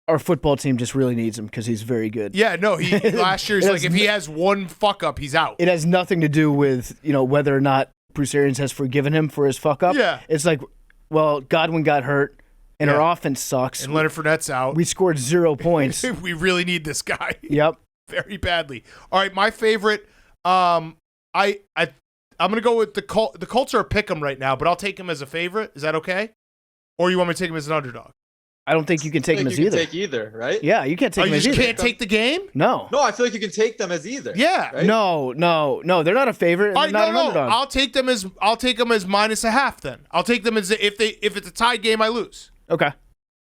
our football team just really needs him because he's very good. Yeah, no, he last year he's It like, has if he has one fuck up, he's out. It has nothing to do with, whether or not Bruce Arians has forgiven him for his fuck up. Yeah. It's like, well, Godwin got hurt and Yeah. our offense sucks. And Leonard Fournette's out. We scored 0 points. We really need this guy Yep. very badly. All right, my favorite. I'm gonna go with the Colts. The Colts are a pick 'em right now, but I'll take him as a favorite. Is that okay? Or you want me to take him as an underdog? I don't think you can take him as you either. can take either, right? Yeah, you can't take Oh, him you as just either. can't take the game? No. No, I feel like you can take them as either. Yeah. Right? No, they're not a favorite. And All right, they're not no. an underdog. I'll take them as -0.5 then. I'll take them as if it's a tied game, I lose. Okay.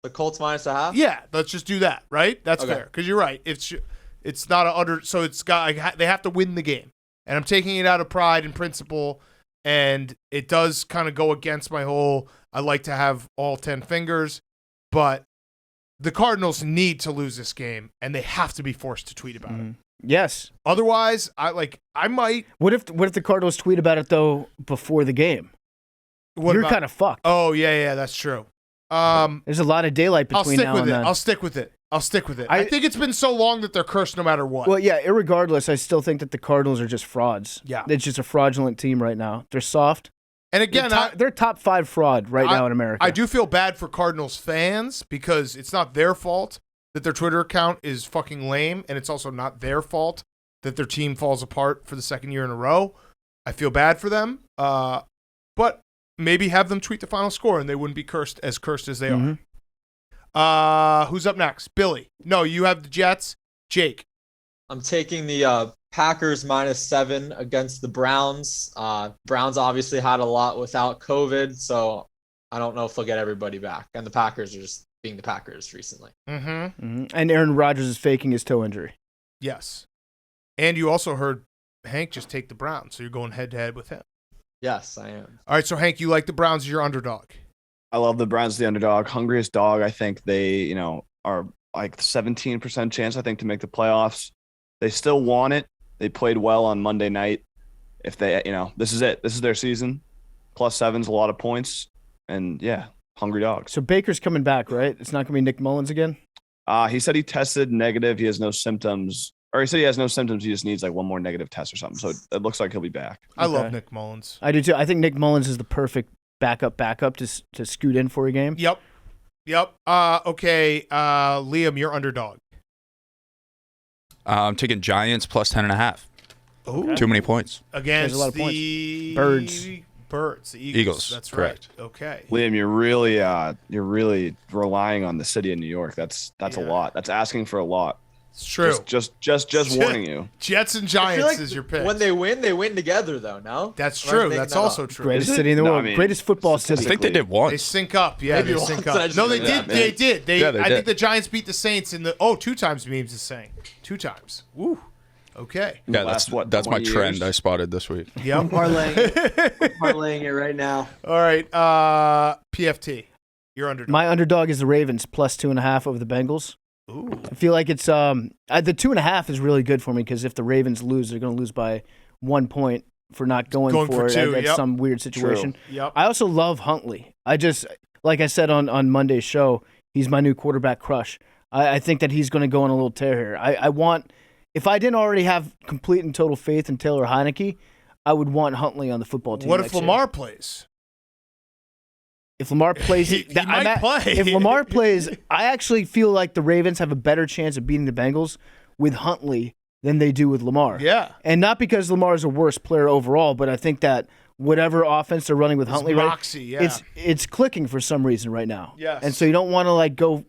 The Colts -0.5. Yeah, let's just do that, right? That's Okay. fair because you're right. It's not an under, so they have to win the game, and I'm taking it out of pride and principle, and it does kind of go against my whole. I like to have all 10 fingers, but the Cardinals need to lose this game, and they have to be forced to tweet about it. Yes. Otherwise, I might. What if the Cardinals tweet about it though before the game? You're kind of fucked. Oh yeah, that's true. There's a lot of daylight I'll between stick now with and it. then. I'll stick with it. I think it's been so long that they're cursed no matter what. Well, yeah. Irregardless, I still think that the Cardinals are just frauds. Yeah. It's just a fraudulent team right now. They're soft. And again, They're top 5 fraud right now in America. I do feel bad for Cardinals fans because it's not their fault that their Twitter account is fucking lame, and it's also not their fault that their team falls apart for the second year in a row. I feel bad for them, but maybe have them tweet the final score, and they wouldn't be cursed as they are. Who's up next? Billy. No, you have the Jets. Jake. I'm taking the Packers -7 against the Browns. Browns obviously had a lot without COVID, so I don't know if they'll get everybody back. And the Packers are just being the Packers recently. Mm-hmm. And Aaron Rodgers is faking his toe injury. Yes. And you also heard Hank just take the Browns, so you're going head-to-head with him. Yes, I am. All right, so Hank, you like the Browns as your underdog. I love the Browns, the underdog, hungriest dog. I think they, are like 17% chance, I think, to make the playoffs. They still want it. They played well on Monday night. If they, this is it. This is their season. +7's a lot of points. And yeah, hungry dogs. So Baker's coming back, right? It's not going to be Nick Mullins again? He said he tested negative. He has no symptoms. Or he said he has no symptoms. He just needs like one more negative test or something. So it looks like he'll be back. I love Okay. Nick Mullins. I do too. I think Nick Mullins is the perfect backup to scoot in for a game. Yep. Okay. Liam, you're underdog. I'm taking Giants +10.5. Oh, Too many points. against There's a lot of the Birds. the Eagles, That's correct. right. Okay. Liam, you're really relying on the city of New York. That's a lot. That's asking for a lot. It's true. Just warning you. Jets and I Giants feel like is your pick. when they win together, though, no? That's Or am I true. making That's that also up? true. Greatest Is it? city in the No, world. I mean, Greatest football I city. think they did They once. sync up. Yeah, Maybe they once, sync I up. just No, they didn't did. know They that. did. Yeah, they I did. think the Giants beat the Saints in the 2 times memes is saying. 2 times. Woo. Okay. Yeah, Last, that's my 20 trend years? I spotted this week. Yep. I'm parlaying it right now. All right. PFT. You're underdog. My underdog is the Ravens +2.5 over the Bengals. Ooh. I feel like it's the 2.5 is really good for me because if the Ravens lose, they're going to lose by 1 point for not going for it 2, at yep. some weird situation. Yep. I also love Huntley. Like I said on Monday's show, he's my new quarterback crush. I think that he's going to go on a little tear here. I want, if I didn't already have complete and total faith in Taylor Heineke, I would want Huntley on the football team. What if next year. Lamar plays? If Lamar plays, He might play. If Lamar plays, I actually feel like the Ravens have a better chance of beating the Bengals with Huntley than they do with Lamar. Yeah. And not because Lamar is a worse player overall, but I think that whatever offense they're running with Huntley, moxie, it's clicking for some reason right now. Yes. And so you don't want to like go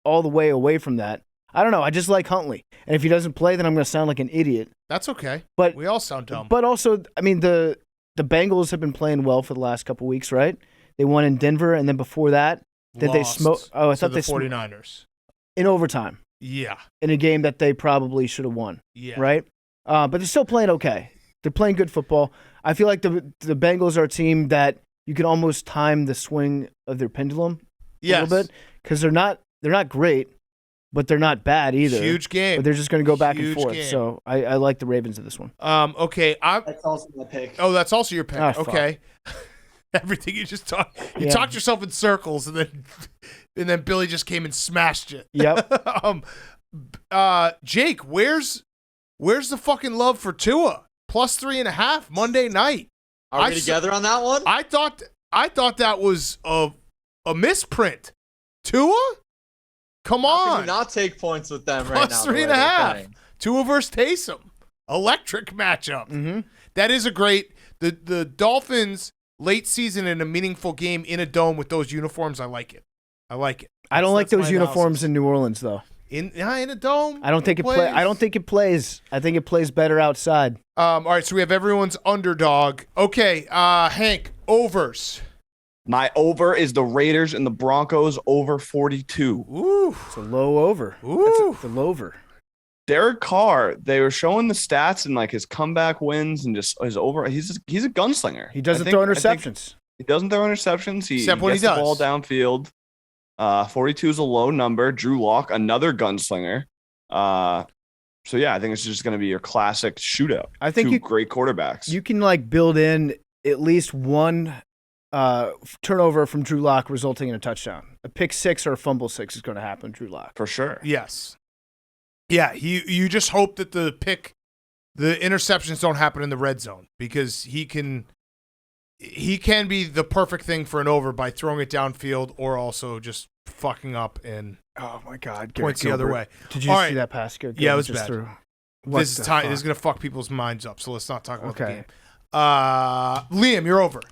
all the way away from that. I don't know. I just like Huntley. And if he doesn't play, then I'm going to sound like an idiot. That's okay. But we all sound dumb. But also, I mean, the Bengals have been playing well for the last couple weeks, right? They won in Denver, and then before that, they smoked. Oh, I thought the 49ers in overtime. Yeah. In a game that they probably should have won. Yeah. Right? But they're still playing okay. They're playing good football. I feel like the Bengals are a team that you can almost time the swing of their pendulum a little bit because they're not great, but they're not bad either. Huge game. But they're just going to go back and forth. Game. So I like the Ravens in this one. Okay. That's also my pick. Oh, that's also your pick. Ah, okay. Everything you just talked. You talked yourself in circles, and then Billy just came and smashed it. Yep. Jake, where's the fucking love for Tua? +3.5 Monday night. Are we together on that one? I thought that was a misprint. Tua? Come How on. can you not take points with them right now? +3.5. Tua versus Taysom. Electric matchup. Mm-hmm. That is a great. The Dolphins late season in a meaningful game in a dome with those uniforms. I like it. I don't like That's those my uniforms analysis. in New Orleans though. In a dome. I don't think it plays. I don't think it plays. I think it plays better outside. All right, so we have everyone's underdog. Okay, Hank, overs. My over is the Raiders and the Broncos over 42. Ooh. It's a low over. Ooh. It's a low over. Derek Carr, they were showing the stats and like his comeback wins and just his over. He's a gunslinger. He doesn't throw interceptions. He doesn't throw interceptions. He Except when gets he does. the ball downfield. 42 is a low number. Drew Lock, another gunslinger. So yeah, I think it's just going to be your classic shootout. I think Two great quarterbacks. You can like build in at least one turnover from Drew Lock resulting in a touchdown. A pick six or a fumble six is going to happen, Drew Lock. For sure. Yes. Yeah, you just hope that the interceptions don't happen in the red zone because he can be the perfect thing for an over by throwing it downfield or also just fucking up and oh my God, points the other way. Did you see that pass? Yeah, it was bad. This is going to fuck people's minds up, so let's not talk about the game. Liam, you're over.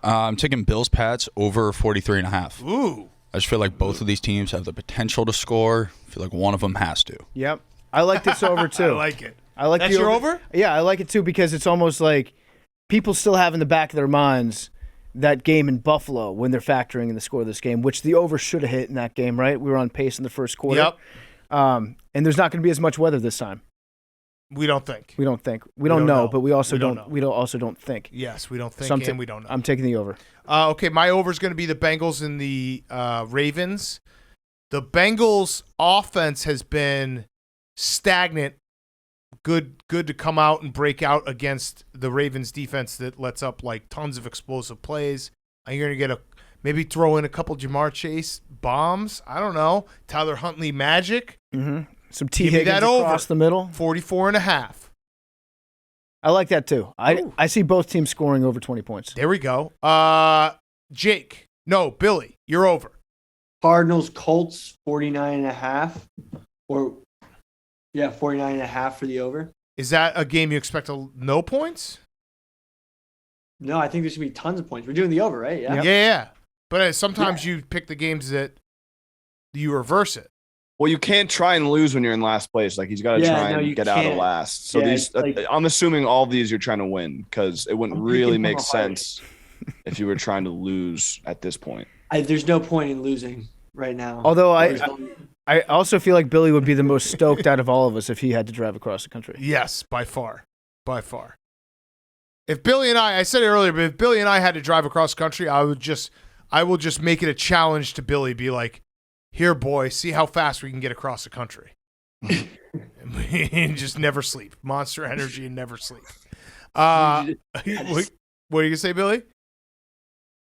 I'm taking Bills Pats over 43.5. Ooh. I just feel like both of these teams have the potential to score. I feel like one of them has to. Yep. I like this over too. I like it. I like That's the your over? Yeah, I like it too because it's almost like people still have in the back of their minds that game in Buffalo when they're factoring in the score of this game, which the over should have hit in that game, right? We were on pace in the first quarter. Yep. And there's not going to be as much weather this time. We don't think. We don't think. We don't know, but we also don't don't. We don't also don't think. Yes, we don't think, and we don't know. I'm taking the over. Okay, my over is going to be the Bengals and the Ravens. The Bengals' offense has been stagnant. Good to come out and break out against the Ravens' defense that lets up like tons of explosive plays. You're going to get maybe throw in a couple Jamar Chase bombs. I don't know. Tyler Huntley magic. Mm-hmm. Some T. Give me Higgins that across over. the middle. 44.5. I like that too. I see both teams scoring over 20 points. There we go. Jake. No, Billy. You're over. Cardinals, Colts, 49.5. Or, yeah, 49.5 for the over. Is that a game you expect no points? No, I think there's going to be tons of points. We're doing the over, right? Yeah. Yeah. But sometimes you pick the games that you reverse it. Well, you can't try and lose when you're in last place. Like he's got to try and get out of last. So I'm assuming all of these you're trying to win because it wouldn't really make sense if you were trying to lose at this point. There's no point in losing right now. Although I also feel like Billy would be the most stoked out of all of us if he had to drive across the country. Yes, by far. If Billy and I said it earlier, but if Billy and I had to drive across the country, I will just make it a challenge to Billy. Be like, here, boy, see how fast we can get across the country. And just never sleep. Monster energy and never sleep. What are you going to say, Billy?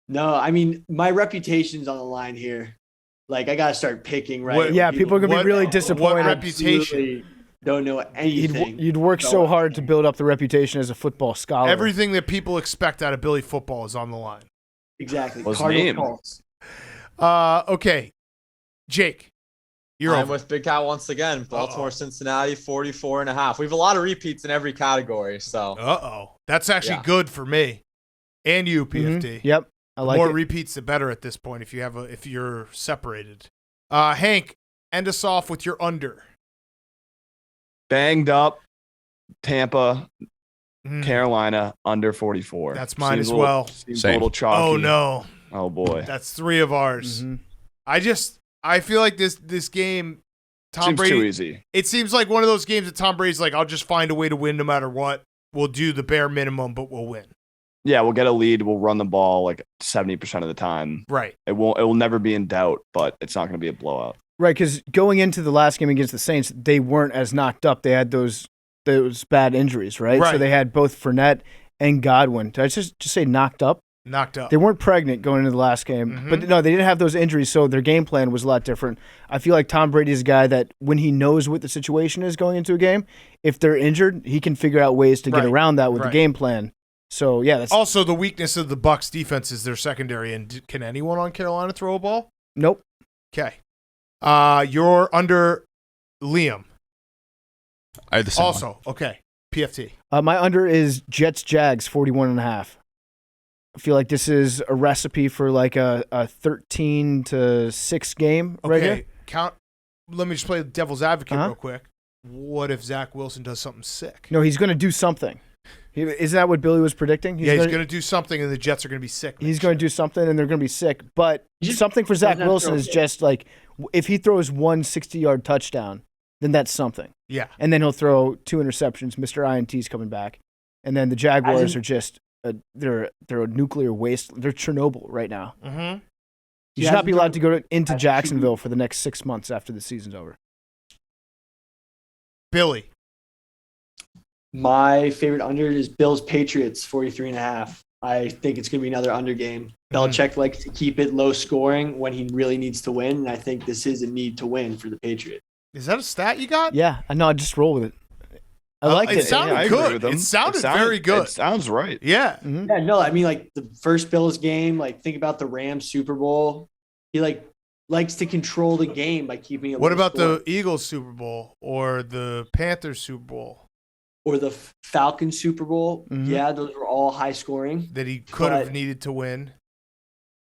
No, I mean, my reputation's on the line here. Like, I got to start picking, right? People are going to be really disappointed. What reputation? Don't know anything. You'd work so hard to build up the reputation as a football scholar. Everything that people expect out of Billy football is on the line. Exactly. What's Cardinals, name? Colts. Okay, Jake, you're I'm over. with Big Cat once again. Baltimore, Cincinnati, 44.5. We have a lot of repeats in every category. So That's actually good for me and you, PFT. Yep, I like More it. repeats, the better at this point. If you're separated. Hank, end us off with your under. Banged up, Tampa, Carolina, under 44. That's mine Seems as a little- well. Seems a little chalky. Oh no, Oh boy. that's 3 of ours. Mm-hmm. I feel like this game, Tom Seems Brady. too easy. It seems like one of those games that Tom Brady's like, I'll just find a way to win no matter what. We'll do the bare minimum, but we'll win. Yeah, we'll get a lead. We'll run the ball like 70% of the time. Right. It will never be in doubt, but it's not going to be a blowout. Right, because going into the last game against the Saints, they weren't as knocked up. They had those bad injuries, right? Right. So they had both Fournette and Godwin. Did I just say knocked up? Knocked up. They weren't pregnant going into the last game, but no, they didn't have those injuries, so their game plan was a lot different. I feel like Tom Brady is a guy that when he knows what the situation is going into a game, if they're injured, he can figure out ways to get around that with the game plan. So yeah, that's also the weakness of the Bucs defense is their secondary. And can anyone on Carolina throw a ball? nope. Okay. You're under Liam. I had the same one. Also, okay. PFT. My under is Jets-Jags 41.5. I feel like this is a recipe for like a 13-6 game right here. Count. Let me just play devil's advocate Uh-huh. real quick. What if Zach Wilson does something sick? No, he's going to do something. Isn't that what Billy was predicting? He's going to do something, and the Jets are going to be sick. He's going to do something, and they're going to be sick. But something for Zach Wilson is just like if he throws one 60-yard touchdown, then that's something. Yeah. And then he'll throw 2 interceptions. Mr. INT's coming back. And then the Jaguars are just they're a nuclear waste. They're Chernobyl right now. Mm-hmm. You should not be allowed to go into Jacksonville for the next 6 months after the season's over. Billy. My favorite under is Bills Patriots 43.5. I think it's going to be another under game. Belichick likes to keep it low scoring when he really needs to win, and I think this is a need to win for the Patriots. Is that a stat you got? Yeah, I know. I just roll with it. I like It it. sounded I agree good. with him. It sounded very good. It sounds right. Yeah. Mhm. Yeah, no, I mean, like the first Bills game, like think about the Rams Super Bowl. He likes to control the game by keeping it. What low about scoring. the Eagles Super Bowl or the Panthers Super Bowl or the Falcons Super Bowl? Mhm. Yeah, those were all high scoring. that he could have needed to win?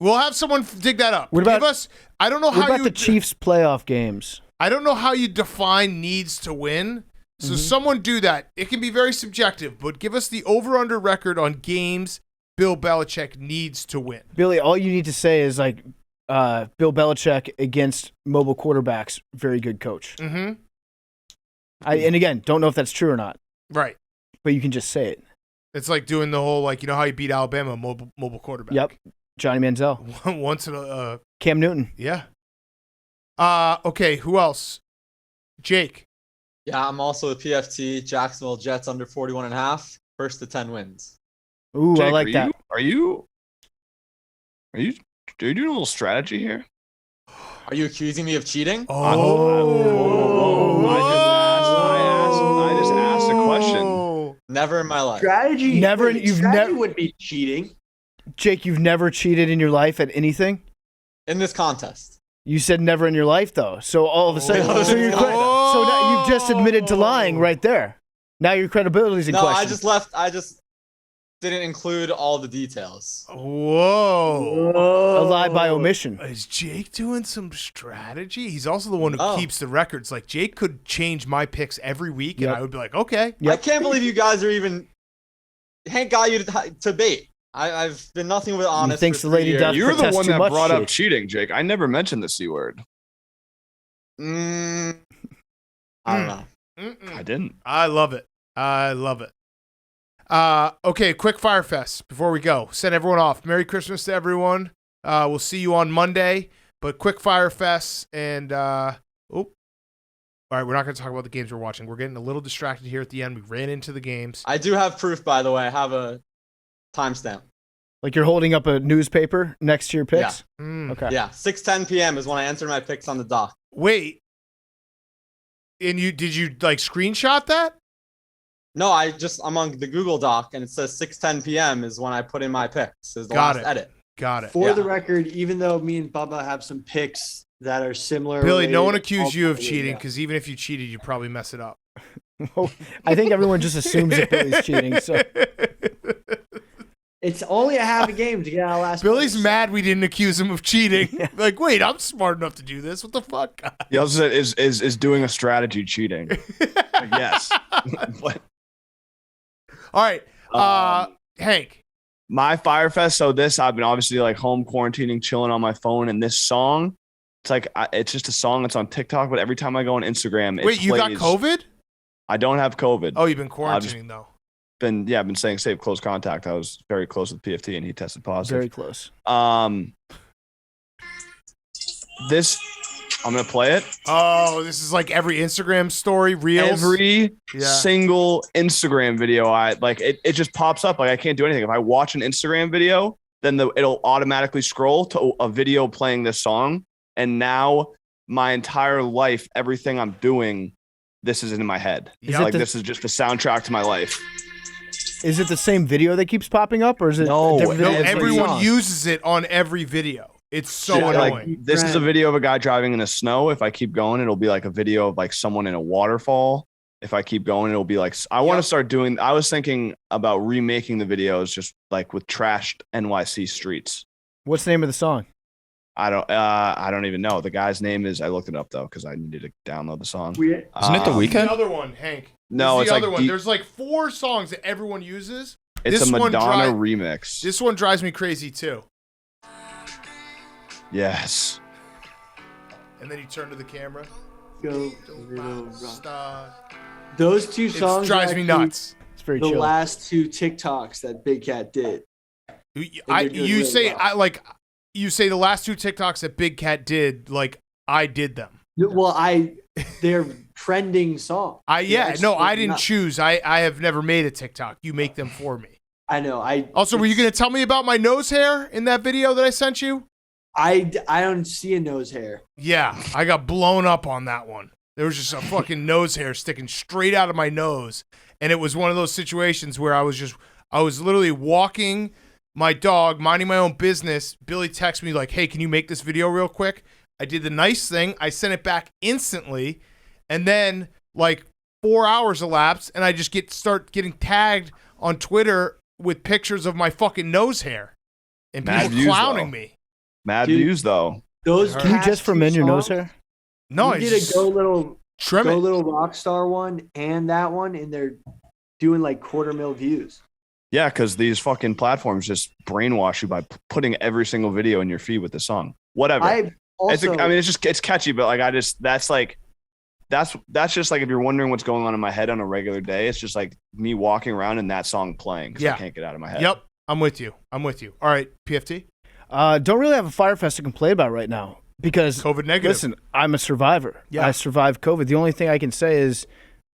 We'll have someone dig that up. What about- Give us. I don't know What how about you. the Chiefs playoff games? I don't know how you define needs to win. So someone do that. It can be very subjective, but give us the over/under record on games Bill Belichick needs to win. Billy, all you need to say is like Bill Belichick against mobile quarterbacks, very good coach. Mm-hmm. And again, don't know if that's true or not, Right. but you can just say it. It's like doing the whole how you beat Alabama mobile quarterback. Yep. Johnny Manziel. Once in a Cam Newton. yeah. Okay. Who else? Jake. Yeah, I'm also with PFT. Jacksonville Jets under 41.5. First to 10 wins. Ooh, I Jake, like that. Are you doing a little strategy here? Are you accusing me of cheating? Oh. I just asked a question. Never in my life. Strategy. Never- wait, you've strategy never- would be cheating. Jake, you've never cheated in your life at anything? In this contest. You said never in your life, though. So all of a sudden, Oh. so now you've just admitted to lying right there. Now your credibility is in No, question. I just didn't include all the details. Whoa. A lie by omission. Is Jake doing some strategy? He's also the one who Oh. keeps the records. Like Jake could change my picks every week, Yep. and I would be like, okay. Yep. I can't believe you guys are even. Hank got you to bait. I've been nothing but honest. thinks for the lady 3 does years. You're the protest one too that much, brought up Jake. cheating, Jake. I never mentioned the C word. I don't know. I didn't. I love it. I love it. Okay, quick fire fest before we go. Send everyone off. Merry Christmas to everyone. We'll see you on Monday. But quick fire fest and all right, we're not going to talk about the games we're watching. We're getting a little distracted here at the end. We ran into the games. I do have proof, by the way. I have a timestamp. Like you're holding up a newspaper next to your picks? Okay. Yeah, 6:10 p.m. is when I entered my picks on the dock. Wait. And did you screenshot that? No, I'm on the Google Doc, and it says 6:10 p.m. is when I put in my picks. Is the Got last it. edit. Got it. For the record, even though me and Bubba have some picks that are similar. Billy, no one related, accused you of all- cheating because even if you cheated, you probably mess it up. Well, I think everyone just assumes that Billy's cheating. So It's only a half a game to get out of last Billy's place. mad we didn't accuse him of cheating. Like, wait, I'm smart enough to do this. What the fuck? He also said is doing a strategy cheating. Like, yes. But, All right. Hank. my Firefest. So I've been obviously like home quarantining, chilling on my phone, and this song, it's like it's just a song that's on TikTok. But every time I go on Instagram, Wait, you got COVID? I don't have COVID. Oh, you've been quarantining, though. I've been staying safe, close contact. I was very close with PFT, and he tested positive. very close. This I'm gonna play it. Oh, this is like every Instagram story, reels. Every Yeah. single Instagram video, I like it just pops up. Like I can't do anything. If I watch an Instagram video, then it'll automatically scroll to a video playing this song. And now my entire life, everything I'm doing, this is in my head. Is Like this is just the soundtrack to my life. Is it the same video that keeps popping up, or is it No, a different No, video? everyone uses it on every video. It's so Yeah, annoying. like, this is a video of a guy driving in the snow. If I keep going, it'll be like a video of like someone in a waterfall. If I keep going, it'll be like I want to start doing. I was thinking about remaking the videos just like with trashed NYC streets. What's the name of the song? I don't even know. The guy's name is. I looked it up though because I needed to download the song. Isn't it The The Weeknd? other one, Hank. No, This is it's the like other one. There's like 4 songs that everyone uses. it's this a one Madonna dri- remix. This one drives me crazy too. Yes. And then you turn to the camera. Go, little rock. Stop. Those two It songs drives are me actually nuts. It's very The chill. last 2 TikToks that Big Cat did. You they're doing really say well. you say the last 2 TikToks that Big Cat did, like I did them. Well, they're trending songs. I Actually, didn't not- choose. I have never made a TikTok. You make them for me. I know. Also, were you going to tell me about my nose hair in that video that I sent you? I don't see a nose hair. Yeah, I got blown up on that one. There was just a fucking nose hair sticking straight out of my nose. And it was one of those situations where I was literally walking my dog, minding my own business. Billy texted me like, hey, can you make this video real quick? I did the nice thing. I sent it back instantly. And then like 4 hours elapsed and I just start getting tagged on Twitter with pictures of my fucking nose hair. And Mad people views, clowning though. me. Mad Dude. views though. Those Can Can you past just 2 from in your nose songs, hair? No, I you did a just Go Little trim Go it. Little Rockstar one and that one, and they're doing like 250,000 views. Yeah, because these fucking platforms just brainwash you by putting every single video in your feed with the song. Whatever. I also, it's catchy, but like that's just like if you're wondering what's going on in my head on a regular day, it's just like me walking around and that song playing because Yeah. I can't get out of my head. Yep, I'm with you. All right, PFT. Don't really have a Firefest to complain about right now because COVID negative. listen, I'm a survivor. Yeah. I survived COVID. The only thing I can say is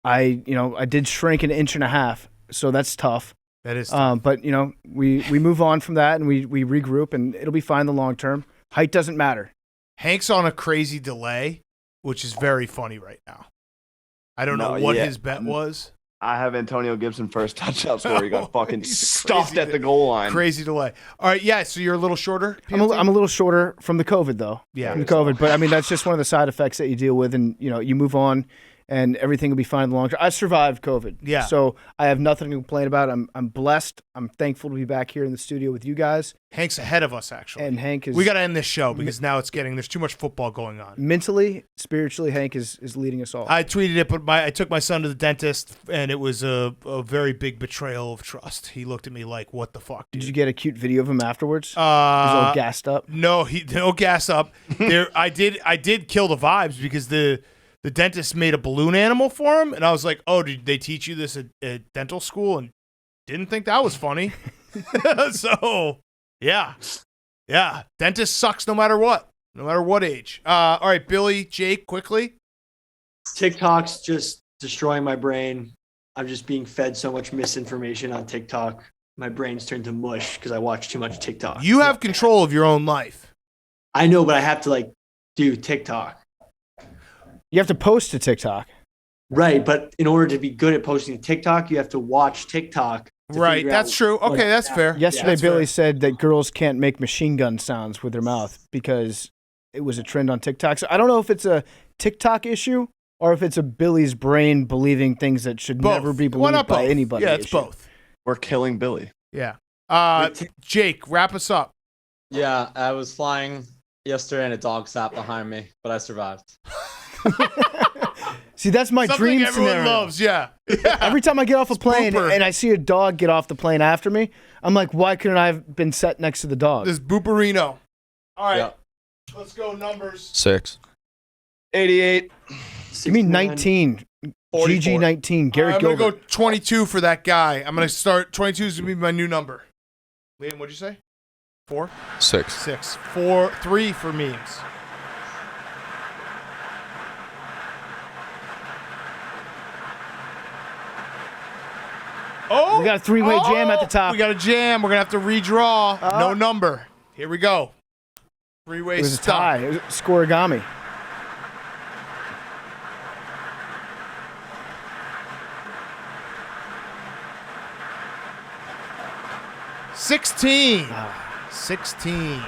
I did shrink an 1.5 inches, so that's tough. That is tough. But we move on from that and we regroup and it'll be fine in the long term. Height doesn't matter. Hank's on a crazy delay, which is very funny right now. I don't know No, what yeah. his bet was. I have Antonio Gibson first touchdown score. He got fucking He's a stuffed crazy at the goal line. Crazy delay. All right, yeah. So you're a little shorter. I'm a little shorter from the COVID though. Yeah. From the COVID, but I mean that's just one of the side effects that you deal with, and you move on, and everything will be fine in the long term. I survived COVID, Yeah. so I have nothing to complain about. I'm blessed. I'm thankful to be back here in the studio with you guys. Hank's ahead of us actually. And Hank is. We got to end this show because now there's too much football going on. mentally, spiritually, Hank is leading us all. I tweeted it, but I took my son to the dentist, and it was a very big betrayal of trust. He looked at me like, "What the fuck, dude?" Did you get a cute video of him afterwards? He was all gassed up. No, no gas up. I did kill the vibes because the dentist made a balloon animal for him, and I was like, "Oh, did they teach you this at dental school?" And didn't think that was funny. So, yeah, dentist sucks no matter what age. All right, Billy, Jake, quickly. TikTok's just destroying my brain. I'm just being fed so much misinformation on TikTok. My brain's turned to mush because I watch too much TikTok. You have control of your own life. I know, but I have to do TikTok. You have to post to TikTok. Right, but in order to be good at posting to TikTok, you have to watch TikTok to Right, figure that's out true. what Okay, that's fair. Yesterday, That's Billy fair. said that girls can't make machine gun sounds with their mouth because it was a trend on TikTok. So I don't know if it's a TikTok issue or if it's a Billy's brain believing things that should Both. never be Why believed not by both? anybody. Yeah, it's issue. both. We're killing Billy. Yeah. Jake, wrap us up. Yeah, I was flying yesterday and a dog sat behind me, but I survived. See, that's my Something dream everyone scenario. loves. Yeah. Every time I get off a plane Booper. and I see a dog get off the plane after me, I'm like, why couldn't I have been set next to the dog? This Booperino. All right. Yeah. Let's go numbers. 6. 88. Give me 19. 44. GG 19. Garrett I'm going to Gilbert. go 22 for that guy. I'm going to start. 22 is going to be my new number. Liam, what'd you say? 4? 6. 6. 4. 3 for memes. Oh, We got a three-way jam at the top. We got a jam. We're going to have to redraw. No number. Here we go. Three-way It was a stuff. tie. It was scoregami. $16. 16.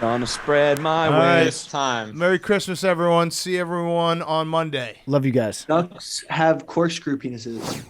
Gonna spread my All right. This time. Merry Christmas, everyone. See everyone on Monday. Love you guys. Ducks have corkscrew penises.